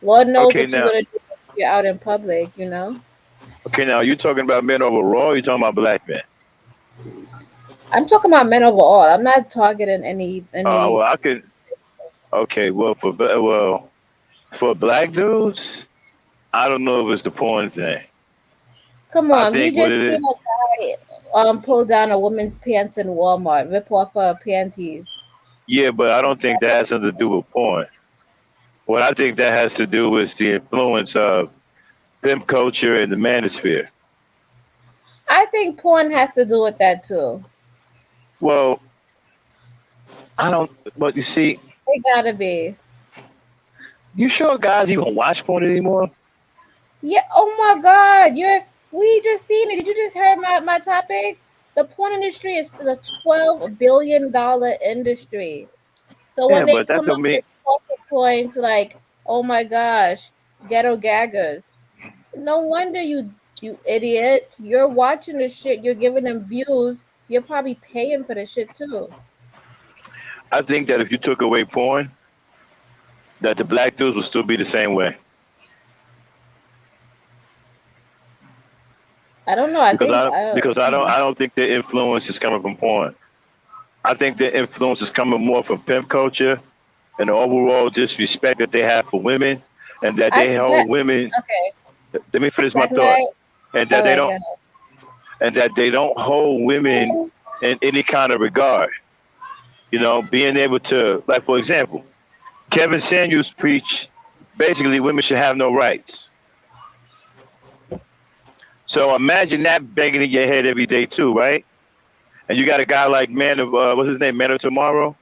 Lord knows Okay, what you're now, gonna do if you're out in public. you talking about men overall? Or you talking about black men? I'm talking about men overall. I'm not targeting any. Well, I could. Okay, well, for black dudes, I don't know if it's the porn thing. Come I on, we think what just it seen is. a guy pull down a woman's pants in Walmart, rip off her panties. Yeah, but I don't think that has something to do with porn. What I think that has to do with the influence of pimp culture and the manosphere. I think porn has to do with that too. Well, I don't. But you see, It gotta be. you sure guys even watch porn anymore? Yeah. Oh my God. We just seen it. Did you just heard my topic? The porn industry is a $12 billion industry. So when Yeah, they but that come don't up mean. with talking points like, "Oh my gosh, ghetto gaggers," no wonder you idiot. You're watching this shit. You're giving them views. You're probably paying for the shit too. I think that if you took away porn, that the black dudes would still be the same way. I don't know. I Because think I because I don't think the influence is coming from porn. I think the influence is coming more from pimp culture and the overall disrespect that they have for women, and that I they that hold women. okay. Let me finish my Black thought. Knight. And All that they right, go don't ahead. and that they don't hold women in any kind of regard. Being able to, like, for example, Kevin Samuels preached basically women should have no rights. So imagine that banging in your head every day too, right? And you got a guy like Man of what's his name, Man of Tomorrow,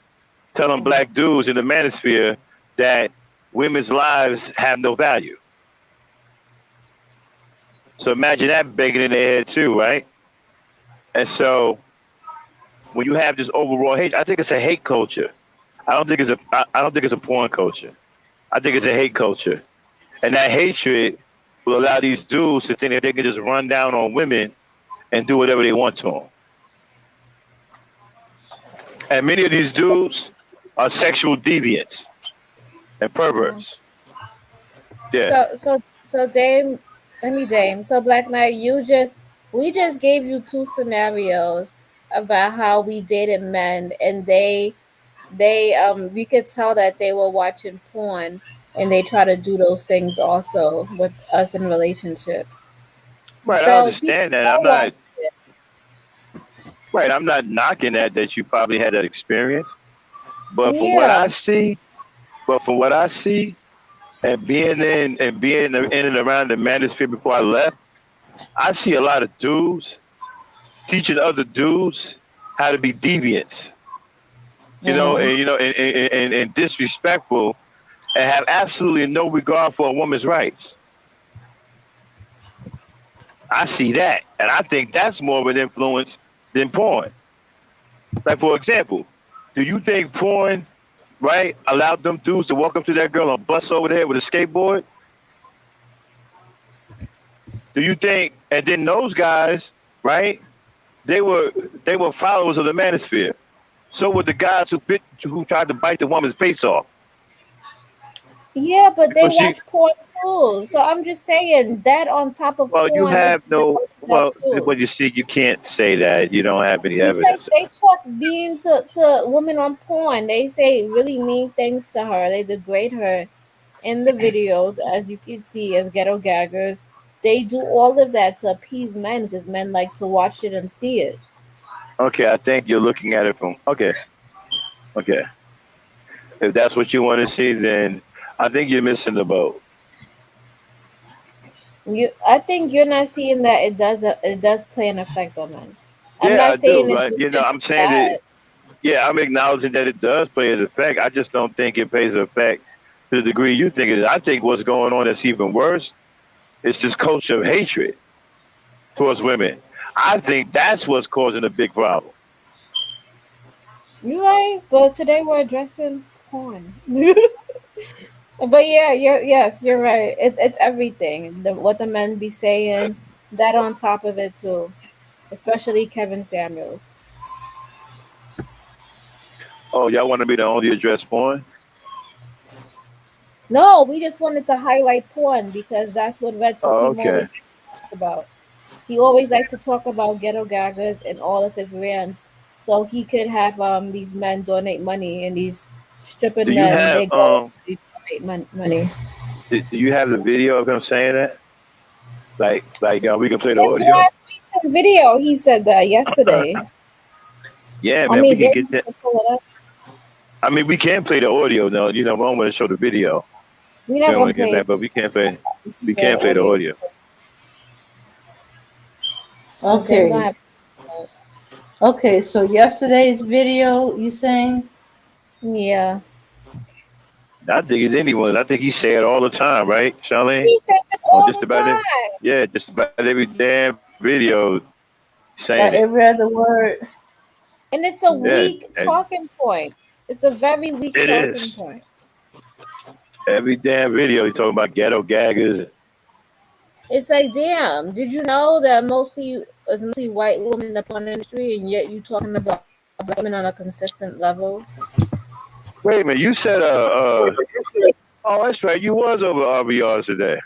telling black dudes in the manosphere that women's lives have no value. So imagine that banging in their head too, right? And so when you have this overall hate, I think it's a hate culture. I don't think it's a porn culture. I think it's a hate culture. And that hatred will allow these dudes to think that they can just run down on women and do whatever they want to them. And many of these dudes are sexual deviants and Mhm. perverts. Yeah. So Dame, let me Dame. So Black Knight, we just gave you two scenarios about how we dated men, and they we could tell that they were watching porn, and they try to do those things also with us in relationships. Right, I So people understand that. are watching it. I'm not knocking that you probably had that experience. But from what Yeah. I see, and being in and around the manosphere before I left, I see a lot of dudes teaching other dudes how to be deviants, Mm-hmm. and disrespectful, and have absolutely no regard for a woman's rights. I see that, and I think that's more of an influence than porn. Like, for example, do you think porn, right, allowed them dudes to walk up to that girl and bust over the head with a skateboard? Do you think? And then those guys, right? They were followers of the manosphere. So were the guys who tried to bite the woman's face off. Yeah, but they But she, watch porn too. So I'm just saying that on top of well, you porn is have no, that well, too. when you see, you can't say that. You don't have any Because evidence. they talk mean to women on porn. They say really mean things to her. They degrade her in the videos, as you can see, as ghetto gaggers. They do all of that to appease men because men like to watch it and see it. Okay, I think you're looking at it from, okay, okay. If that's what you want to see, then I think you're missing the boat. I think you're not seeing that it does play an effect on men. I'm Yeah, not I do. saying Right? it's just I'm saying that. that. Yeah, I'm acknowledging that it does play an effect. I just don't think it plays an effect to the degree you think it is. I think what's going on that's even worse is this culture of hatred towards women. I think that's what's causing a big problem. You're right, but today we're addressing porn. But yeah, you're right. It's everything. What the men be saying, that on top of it too, especially Kevin Samuels. Oh, y'all want to be the only address porn? No, we just wanted to highlight porn because that's what Red Oh, Supreme okay. always like to talk about. He always like to talk about ghetto gaggers and all of his rants, so he could have these men donate money and these Do stripping you men have they go they donate money. do you have the video of him saying that? We can play the His audio. last recent video, he said that yesterday. Yeah, I man, we mean, can they get that. can pull it up. I mean, we can play the audio. No, we don't want to show the video. We're We not don't want gonna to get play that, it. but we Play the can play the audio. audio. And then we're gonna Okay. have Okay. So yesterday's video, you saying? yeah. I think it's anyone. I think he say it all the time, right, Sharlene? He says it On all just the about it. time. Yeah, just about every damn video saying Like it. every other word. And it's a Yeah, weak and talking point. It's a very weak it talking is. point. Every damn video he's talking about ghetto gaggers. It's like, damn, did you know that mostly white women in the porn industry, and yet you talking about black women on a consistent level? Wait a minute, you said oh, that's right, you was over RBRs today.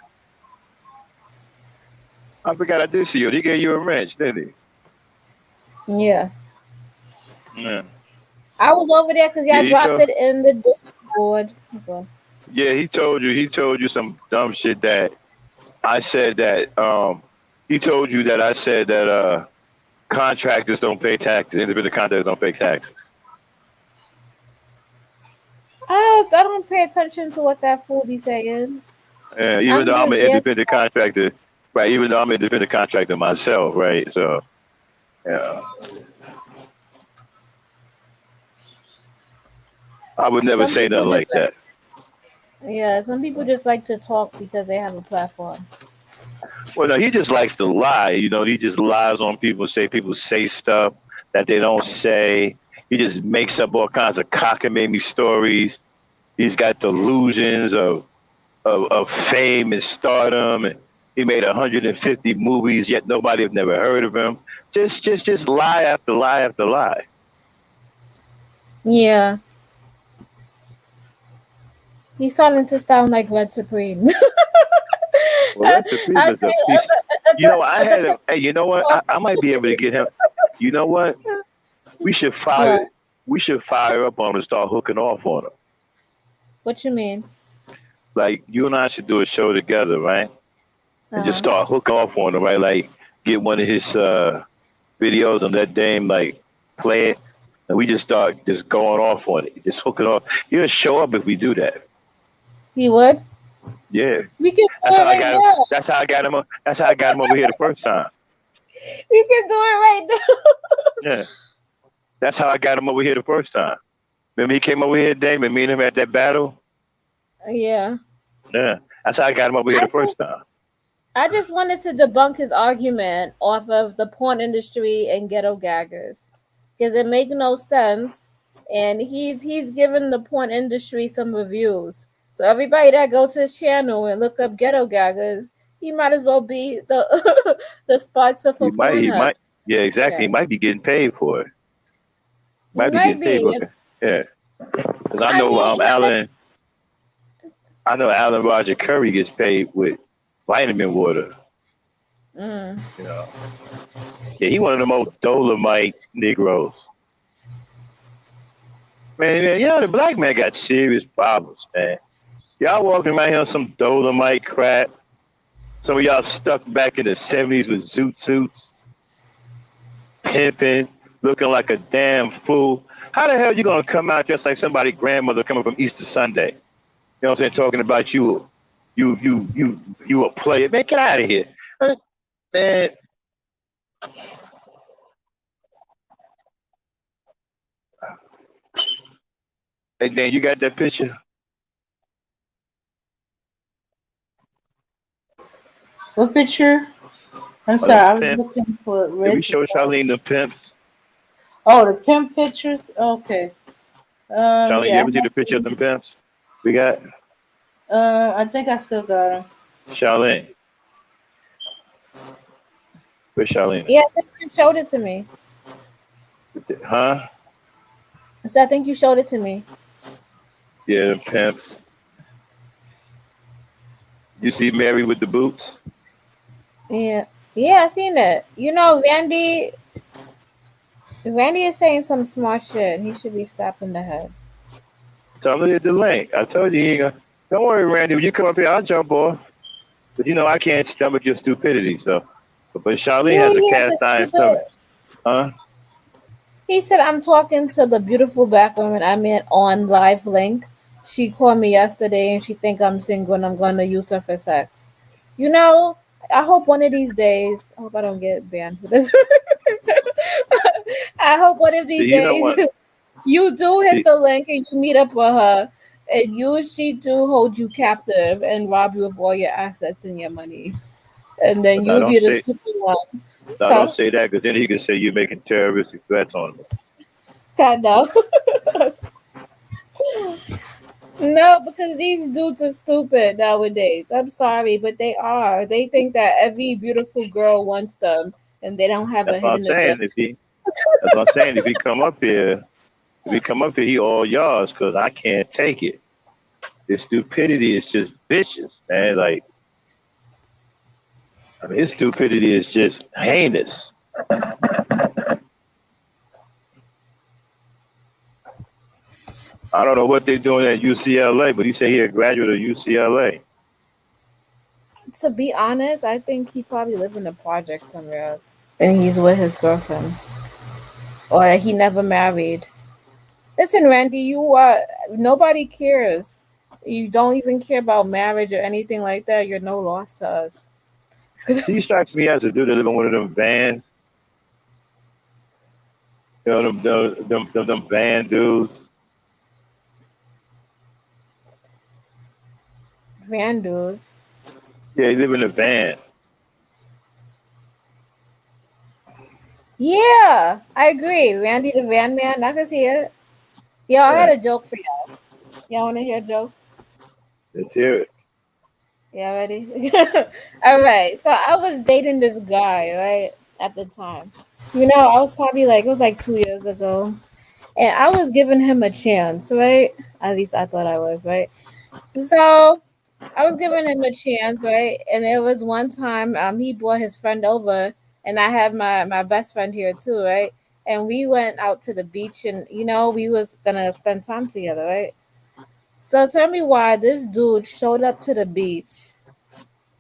I forgot I did see you. He gave you a wrench, didn't Yeah, he? Yeah. I was over there because Yeah, y'all dropped it in the Discord. So yeah, he told you some dumb shit that I said that he told you that I said that contractors don't pay taxes, independent contractors don't pay taxes. I don't pay attention to what that fool be saying. Yeah, even I'm though I'm just an there. independent contractor, right? Even though I'm an independent contractor myself, right? So yeah, I would never Some say people nothing just like that. some people just like to talk because they have a platform. Well, no, he just likes to lie. He just lies on people, say people say stuff that they don't say. He just makes up all kinds of cockamamie stories. He's got delusions of fame and stardom. And he made 150 movies, yet nobody have never heard of him. Just lie after lie after lie. Yeah, he's starting to sound like Red Supreme. Well, Red Supreme I is a say piece. I the had him. Hey, you know what? I might be able to get him. You know what? We should fire. what? We should fire up on him and start hooking off on him. What you mean? Like you and I should do a show together, right? And just Uh-huh. start hooking off on him, right? Like get one of his videos and let Dame like play it, and we just start just going off on it, just hooking off. He'll show up if we do that. He would. Yeah, We can do that's it how I right got him. now. That's how I got him. That's how I got him over here the first time. We can do it right now. Yeah, that's how I got him over here the first time. Remember he came over here, Dame, and me and him had that battle. Yeah. Yeah, that's how I got him over here I the first just time. I just wanted to debunk his argument off of the porn industry and ghetto gaggers because it made no sense, and he's given the porn industry some reviews. So everybody that go to his channel and look up ghetto gaggers, he might as well be the the sponsor for He Pornhub. might. Yeah, exactly. He Then might be getting paid for it. he Might be getting might paid be. for And it. Yeah, because I I know mean, Alan. I know Alan Roger Curry gets paid with vitamin water. Mm. You know, yeah, he one of the most Dolomite Negroes. Man, you know the black man got serious problems, man. Y'all walking around here on some Dolomite crap. Some of y'all stuck back in the '70s with zoot suits, pimping, looking like a damn fool. How the hell you gonna come out just like somebody's grandmother coming from Easter Sunday? You know what I'm saying? Talking about you a player. Man, get out of here. Man, hey Dan, you got that picture? What picture? I'm Oh, sorry, them I was pimp. looking for Did we Red show Charlene the pimps? Oh, the pimp pictures? Okay. Charlene, you Yeah. ever see the picture of them pimps? We got I think I still got them. Charlene. Where's Charlene? Yeah, I think you showed it to me. Huh? So I think you showed it to me. Yeah, the pimps. You see Mary with the boots? Yeah. Yeah, I seen that. You know, Randy is saying some smart shit. He should be slapped in the head. Tell him to hit the link. I told you he ain't gonna. Don't worry, Randy. When you come up here, I'll jump off. But you know I can't stomach your stupidity. So, but Charlene You has a hear the cast iron stomach. stupid? Huh? He said, I'm talking to the beautiful black woman I met on Live Link. She called me yesterday and she think I'm single and I'm going to use her for sex. You know, I hope one of these days, I hope I don't get banned for this. I hope one of these See, you don't days want. you do hit See, the link and you meet up with her and she do hold you captive and rob you of all your assets and your money. And then no, you don't be the say. stupid one. No, don't Huh? say that because then he can say you're making terroristic threats on him. Kind of. No, because these dudes are stupid nowadays. I'm sorry, but they are. They think that every beautiful girl wants them and they don't have a That's what I'm hidden agenda. saying. That's what I'm saying. If he come up here, he all yours because I can't take it. His stupidity is just vicious, man. Like, I mean, his stupidity is just heinous. I don't know what they're doing at UCLA, but he said he a graduate of UCLA. To be honest, I think he probably live in a project somewhere else. And he's with his girlfriend. Or he never married. Listen, Randy, you are nobody cares. You don't even care about marriage or anything like that. You're no loss to us. He strikes me as a dude that live in one of them vans. You know, them van dudes. Randalls. Yeah, he live in a van. Yeah, I agree. Randy the Van Man. I can see it. Yo, I got Yeah, a joke for y'all. Y'all want to hear a joke? let's hear it. Yeah, ready? All right. So I was dating this guy, right, at the time. You know, I was probably like, it was like 2 years ago. And I was giving him a chance, right? At least I thought I was, right? So I was giving him a chance, right? And it was one time he brought his friend over and I had my best friend here too, right? And we went out to the beach and we was gonna spend time together, right? So tell me why this dude showed up to the beach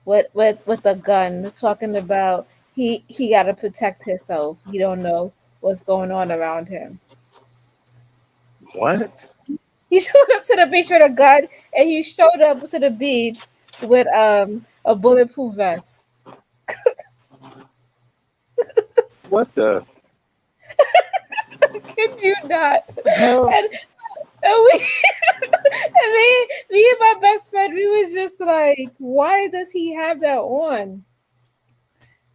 with a gun talking about he got to protect himself. He don't know what's going on around him. What? He showed up to the beach with a gun and he showed up to the beach with a bulletproof vest. What the Kid you not. hell? And we and me and my best friend, we was just like, why does he have that on?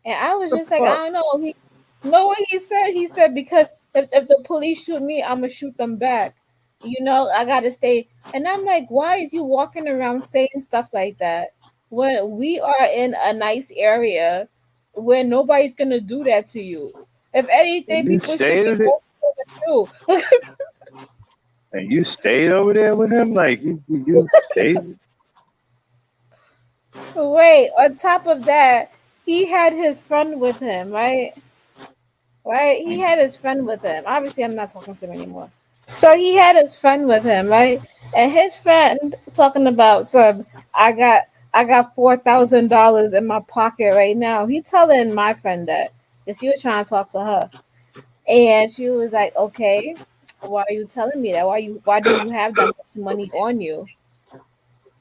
And I was The just like, I fuck? don't know. He know what he said? He said because if the police shoot me, I'm gonna shoot them back. I gotta stay. And I'm like, why is you walking around saying stuff like that when we are in a nice area where nobody's gonna do that to you? If anything, And you people should be stayed it? more scared of you. And you stayed over there with him? Like you stayed? Wait, on top of that, he had his friend with him, right? Right? He had his friend with him. Obviously, I'm not talking to him anymore. So he had his friend with him, right? And his friend talking about some. I got $4,000 in my pocket right now. He telling my friend that because she was trying to talk to her, and she was like, "Okay, why are you telling me that? Why do you have that much money on you?"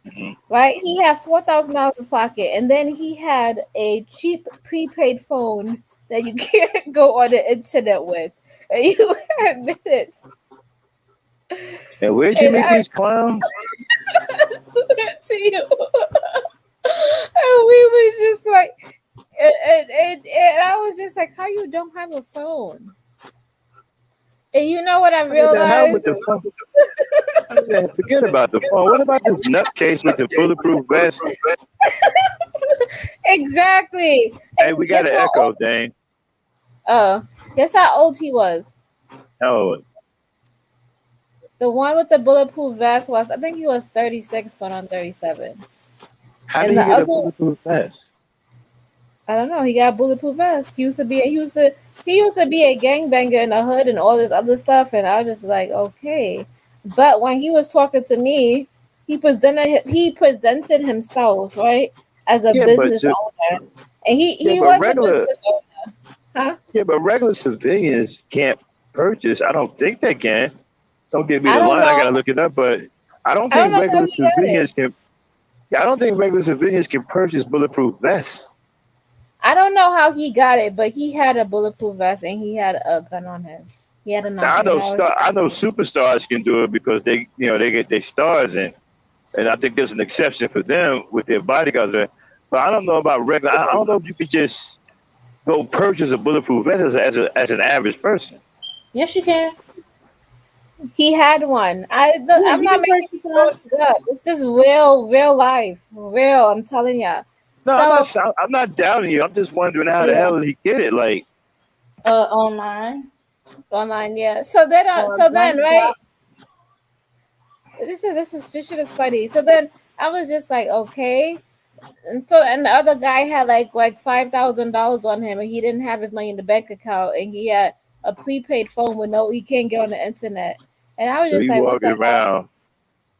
Mhm. Right? He had $4,000 in his pocket, and then he had a cheap prepaid phone that you can't go on the internet with, and you had minutes. And where'd you And meet I these clowns? swear to you, and we was just like, and I was just like, how you don't have a phone? And you know what I What the hell with realized? the phone? Forget about the phone. What about this nutcase with the bulletproof vest? Exactly. Hey, we And got an echo, Dane. guess how old he was? Oh, The one with the bulletproof vest was, I think he was 36 going on 37. how did And he the get a other, bulletproof vest? I don't know, he got a bulletproof vest. He used to be a gangbanger in the hood and all this other stuff, and I was just like, okay. But when he was talking to me, he presented himself, right, as a Yeah, business owner. And yeah, he but was a regular business owner. Huh? yeah, but regular civilians can't purchase. I don't think they can. Don't give me I the don't line. I know. gotta look it up, but I don't I don't think know how regular he got it. civilians can. Yeah, I don't think regular civilians can purchase bulletproof vests. I don't know how he got it, but he had a bulletproof vest and he had a gun on him. He had a Now knife, and I was I know superstars can do it because they get their stars in, and I think there's an exception for them with their bodyguards. But I don't know about regular. I don't know if you could just go purchase a bulletproof vest as an average person. Yes, you can. he had one. Yeah, I'm you not can making purchase one. stories up. This is real life, real. I'm telling ya. No, So I'm not doubting you. I'm just wondering how the yeah, hell did he get it? Like, Online online, yeah. or So then, gun right? shops. This shit is funny. So then I was just like, okay. And the other guy had like $5,000 on him, and he didn't have his money in the bank account, and he had a prepaid phone with he can't get on the internet. And I was so just he like, what walking the hell? around.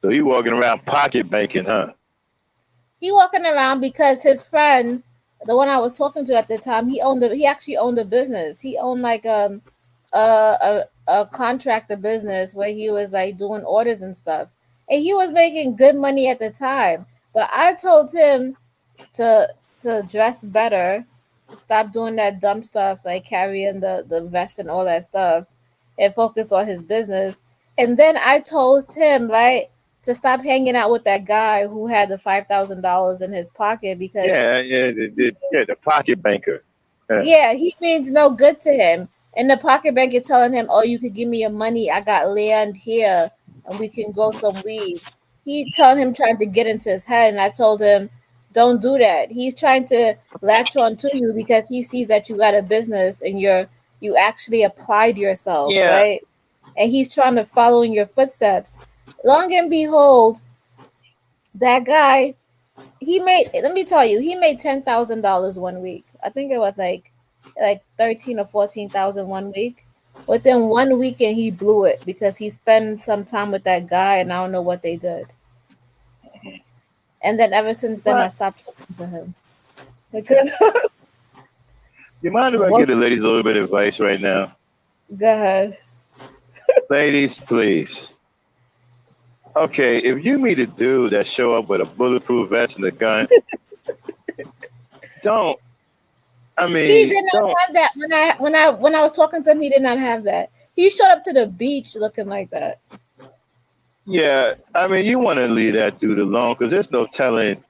So he walking around pocket banking, huh? He walking around because his friend, the one I was talking to at the time, he actually owned a business. He owned like a contractor business where he was like doing orders and stuff. And he was making good money at the time. But I told him to dress better, stop doing that dumb stuff like carrying the vest and all that stuff, and focus on his business. And then I told him, right, to stop hanging out with that guy who had the $5,000 in his pocket because The pocket banker. Yeah. yeah, he means no good to him. And the pocket banker telling him, "Oh, you could give me your money. I got land here, and we can grow some weed." He told him trying to get into his head, and I told him, "Don't do that." He's trying to latch on to you because he sees that you got a business and you actually applied yourself, Yeah. right? And he's trying to follow in your footsteps. Long and behold, that guy let me tell you, he made $10,000 one week. I think it was like 13 or 14,000 one week. Within one weekend he blew it because he spent some time with that guy and I don't know what they did. And then ever since then I But stopped talking to him. Because you mind if I what give the ladies a little bit of advice right now? go ahead. Ladies, please. Okay, if you meet a dude that show up with a bulletproof vest and a gun, don't. I He mean, did not don't. have that when I was talking to him, he did not have that. He showed up to the beach looking like that. Yeah, I mean, you want to leave that dude alone because there's no telling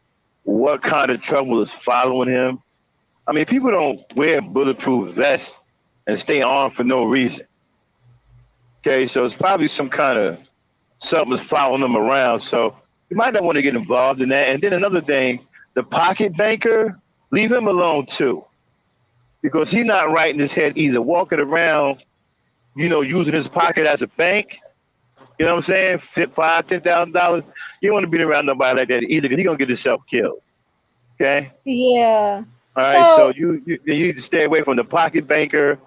what kind of trouble is following him. I mean, people don't wear bulletproof vests and stay armed for no reason. Okay, so it's probably some kind of something's following them around. So you might not want to get involved in that. And then another thing, the pocket banker, leave him alone too, because he's not right in his head either. Walking around, using his pocket as a bank. You know what I'm saying? $5,000, $10,000. You don't want to be around nobody like that either, because he's gonna get himself killed. Okay. Yeah. All right. So So you need to stay away from the pocket banker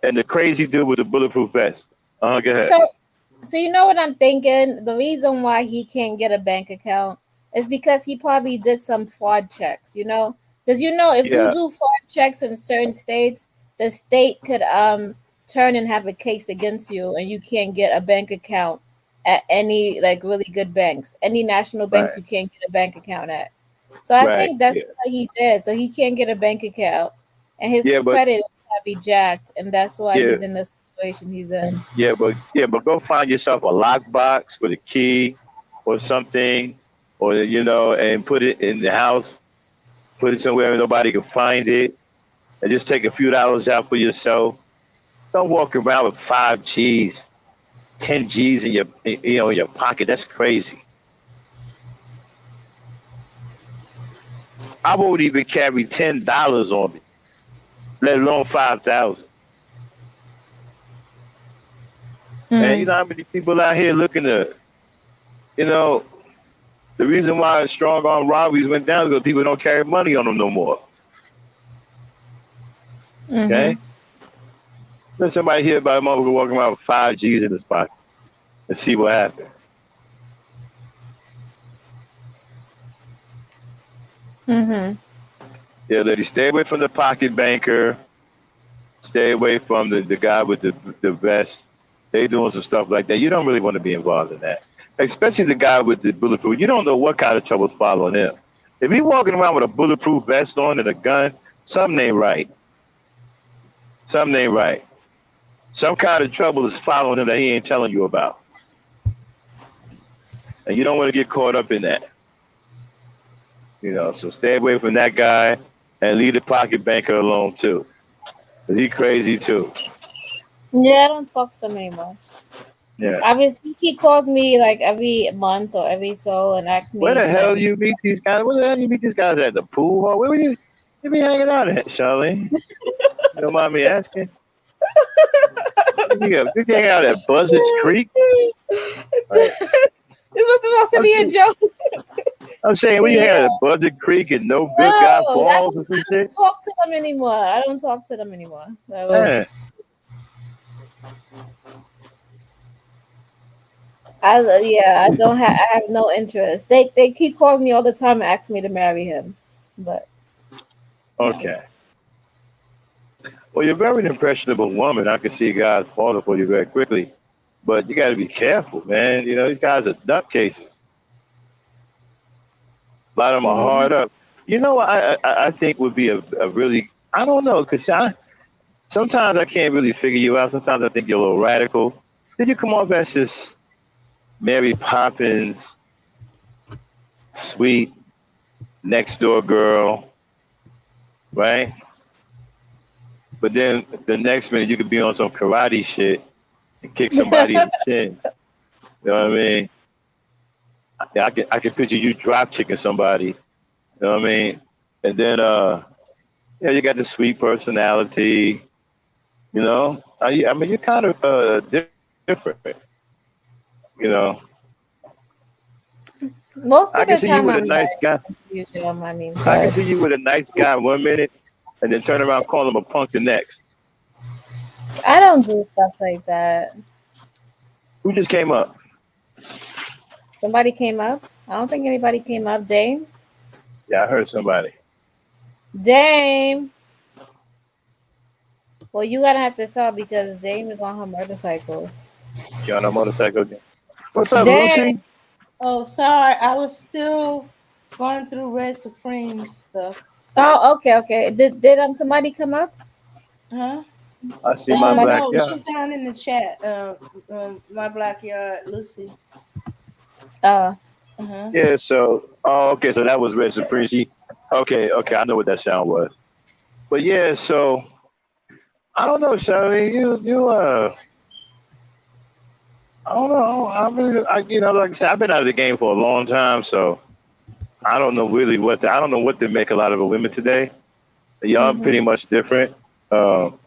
and the crazy dude with the bulletproof vest. Go ahead. so So you know what I'm thinking? The reason why he can't get a bank account is because he probably did some fraud checks, Because if you Yeah. do fraud checks in certain states, the state could turn and have a case against you and you can't get a bank account at any like really good banks. Any national banks Right. you can't get a bank account at. So I Right. think that's Yeah. what he did. So he can't get a bank account and his Yeah. But credit is probably jacked and that's why yeah. he's in the situation he's in. But go find yourself a lockbox with a key or something, or and put it in the house. Put it somewhere where nobody can find it, and just take a few dollars out for yourself. Don't walk around with 5 G's, 10 G's in your pocket. That's crazy. I won't even carry $10 on me, let alone 5,000. And you Mm, know how many people out here looking to, you know, the reason why strong arm robberies went down is because people don't carry money on them no more. mm-hmm. Okay? Let somebody hear about a motherfucker walking around with 5 G's in his pocket and see what happens. Mm-hmm. Yeah, lady, stay away from the pocket banker. Stay away from the guy with the vest. They doing some stuff like that. You don't really want to be involved in that. Especially the guy with the bulletproof. You don't know what kind of trouble's following him. If he's walking around with a bulletproof vest on and a gun, something ain't right. Something ain't right. Some kind of trouble is following him that he ain't telling you about. And you don't want to get caught up in that. So stay away from that guy and leave the pocket banker alone too. 'Cause he crazy too. Yeah, I don't talk to them anymore. Yeah. Obviously, he calls me like every month or every so and asks Where me, the "Can I hell be?" you meet these guys? Where the hell you meet these guys at the pool hall? Where were you be hanging out at, Sharlene? You don't mind me asking? You hang out at Buzzards Creek? Right. This was supposed to I'm, be a joke. I'm saying, where you hang Yeah, out at Buzzard Creek and No no, Good Guy I Falls or don't, some I shit? don't talk to them anymore. I don't talk to them anymore. That was, Man, yeah, I don't have, I have no interest. They keep calling me all the time and ask me to marry him, but no. okay. Well, you're a very impressionable woman. I can see guys falling for you very quickly. But you got to be careful, man. These guys are nutcases. A lot of them are Mm-hmm. hard up. You know what I think would be a really, I don't know, because sometimes I can't really figure you out. Sometimes I think you're a little radical. Then you come off as this Mary Poppins, sweet, next door girl, right? But then the next minute you could be on some karate shit and kick somebody in the chin. You know what I mean? I can picture you drop kicking somebody. You know what I mean? And then you got the sweet personality. I mean you're kind of different. You know, Most I of can the see you time, with a I'm nice nice. guy. If you don't mind me I can saying. see you with a nice guy 1 minute, and then turn around call him a punk the next. I don't do stuff like that. Who just came up? Somebody came up. I don't think anybody came up. Dame. Yeah, I heard somebody. Dame. Well, you gotta have to talk because Dame is on her motorcycle. She on a motorcycle again. What's up, Dame. Lucy? Oh, sorry. I was still going through Red Supreme stuff. Oh, okay, okay. Did somebody come up? Huh? I see Did my somebody? No, backyard. she's down in the chat. My backyard, Lucy. Oh, Uh-huh. Yeah, okay, so that was Red Supreme. Okay, I know what that sound was. But yeah, so I don't know, Shelly. I don't know. Like I said, I've been out of the game for a long time, so I don't know really I don't know what to make a lot of the women today. Y'all mm-hmm. pretty much different. Um,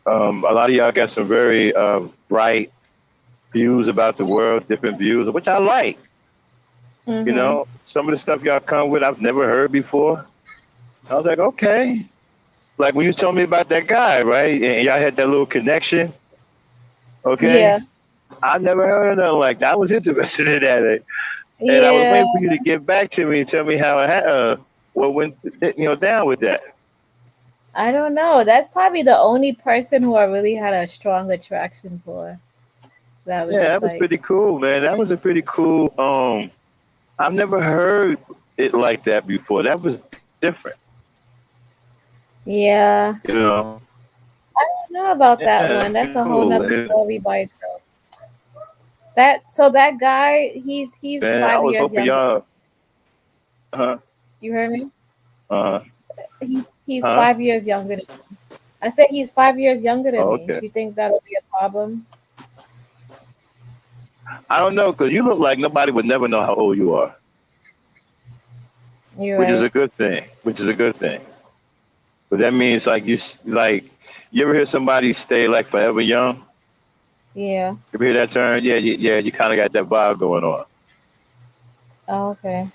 a lot of y'all got some very bright views about the world, different views, which I like. You Mm-hmm. know, some of the stuff y'all come with, I've never heard before. I was like, okay. Like when you told me about that guy, right? And y'all had that little connection. Okay. Yeah. I never heard of nothing like that. I was interested in that. And I was Yeah. waiting for you to get back to me and tell me how what went down with that. I don't know. That's probably the only person who I really had a strong attraction for. That was Yeah, just that was like, pretty cool, man. That was a pretty cool. I've never heard it like that before. That was different. yeah. You know. I don't know about Yeah, that that's one. pretty That's a whole cool. nother And, story by itself. That guy, he's man, I five was years hoping younger. y'all. Huh? You heard me? Uh. He's Huh? 5 years younger than me. I said he's 5 years younger than Oh, me. okay. You think that'll be a problem? I don't know, cause you look like nobody would never know how old you are, You're which is a right. good thing. Which is a good thing. But that means like like you ever hear somebody stay like forever young? Yeah. You ever hear that term? Yeah, yeah. You kind of got that vibe going on. Oh, okay.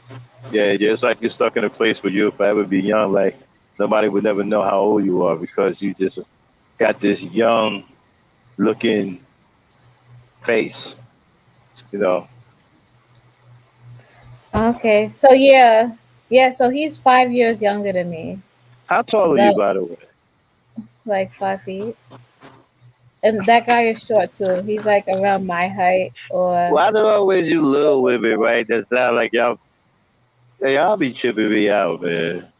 Yeah, yeah. It's like you're stuck in a place where you'll forever be young. Like nobody would never know how old you are because you just got this young looking face. You know. Okay. So yeah. Yeah, so he's 5 years younger than me. How tall are you, That by the way? like 5 feet. And that guy is short too. He's like around my height or Why do always you little women, right? That sound like y'all. Hey, y'all be tripping me out, man.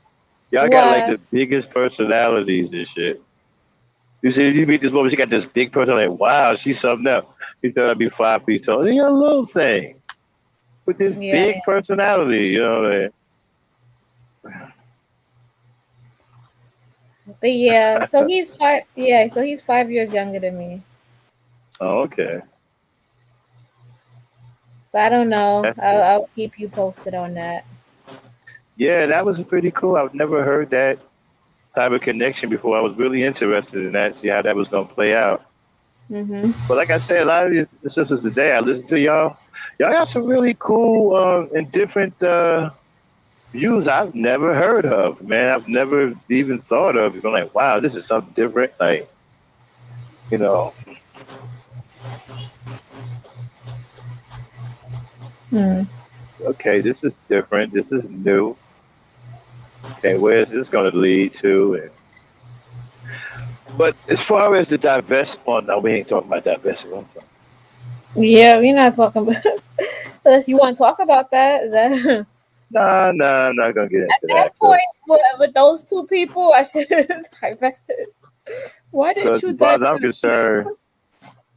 Y'all got like what? the biggest personalities and shit. You see, you meet this woman, she got this big person, like, wow, she's something else. You thought I'd be 5 feet tall. And you're a little thing with this Yeah. big personality, you know what I mean? But yeah, so he's 5 years younger than me. Oh, okay. But I don't know. That's I'll keep you posted on that. yeah, that was pretty cool. I've never heard that type of connection before. I was really interested in that, see how that was gonna play out. Mhm. But like I said, a lot of the sisters today, I listen to y'all. Y'all got some really cool and different views I've never heard of, man. I've never even thought of. I'm like, wow, this is something different. Like, you know, Hmm. okay, this is different. This is new. Okay, where is this going to lead to? But as far as the divestment, oh no, we ain't talking about divestment. Yeah, we're not talking about unless you want to talk about that. Is that at Nah, nah, I'm not gonna get into that that point with those two people? I should have divested. Why did because you as far as I'm divest? concerned,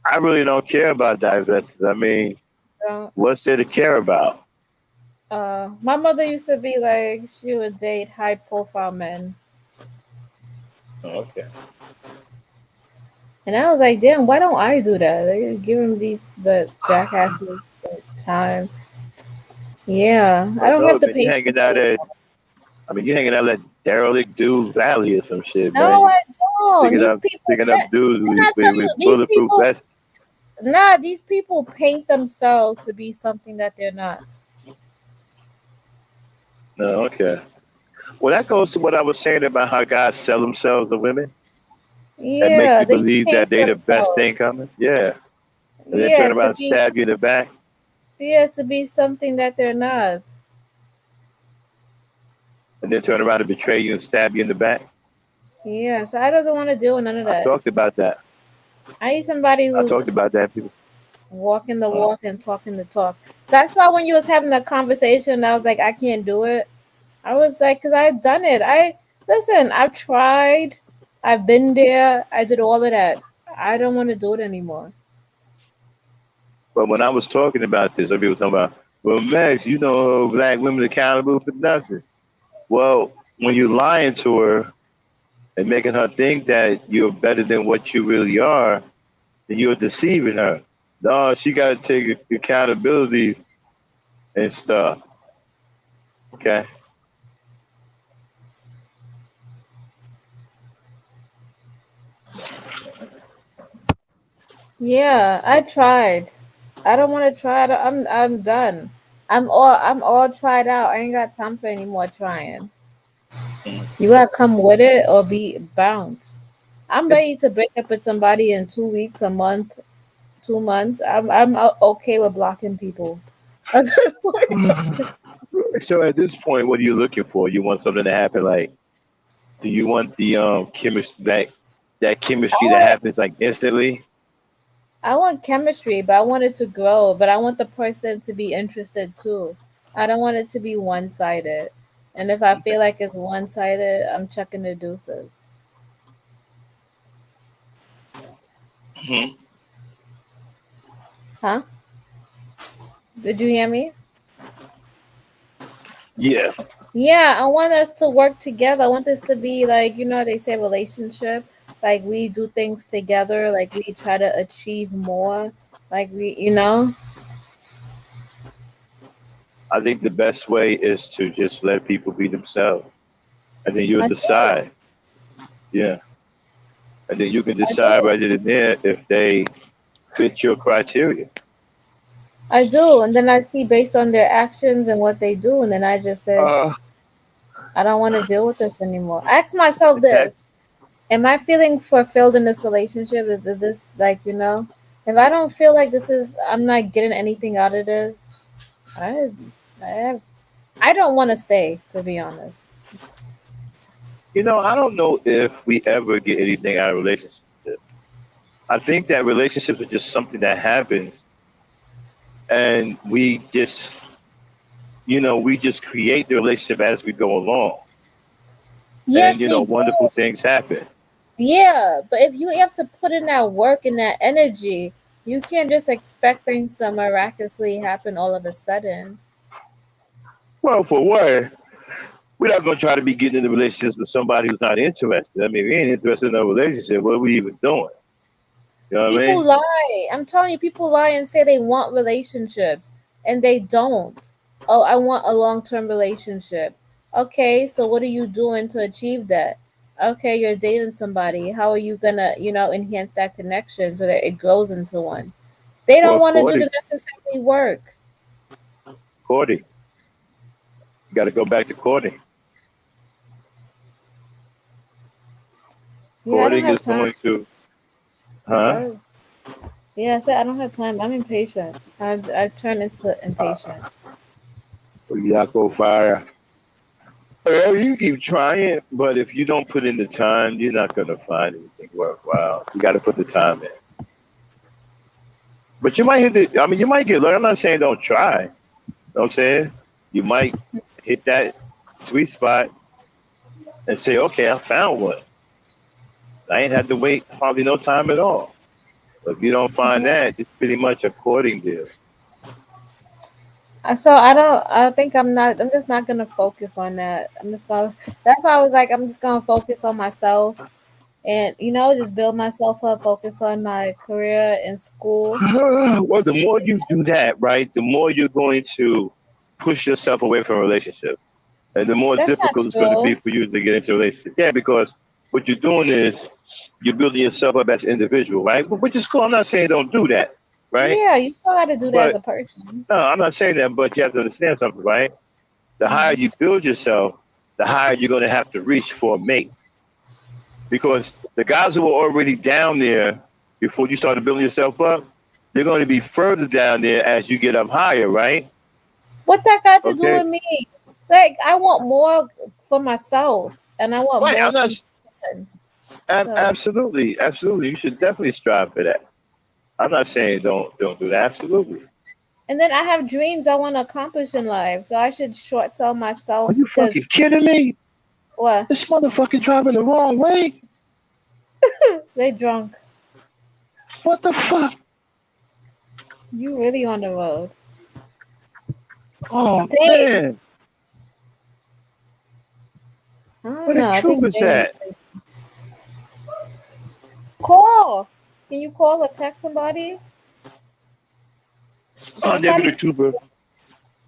I really don't care about divestment. I mean, what's there to care about? My mother used to be like she would date high profile men, Okay. and I was like, damn, why don't I do that? They give him the jackasses time. Yeah, I Oh don't no, have the man, you patience hanging out anymore. at I mean, you hanging out at derelict dudes valley or some shit, No, man. I don't. Picking These up people, picking up dudes didn't I tell you? with bulletproof vests. These people paint themselves to be something that they're not. No, okay. Well, that goes to what I was saying about how guys sell themselves to women and make Yeah, you they believe paint that they the best thing themselves. coming. Yeah, and then Yeah, turn around and stab you in the back, to be something that they're not. and then turn around and betray you and stab you in the back. Yeah, so I don't want to deal with none of I that. talked about that. I need somebody I who's talked about that. People. walking the Uh, walk and talking the talk. That's why when you was having that conversation, I was like, I can't do it. I was like, because I've done it. Listen, I've tried. I've been there. I did all of that. I don't want to do it anymore. but when I was talking about this, some people talking about, well, Max, you know, black women accountable for nothing. Well, when you're lying to her and making her think that you're better than what you really are, then you're deceiving her. No, she got to take accountability and stuff. Okay. Yeah, I tried. I don't want to try it. I'm done. I'm all tried out. I ain't got time for any more trying. Mm. You gotta come with it or be bounce. I'm ready to break up with somebody in 2 weeks, a month, 2 months. I'm okay with blocking people. That's the point. So at this point, what are you looking for? You want something to happen like? Do you want the chemistry that I chemistry that want happens like instantly? I want chemistry, but I want it to grow. But I want the person to be interested too. I don't want it to be one sided. And if I feel like it's one sided, I'm chucking the deuces. Mhm. Huh? Did you hear me? Yeah, Yeah, I want us to work together. I want this to be like, they say relationship. Like we do things together, like we try to achieve more. Like I think the best way is to just let people be themselves, and then you'll I do. decide. Yeah, and then you can I decide do. right then and there if they fit your criteria. I do. And then I see based on their actions and what they do, and then I just say, Uh, I don't want to deal with this anymore. I ask myself that this. Am I feeling fulfilled in this relationship? Is this like, if I don't feel like I'm not getting anything out of this, I I have I don't want to stay, to be honest. I don't know if we ever get anything out of relationships. I think that relationships are just something that happens, and we just create the relationship as we go along, and Yes, we do. wonderful things happen. Yeah, but if you have to put in that work and that energy, you can't just expect things to miraculously happen all of a sudden. Well, for one, we're not going to try to be getting into relationships with somebody who's not interested. I mean, we ain't interested in a relationship. What are we even doing? You know what I People mean? lie. I'm telling you, people lie and say they want relationships and they don't. Oh, I want a long term relationship. Okay, so what are you doing to achieve that? Okay, you're dating somebody. How are you gonna, enhance that connection so that it grows into one? They Well, don't want to do courting, the necessary work. courting. You got to go back to courting. Yeah, I don't Courting have is time. going to, huh? I, yeah, I said I don't have time. I'm impatient. I turn into impatient. You got to go fire. Well, you keep trying, but if you don't put in the time, you're not going to find anything worthwhile. You got to put the time in. But you might you might get lucky. I'm not saying don't try. You know what I'm saying? You might hit that sweet spot and say, okay, I found one. I ain't had to wait hardly no time at all. But if you don't find that, it's pretty much a courting deal. So I don't. I think I'm not. I'm just not gonna focus on that. I'm just gonna. That's why I was like, I'm just gonna focus on myself and just build myself up. Focus on my career in school. Well, the more you do that, right, the more you're going to push yourself away from a relationship. And the more That's not difficult it's going to be true. for you to get into a relationship. Yeah, because what you're doing is you're building yourself up as an individual, right? Which is cool. I'm not saying don't do that, right? Yeah, you still got to do that as But a person. no, I'm not saying that, but you have to understand something, right? The higher Hmm. you build yourself, the higher you're going to have to reach for a mate. Because the guys who are already down there before you started building yourself up, they're going to be further down there as you get up higher, right? What that got to do Okay. with me? Like I want more for myself, and I want Right. more I'm not. from men. So, Absolutely, absolutely. You should definitely strive for that. I'm not saying don't do that. Absolutely. and then I have dreams I want to accomplish in life. So I should short sell Are myself you because fucking kidding me? what? This motherfucker driving the wrong way. They drunk. What the fuck? You really on the road. Oh Dave. man, I don't where the know. I think troopers Dave is at? call. Can you call or text somebody? Oh, they're Somebody. gonna trooper.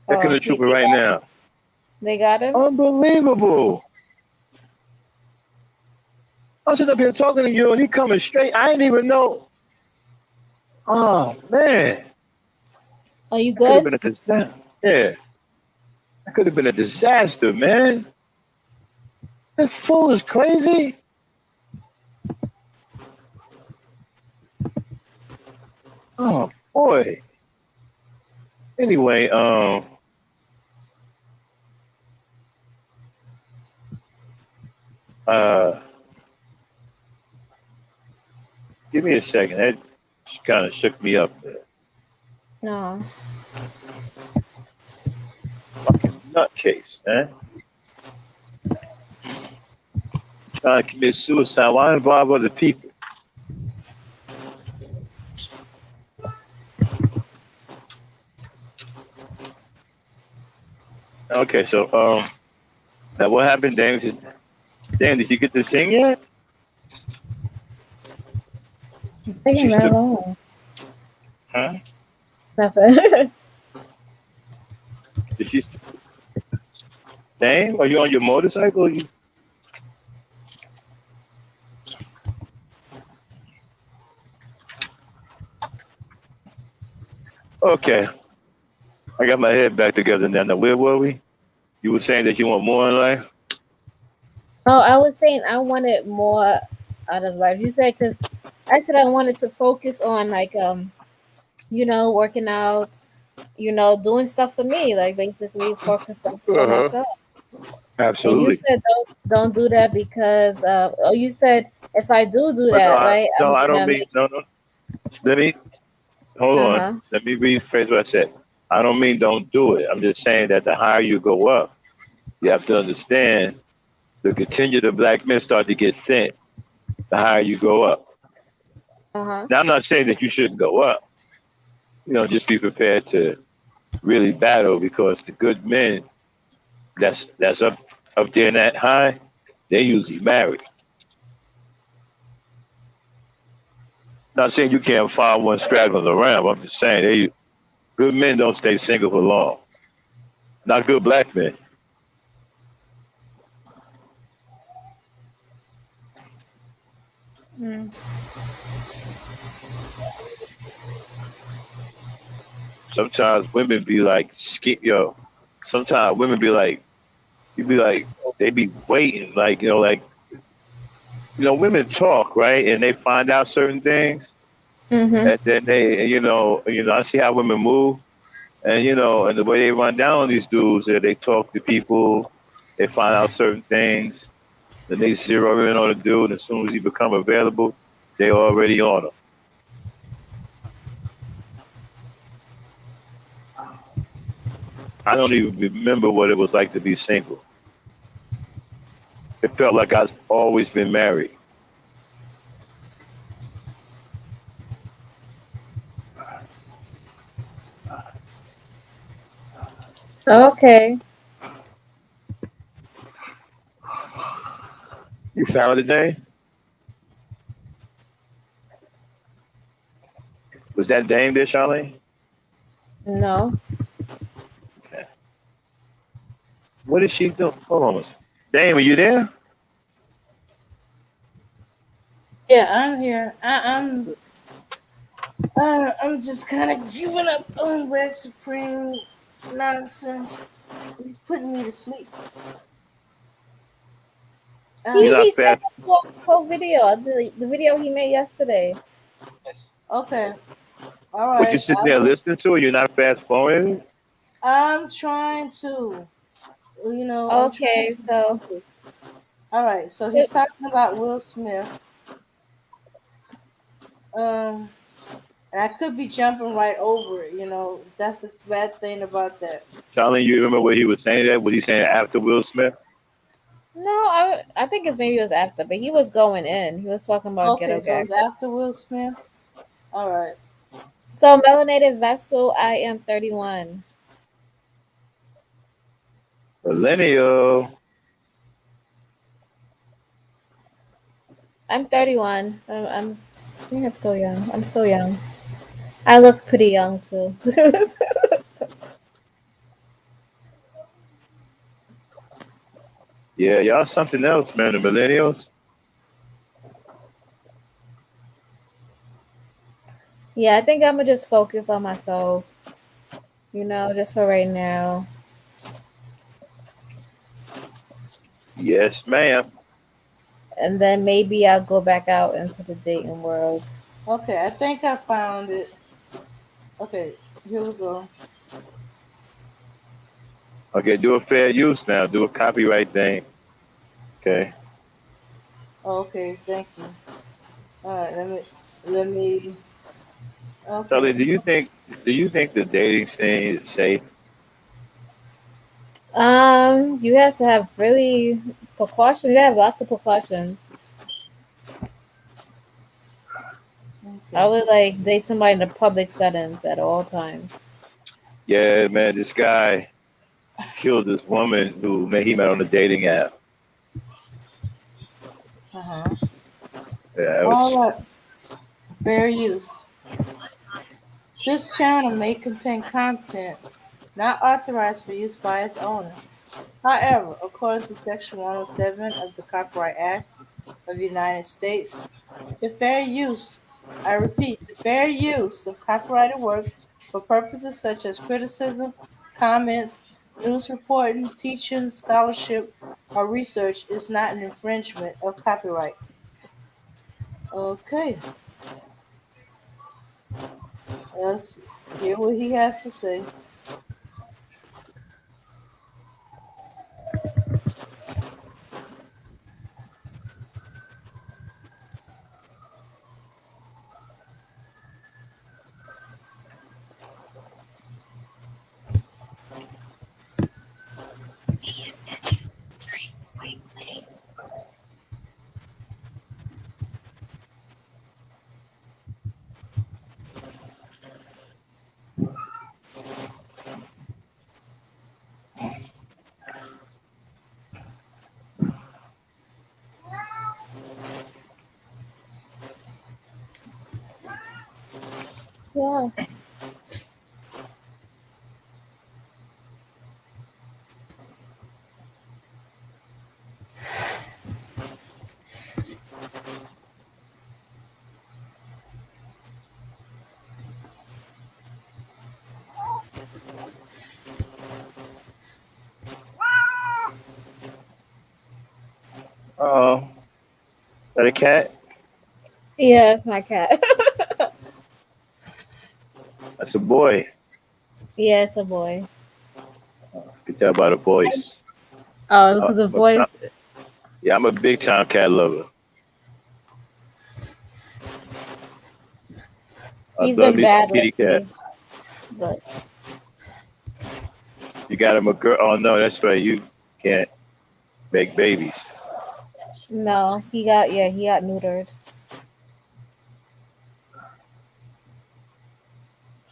They're Oh, gonna trooper right now. they got him. Unbelievable. I'm sitting up here talking to you, and he coming straight. I didn't even know. Oh man, Are you I could have good? been at this now. Yeah, that could have been a disaster, man. That fool is crazy. Oh boy. Anyway, uh, give me a second. That kind of shook me up there. No. Fucking nutcase, man. Trying to commit suicide. Why involve other people? Okay, so now what happened, Dan? Dan, did you get the thing yet? It's taking She's very still, long. huh? Nothing. Did she? Dan, are you on your motorcycle? Or you? Okay, I got my head back together now. Now, where were we? You were saying that you want more in life. Oh, I was saying I wanted more out of life. You said because I said I wanted to focus on like working out, doing stuff for me, like basically focus Uh on huh. myself. And you Absolutely. said don't do that because you said if I do But that, right, no, I'm I don't gonna mean make no, no. Let me hold on. uh-huh. Let me rephrase what I said. I don't mean don't do it. I'm just saying that the higher you go up, you have to understand the contingent of black men start to get thin. The higher you go up. Uh-huh. Now, I'm not saying that you shouldn't go up. Just be prepared to really battle because the good men that's up there in that high, they usually married. Not saying you can't find one straggling around. But I'm just saying good men don't stay single for long. Not good black men. Mm. Sometimes women be like, yo. Sometimes women be like, you be like, they be waiting, like women talk, right, and they find out certain things, Mm-hmm. and then I see how women move, and and the way they run down on these dudes, that they talk to people, they find out certain things, then they zero in on the dude, and as soon as he become available, they already on him. I don't even remember what it was like to be single. It felt like I've always been married. Okay. You found it, Dane? Was that Dame there, Charlene? No. Okay. What is she doing? Hold on. Dame, are you there? Yeah, I'm here. I'm just kind of giving up on Red Supreme nonsense. He's putting me to sleep. He You're Um. he not said fast. his whole video, the video he made yesterday. Okay. All What you right. sitting there listening to? You're not fast forwarding? I'm trying to. I'm trying Okay, to so focus. All right. So so he's talking about Will Smith. Um. And I could be jumping right over it. That's the bad thing about that. Charlene, you remember what he was saying that? What he saying after Will Smith? no, I think it's maybe it was after, but he was going in. He was talking about Okay, ghetto so it's gaggers. after Will Smith. All right. So melanated vessel, I am 31. Millennial. I'm 31. I think I'm still young. I'm still young. I look pretty young too. Yeah, y'all something else, man. The millennials. Yeah, I think I'm gonna just focus on myself. just for right now. Yes, ma'am. And then maybe I'll go back out into the dating world. Okay, I think I found it. Okay, here we go. Okay, do a fair use now. Do a copyright thing. Okay. Okay, thank you. All right, let me. Charlie, Okay. do you think the dating scene is safe? You have to have really precautions. You have lots of precautions. I Okay. would like date somebody in the public settings at all times. Yeah, man, this guy killed this woman who he met on a dating app. Uh huh. Yeah, it All was. right. Fair use. This channel may contain content not authorized for use by its owner. However, according to Section 107 of the Copyright Act of the United States, the fair use, I repeat, the fair use of copyrighted works for purposes such as criticism, comments, news reporting, teaching, scholarship, or research is not an infringement of copyright. Okay, let's hear what he has to say. Yeah. Oh, is that a cat? Yeah, it's my cat. That's a boy. Yeah, it's a boy. You can tell by the voice. Oh, Uh, because the I'm a, voice. yeah, I'm a big time cat lover. I He's love been me some bad kitty lately, cats. but You got him a girl. Oh no, that's right. You can't make babies. no, he got neutered.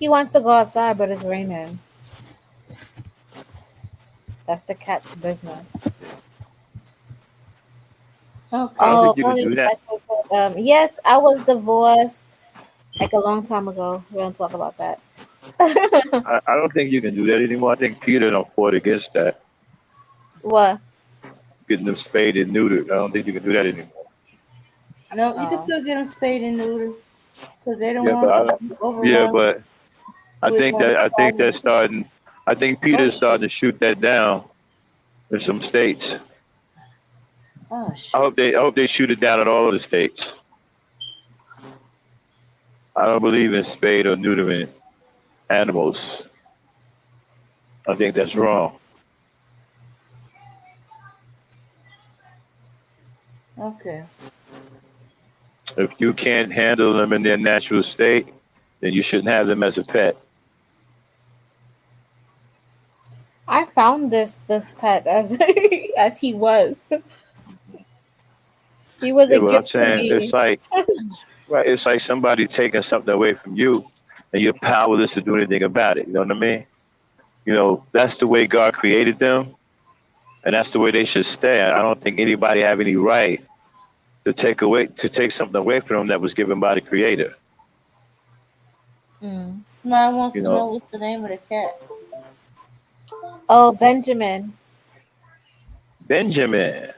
He wants to go outside, but it's raining. That's the cat's business. I don't Okay. Oh, think you can only do the that. best was yes, I was divorced like a long time ago. We don't talk about that. I don't think you can do that anymore. I think Peter don't fought against that. What? Getting them spayed and neutered. I don't think you can do that anymore. No, you can Oh, still get them spayed and neutered because they don't Yeah, but want to be yeah, overrun but with I think spiders. that's starting. I think Oh Peter's shit! starting to shoot that down in some states. Oh shit! I hope they shoot it down in all of the states. I don't believe in spade or neutering animals. I think that's wrong. Okay. If you can't handle them in their natural state, then you shouldn't have them as a pet. I found this pet as as he was. He was Yeah, a but I'm gift to saying me. it's like somebody taking something away from you, and you're powerless to do anything about it. You know what I mean? That's the way God created them, and that's the way they should stay. I don't think anybody have any right to take something away from them that was given by the Creator. Mm. Somebody wants You to know know, what's the name of the cat. Oh, Benjamin. Benjamin.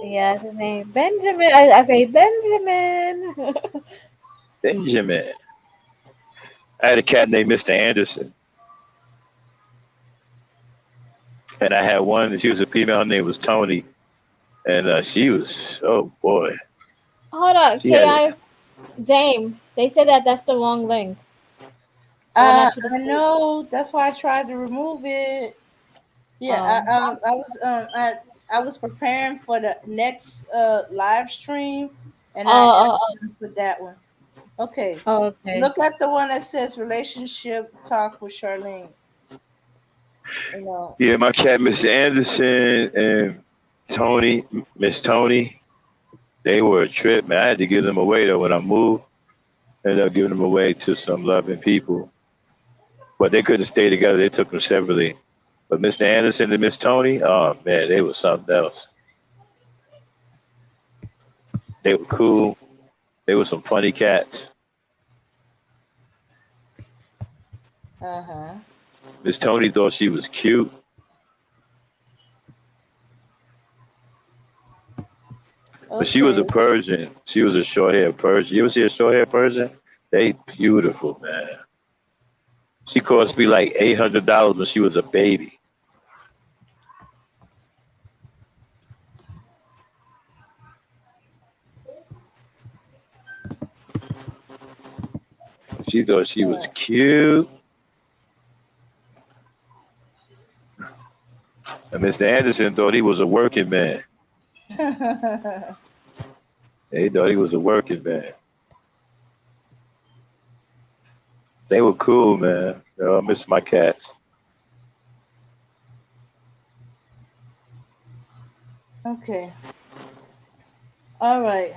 Yeah, that's his name. Benjamin. I say Benjamin. Benjamin. I had a cat named Mr. Anderson. And I had one. She was a female. Her name was Tony, and she was, oh boy, Hold on, she had it. Chaos James. They said that that's the wrong link. They will not you to I see. know. That's why I tried to remove it. Yeah, Oh, I was preparing for the next live stream, and I oh, accidentally put that one. Okay, oh, okay. look at the one that says relationship talk with Sharlene. You know. Yeah, my cat, Mr. Anderson, and Tony, Miss Tony, they were a trip, man. I had to give them away though when I moved. Ended up giving them away to some loving people, but they couldn't stay together. They took them separately. But Mr. Anderson and Miss Tony, oh man, they were something else. They were cool. They were some funny cats. Uh-huh. Miss Tony thought she was cute, but she was a Okay. Persian. She was a short-haired Persian. You ever see a short-haired Persian? They beautiful, man. She cost me like $800 when she was a baby. She thought she was cute. And Mr. Anderson thought he was a working man. He thought he was a working man. They were cool, man. I miss my cats. Okay. All right.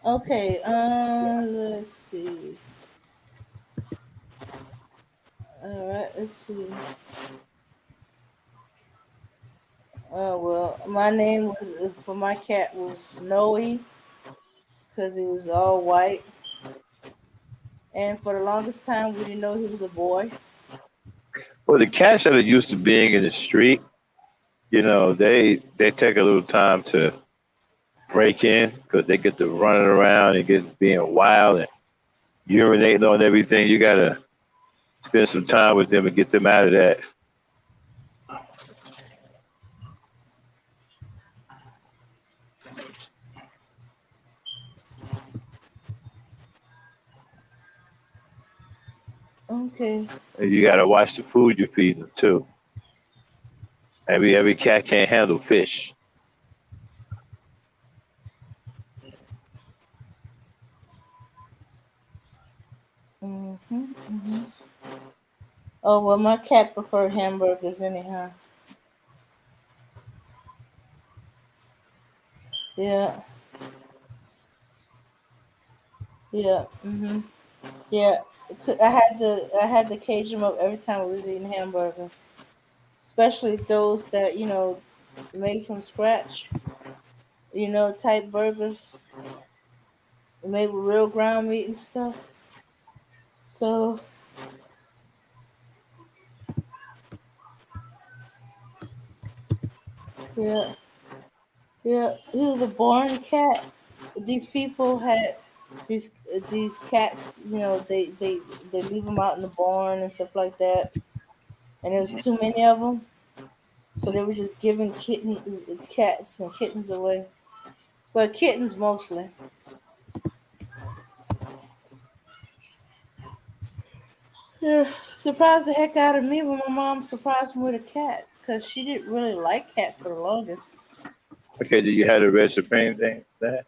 Okay. Let's see. All right. Let's see. Well, my name was for my cat was Snowy because he was all white, and for the longest time we didn't know he was a boy. Well, the cats that are used to being in the street, they take a little time to break in because they get to running around and get being wild and urinating on everything. You gotta spend some time with them and get them out of that. Okay. And you gotta watch the food you feed them too. Every cat can't handle fish. Mm-hmm. Oh well, my cat preferred hamburgers anyhow. Yeah. Yeah. Yeah. I had to cage him up every time we was eating hamburgers, especially those that made from scratch. Type burgers made with real ground meat and stuff. So yeah, yeah, he was a born cat. These people had these cats. They leave them out in the barn and stuff like that, and there was too many of them, so they were just giving cats and kittens away, but kittens mostly. Yeah, surprised the heck out of me when my mom surprised me with a cat because she didn't really like cat for the longest. Okay, do you have the red supreme thing? That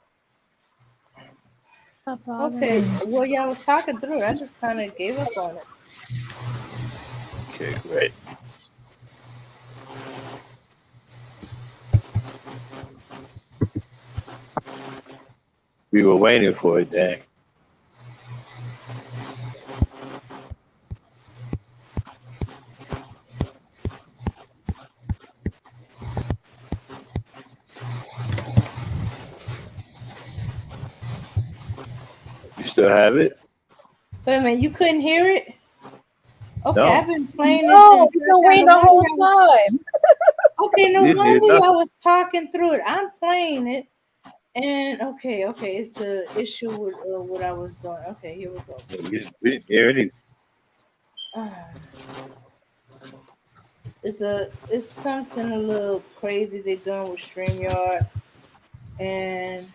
Stop bothering Okay, me. well, yeah, I was talking through it. I just kind of gave up on it. okay, great. We were waiting for it, dang. You still have it? Wait a minute, you couldn't hear it? Okay, I've No. been playing it the No, you've entire been time. waiting No the wonder whole y'all was, time. okay, no You did wonder nothing. y'all was talking through it. I'm playing it, and okay, it's the issue with what I was doing. Okay, here we We didn't hear anything. go. it's something a little crazy they're doing with StreamYard, and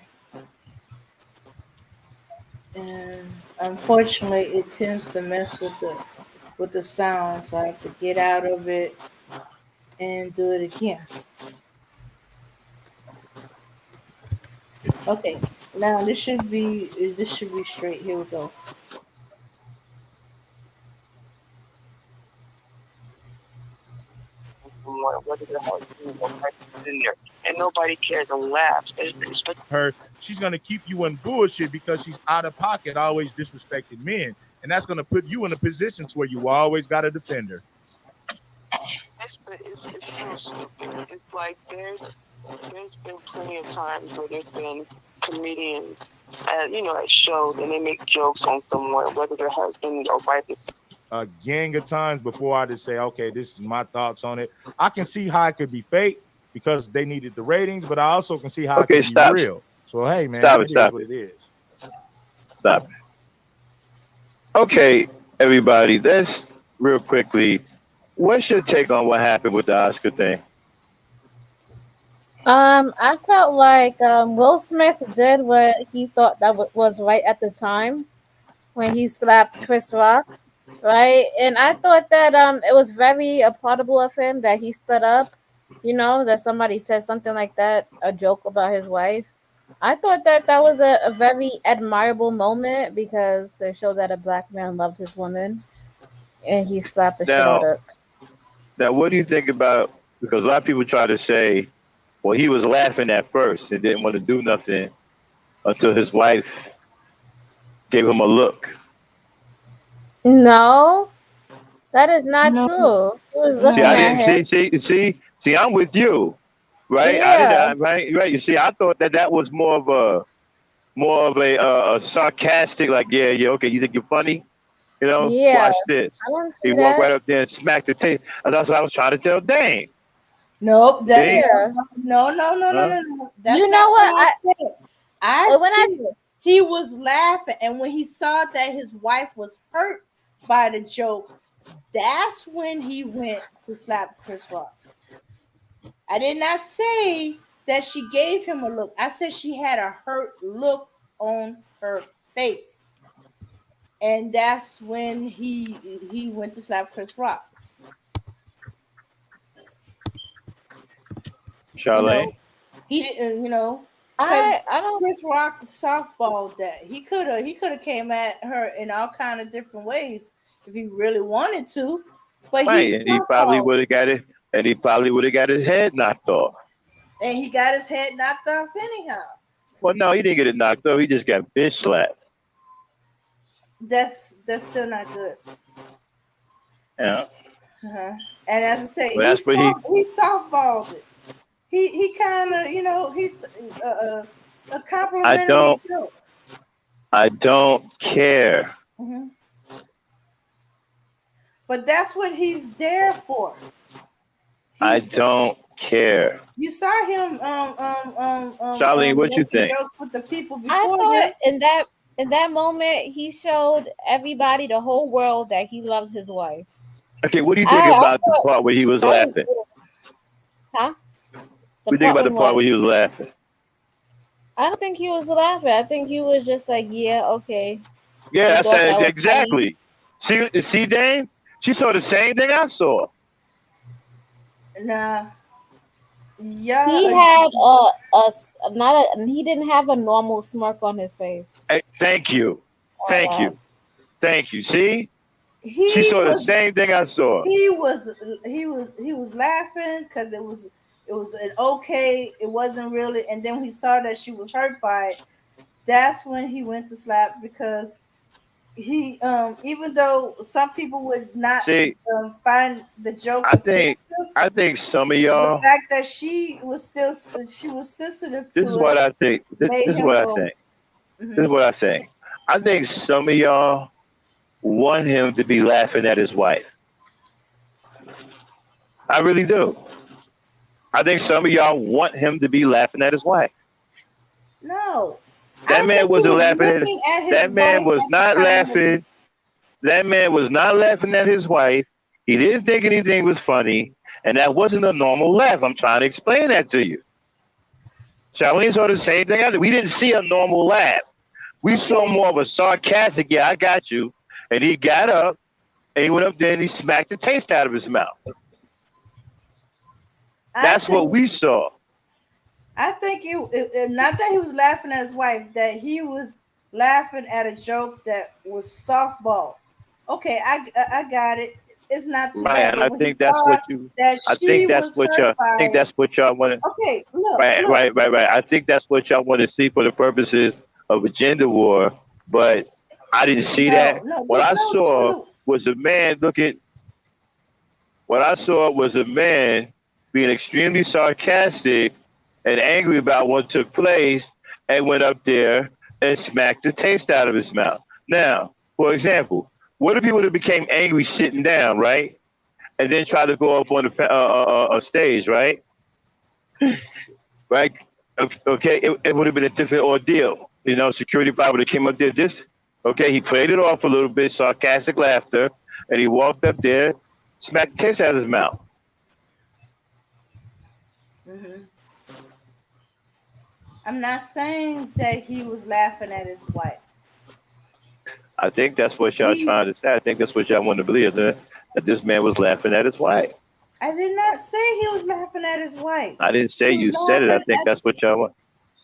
unfortunately it tends to mess with the sound, so I have to get out of it and do it again. Okay, now this should be straight. Here we go. Whether the husband or wife is in there, and nobody cares and laughs. Her, she's gonna keep you in bullshit because she's out of pocket, always disrespecting men, and that's gonna put you in a position where you always got to defend her. It's so stupid. It's like there's been plenty of times where there's been comedians, at shows, and they make jokes on someone, whether their husband or wife is. A gang of times before I just say, okay, this is my thoughts on it. I can see how it could be fake because they needed the ratings, but I also can see how it could be real. So hey, man, stop it is what it is. Stop it. Okay, everybody, let's real quickly. What's your take on what happened with the Oscar thing? I felt like Will Smith did what he thought that was right at the time when he slapped Chris Rock, right? And I thought that it was very applaudable of him that he stood up, that somebody said something like that, a joke about his wife. I thought that was a very admirable moment because it showed that a black man loved his woman and he slapped the shit out of. Now, what do you think about, because a lot of people try to say, well, he was laughing at first and didn't want to do nothing until his wife gave him a look. No, that is not true. He was looking at him. See, I'm with you, right? Yeah. Right. You see, I thought that was more of a sarcastic, like, yeah, okay, you think you're funny? Yeah. Watch this. I don't see He that. walked right up there and smacked the tape. And that's what I was trying to tell Dane. Nope. Yeah. No. That's You know what? I said he was laughing, and when he saw that his wife was hurt by the joke, that's when he went to slap Chris Rock. I did not say that she gave him a look. I said she had a hurt look on her face. And that's when he went to slap Chris Rock. Sharlene? He didn't, I don't. Chris Rock softballed that. He could have came at her in all kind of different ways if he really wanted to. But he probably would have got it, and he probably would have got his head knocked off. And he got his head knocked off anyhow. Well, no, he didn't get it knocked off. He just got bitch slapped. That's still not good. Yeah. Uh-huh. And as I say, well, he softballed it. He kind of, a complimentary joke. I don't care. Mm-hmm. But that's what he's there for. I don't care. You saw him, Sharlene, what you think? Jokes with the people before. I thought in that moment he showed everybody, the whole world, that he loved his wife. Okay, what do you think about the part where he was laughing? Huh? What do you think about the part where he was laughing? I don't think he was laughing. I think he was just like, yeah, okay. Yeah, I said exactly. See, Dane? She saw the same thing I saw. Nah. Yeah. He had he didn't have a normal smirk on his face. Hey, thank you. See? She saw the same thing I saw. He was laughing because it was an okay, it wasn't really, and then when he saw that she was hurt by it, that's when he went to slap, because he even though some people would not find the joke, I think some of y'all, the fact that she was sensitive to this is what I think. This is what I think. This is what I think. I think some of y'all want him to be laughing at his wife. I really do. I think some of y'all want him to be laughing at his wife. No. That man wasn't laughing at that man was not laughing. That man was not laughing at his wife. He didn't think anything was funny. And that wasn't a normal laugh. I'm trying to explain that to you. Charlene saw the same thing I did. We didn't see a normal laugh. We saw more of a sarcastic, yeah, I got you. And he got up and he went up there and he smacked the taste out of his mouth. That's what we saw. I think it not that he was laughing at his wife, that he was laughing at a joke that was softball. Okay, I got it. It's not too Right, bad. and But I when he think that's saw what you that I she think that's was what hurt y'all I by think it, that's what y'all want to okay, look, right, look. right, right, right. I think that's what y'all want to see for the purposes of a gender war, but I didn't see No, that. no, What there's I no saw gender. was a man looking what I saw was a man being extremely sarcastic and angry about what took place and went up there and smacked the taste out of his mouth. Now, for example, what if he would have became angry sitting down, right? And then tried to go up on the stage, right? Right? Okay, it would have been a different ordeal. You know, security probably would have came up there. Okay, he played it off a little bit, sarcastic laughter, and he walked up there, smacked the taste out of his mouth. Hmm. I'm not saying that he was laughing at his wife. I think that's what y'all He, trying to say. I think that's what y'all want to believe that this man was laughing at his wife. I did not say he was laughing at his wife. I didn't say He was you said it. I laughing think at that's what y'all want.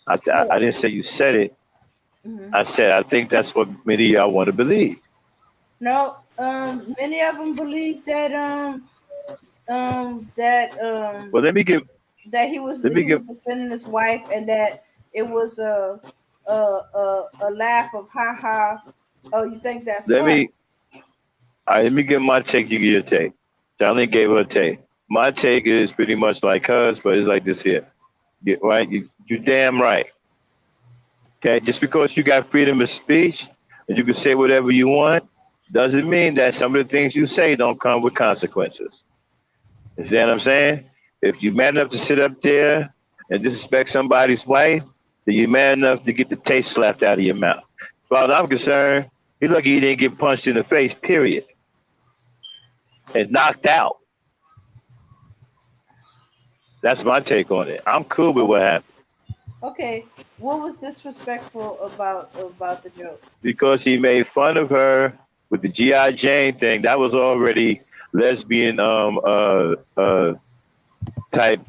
I look. didn't say you said it. Hmm. I said I think that's what many of y'all want to believe. No, many of them believe that Well, that let me he give was defending his wife, and that it was a laugh of ha ha. Oh, you think that's let funny? me let me give my take. You give your take. Charlene gave her a take. My take is pretty much like hers, but it's like this here. Right? You damn right. Okay, just because you got freedom of speech and you can say whatever you want, doesn't mean that some of the things you say don't come with consequences. You see what I'm saying? If you're man enough to sit up there and disrespect somebody's wife, then you're man enough to get the taste slapped out of your mouth. As far as I'm concerned, he's lucky he didn't get punched in the face, period, and knocked out. That's my take on it. I'm cool with Oh, what happened okay. What was disrespectful about the joke? because he made fun of her with the GI Jane thing. That was already lesbian type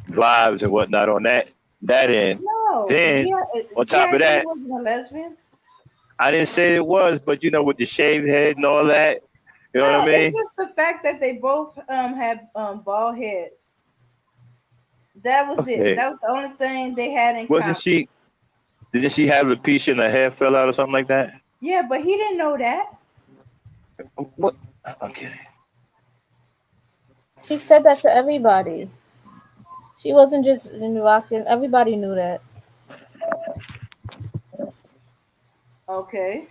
vibes and whatnot on that end. No, Then on top G.I. of Jane that, wasn't a lesbian. I didn't say it was, but you know, with the shaved head and all that, you know what I No, it's mean? just the fact that they both had bald heads. That was it. Okay. That was the only thing they had in Wasn't common. she? Didn't she have alopecia and her hair fell out or something like that? Yeah, but he didn't know that. What? Okay. She said that to everybody. She wasn't just in rocking. Everybody knew that. Okay.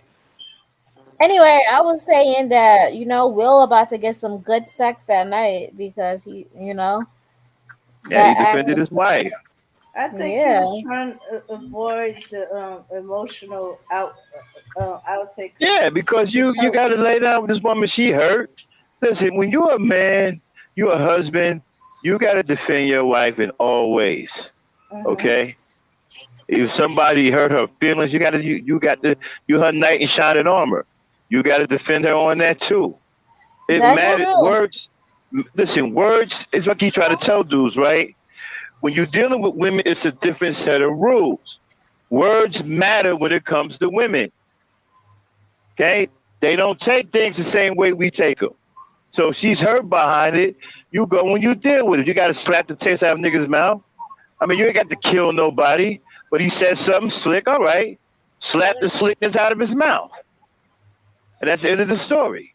Anyway, I was saying that Will about to get some good sex that night because Yeah, he that defended act. his wife. I think he was Yeah, trying to avoid the emotional outtake because Yeah, because he you felt. got to lay down with this woman. She hurt. Listen, when you're a man, you're a husband. You got to defend your wife in all ways. Hmm. Okay. If somebody hurt her feelings, you got to you her knight in shining armor. You got to defend her on that too. It that's Well, matters. true. Words. Listen, words is what you try to tell dudes, right? When you're dealing with women, it's a different set of rules. Words matter when it comes to women. Okay, they don't take things the same way we take them. So if she's hurt behind it, you go when you deal with it. You got to slap the taste out of niggas' mouth. I mean, you ain't got to kill nobody, but he said something slick. All right, slap the slickness out of his mouth, and that's the end of the story.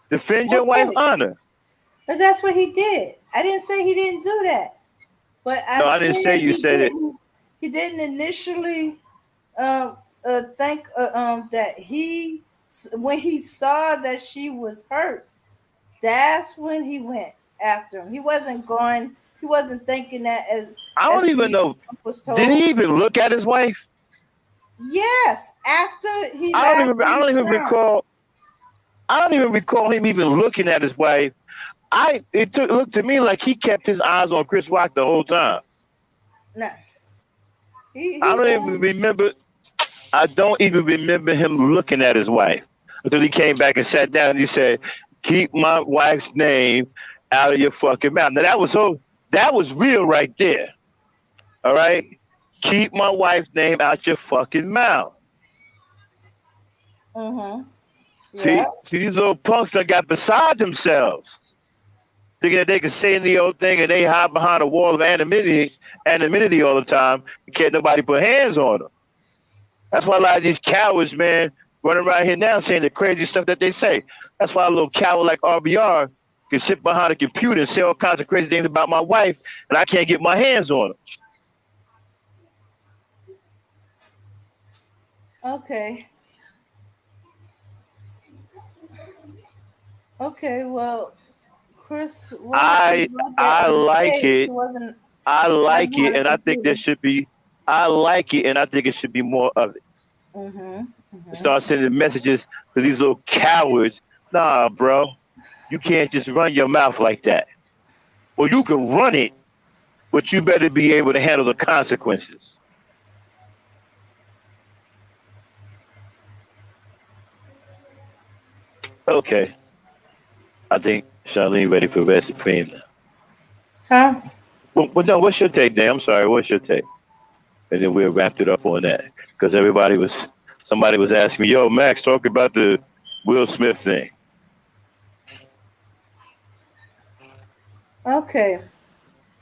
Defend your wife okay, honor. but that's what he did. I didn't say he didn't do that, but I No, I didn't say said you said it. He didn't initially think that when he saw that she was hurt, that's when he went after him. He wasn't going. He wasn't thinking that I as don't even he know. was Did told. he even look at his wife? Yes, after he I don't laughed even. and I he don't even turned. recall. I don't even recall him even looking at his wife. It looked to me like he kept his eyes on Chris Rock the whole time. No. I don't even remember. I don't even remember him looking at his wife until he came back and sat down and he said, "Keep my wife's name out of your fucking mouth." Now that was real right there. All right, keep my wife's name out your fucking mouth. Mm-hmm. Yeah. See these little punks that got beside themselves, thinking that they can say the old thing and they hide behind a wall of anonymity all the time. And can't nobody put hands on them. That's why a lot of these cowards, man, running around here now saying the crazy stuff that they say. That's why a little coward like RBR can sit behind a computer and say all kinds of crazy things about my wife, and I can't get my hands on them. Okay. Okay. Well, Chris, I like it. wasn't I like it, on a and I think there computer. should be. I like it, and I think it should be more of it. Mm-hmm. Mm-hmm. Start sending messages to these little cowards. Nah, bro, you can't just run your mouth like that. Well, you can run it, but you better be able to handle the consequences. Okay, I think Sharlene ready for Red Supreme now. Huh? Well, no, what's your take, Dan? I'm sorry, what's your take? And then we'll wrap it up on that because somebody was asking me, "Yo, Max, talk about the Will Smith thing." Okay.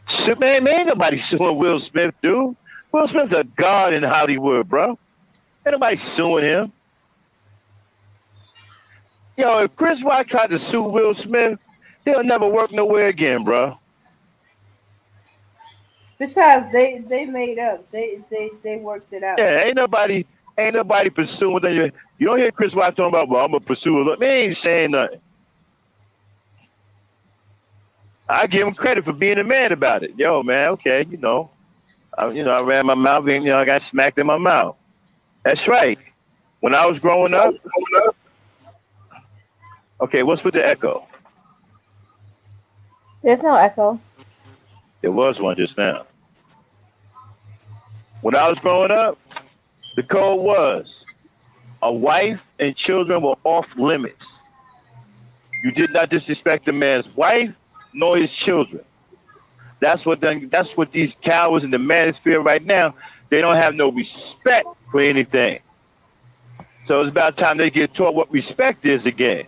Shit, man, ain't nobody suing Will Smith, dude. Will Smith's a god in Hollywood, bro. Ain't nobody suing him. Yo, if Chris Rock tried to sue Will Smith, he'll never work nowhere again, bro. Besides, they made up. They worked it out. Yeah, ain't nobody pursuing that. You don't hear Chris Rock talking about, "Well, I'm gonna pursue it." Man, he ain't saying nothing. I give him credit for being a man about it. Yo, man, okay, I ran my mouth and I got smacked in my mouth. That's right. When I was growing up, okay, what's with the echo? There's no echo. There was one just now. When I was growing up, the code was a wife and children were off limits. You did not disrespect the man's wife nor his children. That's what these cowards in the manosphere right now, they don't have no respect for anything. So it's about time they get taught what respect is again.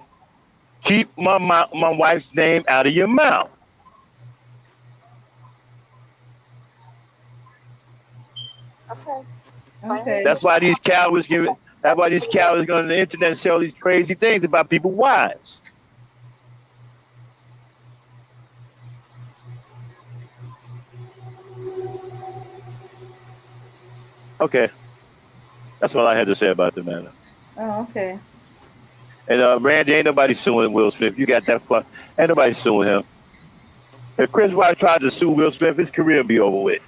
Keep my wife's name out of your mouth. Okay. That's why these cowards go on the internet and say all these crazy things about people's wives. Okay. That's all I had to say about the matter. Oh, okay. And Randy, ain't nobody suing Will Smith. You got that fuck. Ain't nobody suing him. If Chris Rock tried to sue Will Smith, his career would be over with.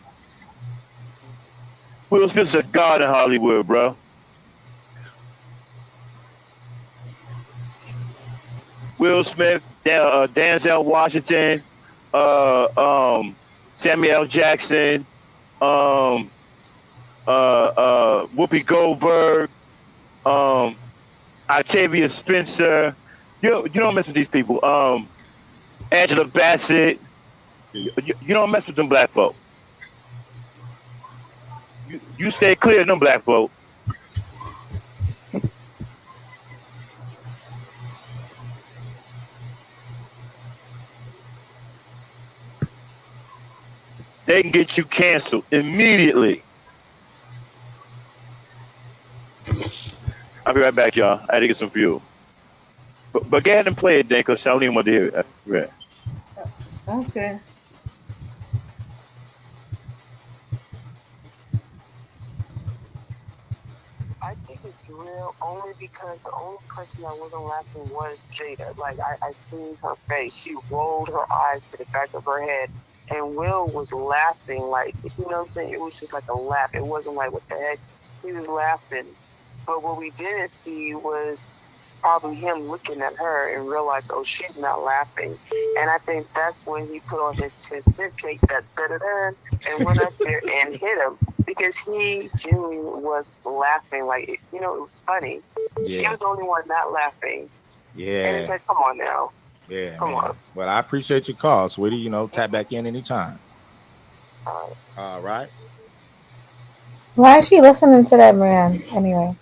Will Smith's a god in Hollywood, bro. Will Smith, Denzel Washington, Samuel L. Jackson, Whoopi Goldberg, Octavia Spencer. You don't mess with these people. Angela Bassett. You don't mess with them black folk. You stay clear of them black folk. They can get you canceled immediately. I'll be right back, y'all. I had to get some fuel. But go ahead and play it, Dan, because Sharlene wanted to hear it. Right. Okay. I think it's real only because the only person that wasn't laughing was Jada. Like, I seen her face. She rolled her eyes to the back of her head. And Will was laughing, like, you know what I'm saying? It was just like a laugh. It wasn't like, what the heck? He was laughing. But what we didn't see was probably him looking at her and realized, oh, she's not laughing. And I think that's when he put on his stick cake that's better than and went up there and hit him because he genuinely was laughing. Like, you know, it was funny. Yeah. She was the only one not laughing. Yeah. And it's like, come on now. Yeah, come on. Well, I appreciate your call, sweetie. You know, tap back in anytime. All right. Why is she listening to that man anyway?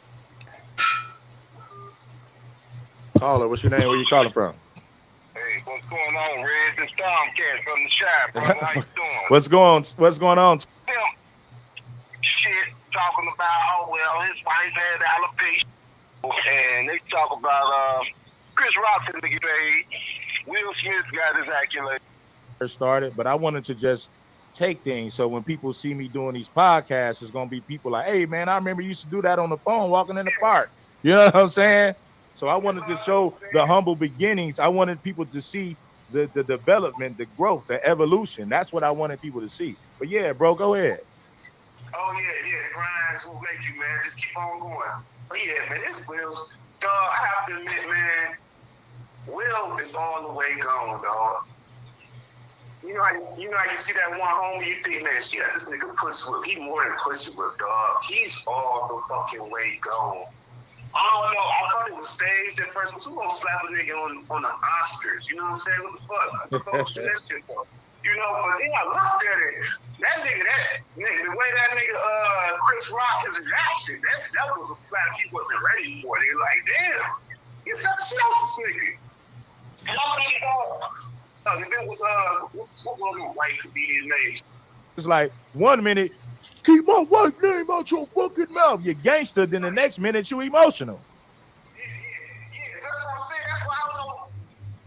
Caller, what's your name? Where you calling from? Hey, what's going on, Red? This Tomcat from the shop, brother. How you doing? What's going on? Shit, talking about, oh, well, his wife had alopecia. And they talk about Chris Rock to get paid. Will Smith got his accolades. Started, but I wanted to just take things so when people see me doing these podcasts, it's gonna be people like, hey man, I remember you used to do that on the phone walking in the park. You know what I'm saying? So I wanted to show the humble beginnings. I wanted people to see the development, the growth, the evolution. That's what I wanted people to see. But yeah, bro, go ahead. Oh yeah, Brian's will make you, man. Just keep on going. But yeah, man, this Will's dog. I have to admit, man, Will is all the way gone, dog. You know how you see that one homie, you think, man, she got this nigga pussy whip. He more than pussy whip, dog. He's all the fucking way gone. I don't know. I thought it was staged at first, but who gonna slap a nigga on the Oscars? You know what I'm saying? What the fuck? What the fuck was that shit for? You know, but then I looked at it. That nigga, the way that nigga Chris Rock is reaction, that was a slap he wasn't ready for. They like, damn, you slapped the shit out this nigga. And I'm like, that was what was the white comedian name? It's like 1 minute, keep my white name out your fucking mouth. You're gangster. Then the next minute you emotional. Yeah, that's what I'm saying. That's why I don't know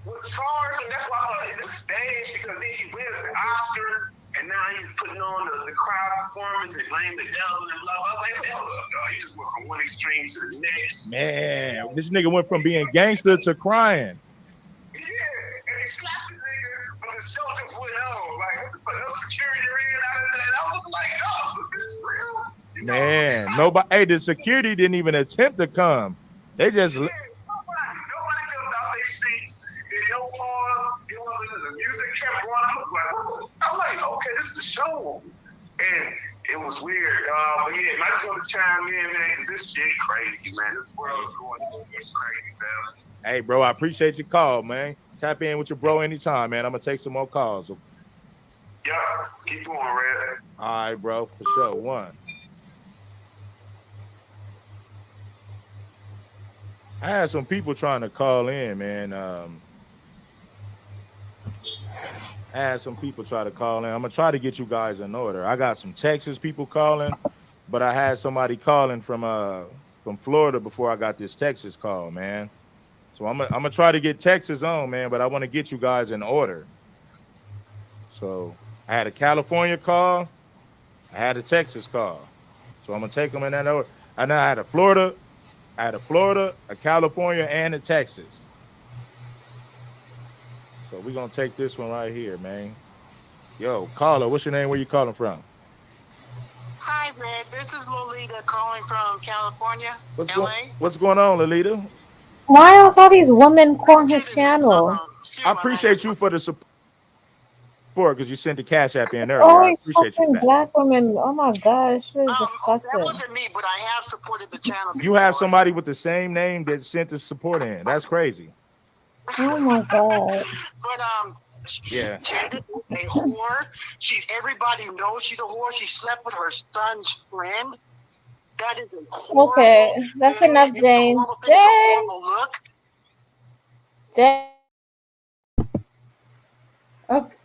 what charge, and that's why I thought it's a stage because then he wins the Oscar, and now he's putting on the crowd performance and blame the devil and blah blah. I was like, hold up, dog. You just went from one extreme to the next. Man, this nigga went from being gangster to crying. Yeah, and he slapped the nigga, but the show just went on. Like, no security ran out of that. I was like, oh, is this real? You Man, nobody. Hey, the security didn't even attempt to come. They just. Yeah, nobody jumped out their seats. No pause. It wasn't the music kept going. I'm like, okay, this is a show, and it was weird. But yeah, I just want to chime in, man, because this shit crazy, man. This world is going to it's crazy, man. Hey, bro, I appreciate your call, man. Tap in with your bro anytime, man. I'm gonna take some more calls. Yeah, keep going, Red. All right, bro, for sure. One. I had some people trying to call in, man. I had some people try to call in. I'm gonna try to get you guys in order. I got some Texas people calling, but I had somebody calling from Florida before I got this Texas call, man. So I'm gonna try to get Texas on, man, but I want to get you guys in order. So I had a California call, I had a Texas call. So I'm gonna take them in that order. And then I had a Florida, a California, and a Texas. So we're gonna take this one right here, man. Yo, caller, what's your name? Where you calling from? Hi, Red. This is Lolita calling from California, LA. What's going on, Lolita? Why are all these women calling his channel? I appreciate you for the support because you sent the cash app in earlier. Always fucking black women. Oh my gosh, this is disgusting. That wasn't me, but I have supported the channel before. You have somebody with the same name that sent the support in. That's crazy. Oh my god. But yeah. She's a whore. Everybody knows she's a whore. She slept with her son's friend. That is a horrible, okay. That's enough, Jane. Jane. Jane.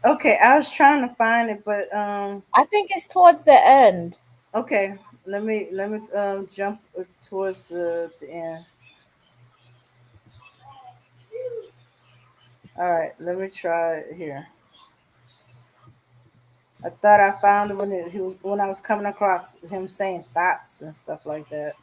Okay, I was trying to find it, but I think it's towards the end. Okay, let me jump towards the end. All right, let me try it here. I thought I found it when I was coming across him saying thoughts and stuff like that.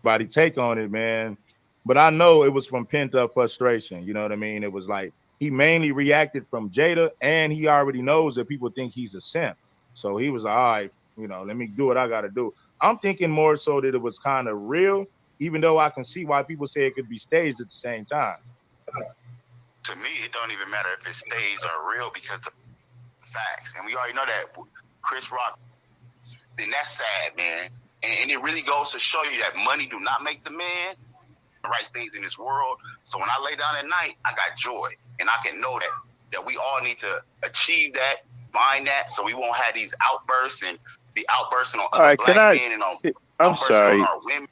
Body take on it, man. But I know it was from pent up frustration. You know what I mean? It was like he mainly reacted from Jada, and he already knows that people think he's a simp. So he was like, all right, Let me do what I got to do. I'm thinking more so that it was kind of real, even though I can see why people say it could be staged at the same time. To me, it don't even matter if it's staged or real because the facts, and we already know that Chris Rock. Then that's sad, man. And it really goes to show you that money do not make the man. The right things in this world. So when I lay down at night, I got joy, and I can know that we all need to achieve that, mind that, so we won't have these outbursts and be outbursting on other black men and on I'm outbursting sorry. on our women.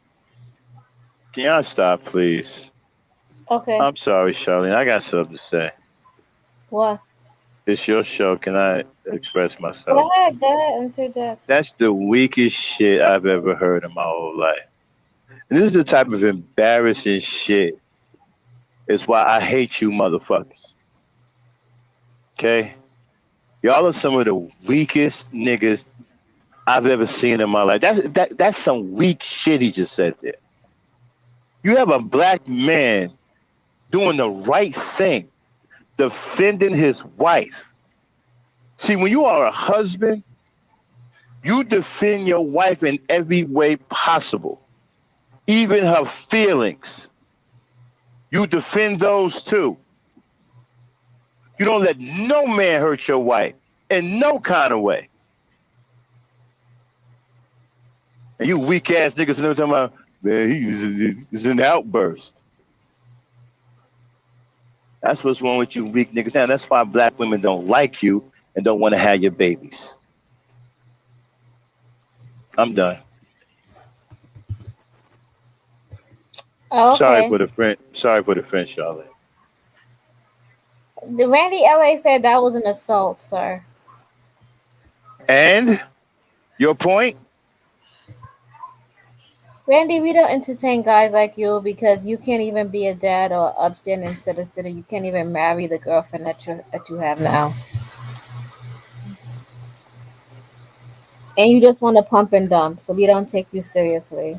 Can y'all stop, please? Okay. I'm sorry, Sharlene. I got something to say. What? It's your show. Can I express myself? Go ahead, interject. That's the weakest shit I've ever heard in my whole life. And this is the type of embarrassing shit. It's why I hate you motherfuckers. Okay? Y'all are some of the weakest niggas I've ever seen in my life. That's some weak shit he just said there. You have a black man doing the right thing, defending his wife. See, when you are a husband, you defend your wife in every way possible, even her feelings. You defend those too. You don't let no man hurt your wife in no kind of way. And you weak ass niggas talking about, man, he's an outburst. That's what's wrong with you weak niggas. Now that's why black women don't like you and don't want to have your babies. I'm done. Oh, okay. Sorry for the French, Charlotte. The Randy LA said that was an assault, sir. And your point? Randy, we don't entertain guys like you because you can't even be a dad or upstanding citizen. You can't even marry the girlfriend that you have now. And you just want to pump and dump, so we don't take you seriously.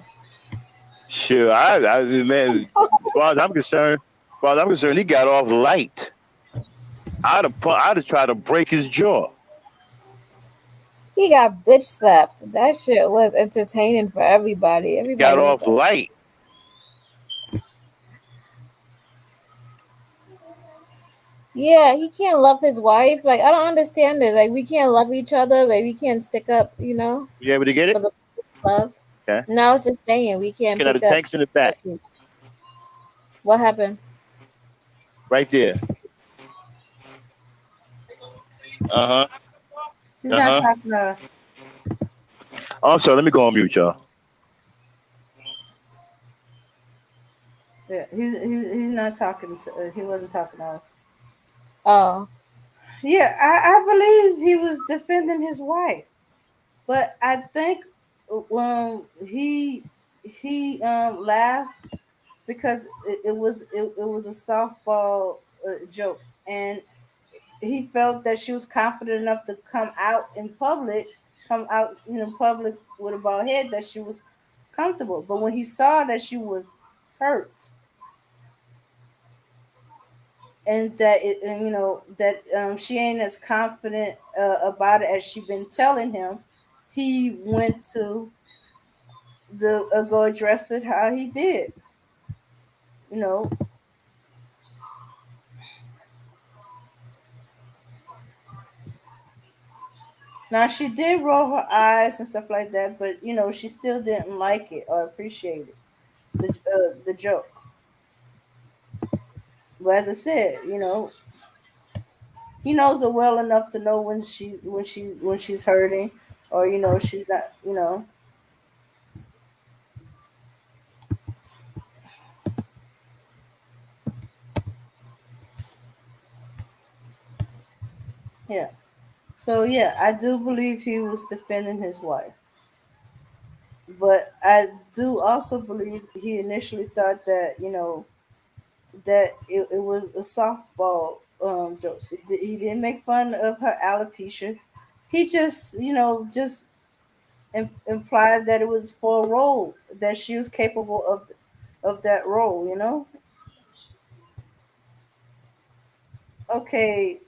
Sure, I man, as far as I'm concerned, he got off light. I'd have tried to break his jaw. He got bitch slapped. That shit was entertaining for everybody. Everybody Got was off like, light. yeah, he can't love his wife. Like, I don't understand this. Like, we can't love each other. Like, we can't stick up, You able to get for it? the love. Okay. No, I was just saying, we can't Looking at pick the up tanks in the back, refuge. What happened? right there. Uh huh. He's Uh not huh. talking to us. Oh, I'm sorry. Let me go on mute, y'all. Yeah, he's not talking to. He wasn't talking to us. Oh, Yeah, I believe he was defending his wife, but I think he laughed because it was a softball joke, and he felt that she was confident enough to come out public with a bald head, that she was comfortable. But when he saw that she was hurt, and that that she ain't as confident about it as she been telling him, he went to the go address it how he did. You know, now she did roll her eyes and stuff like that, but she still didn't like it or appreciate it, the joke. But as I said, he knows her well enough to know when she's hurting, or she's not. Yeah. So yeah, I do believe he was defending his wife, but I do also believe he initially thought that that it was a softball joke. He didn't make fun of her alopecia. He just just implied that it was for a role, that she was capable of that role. Okay,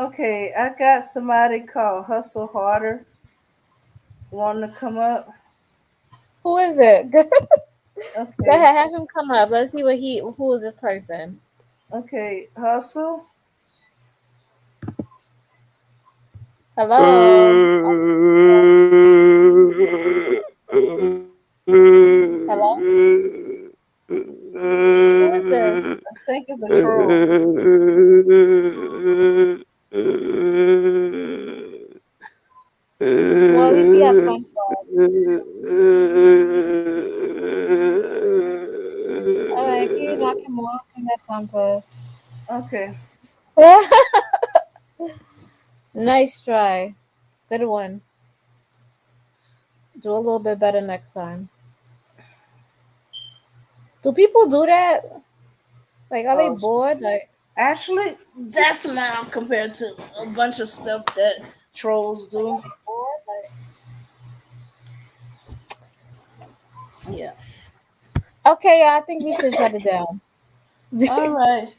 Okay, I got somebody called Hustle Harder. Want to come up? Who is it? Go Okay, ahead, have him come up. Let's see who is this person. okay, Hustle. Hello. Hello. Who is this? I think it's a troll. Well, at least he has SpongeBob. All right, can you knock him off? I got time first. Okay, Nice try. Good one. Do a little bit better next time. Do people do that? Like, are they oh, bored? Like, actually, that's mild compared to a bunch of stuff that trolls do. bored? Like, Yeah. okay, I think we should shut it down. All right.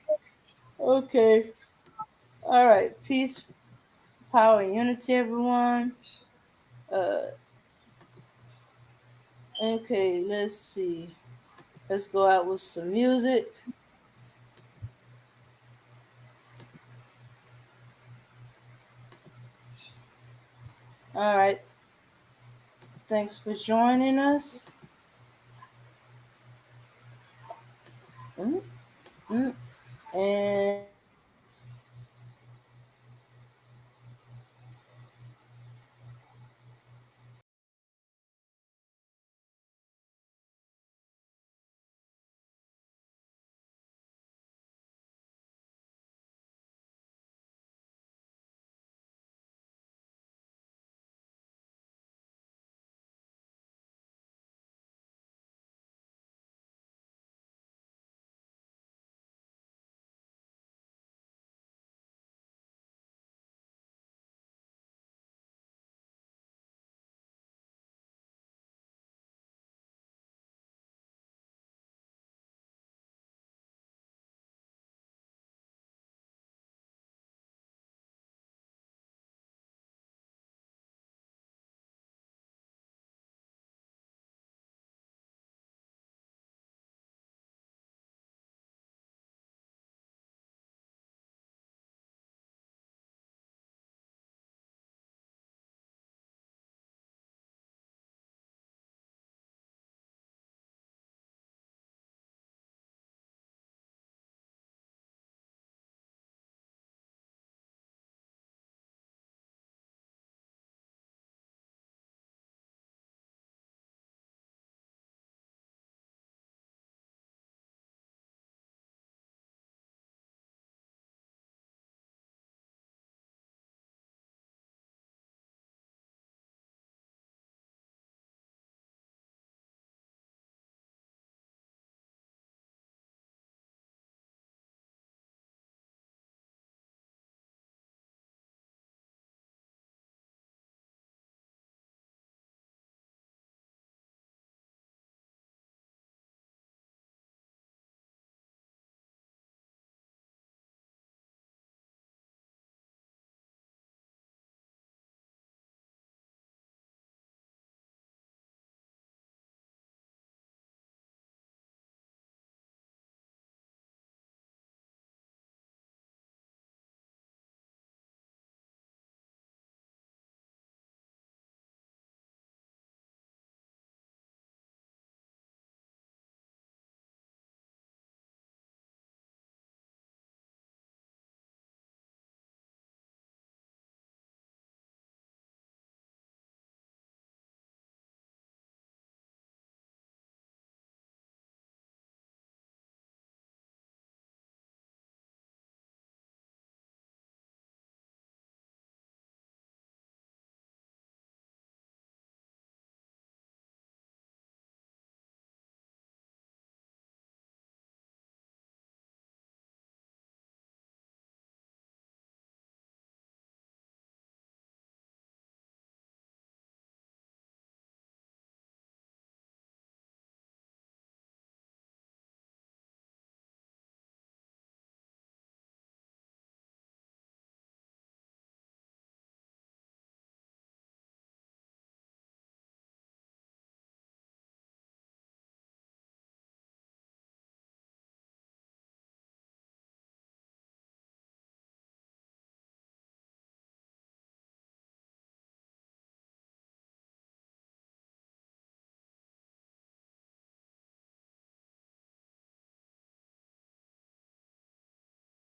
Okay. All right. Peace, power, and unity, everyone. Okay. Let's see. Let's go out with some music. All right. Thanks for joining us. Mm, mm, and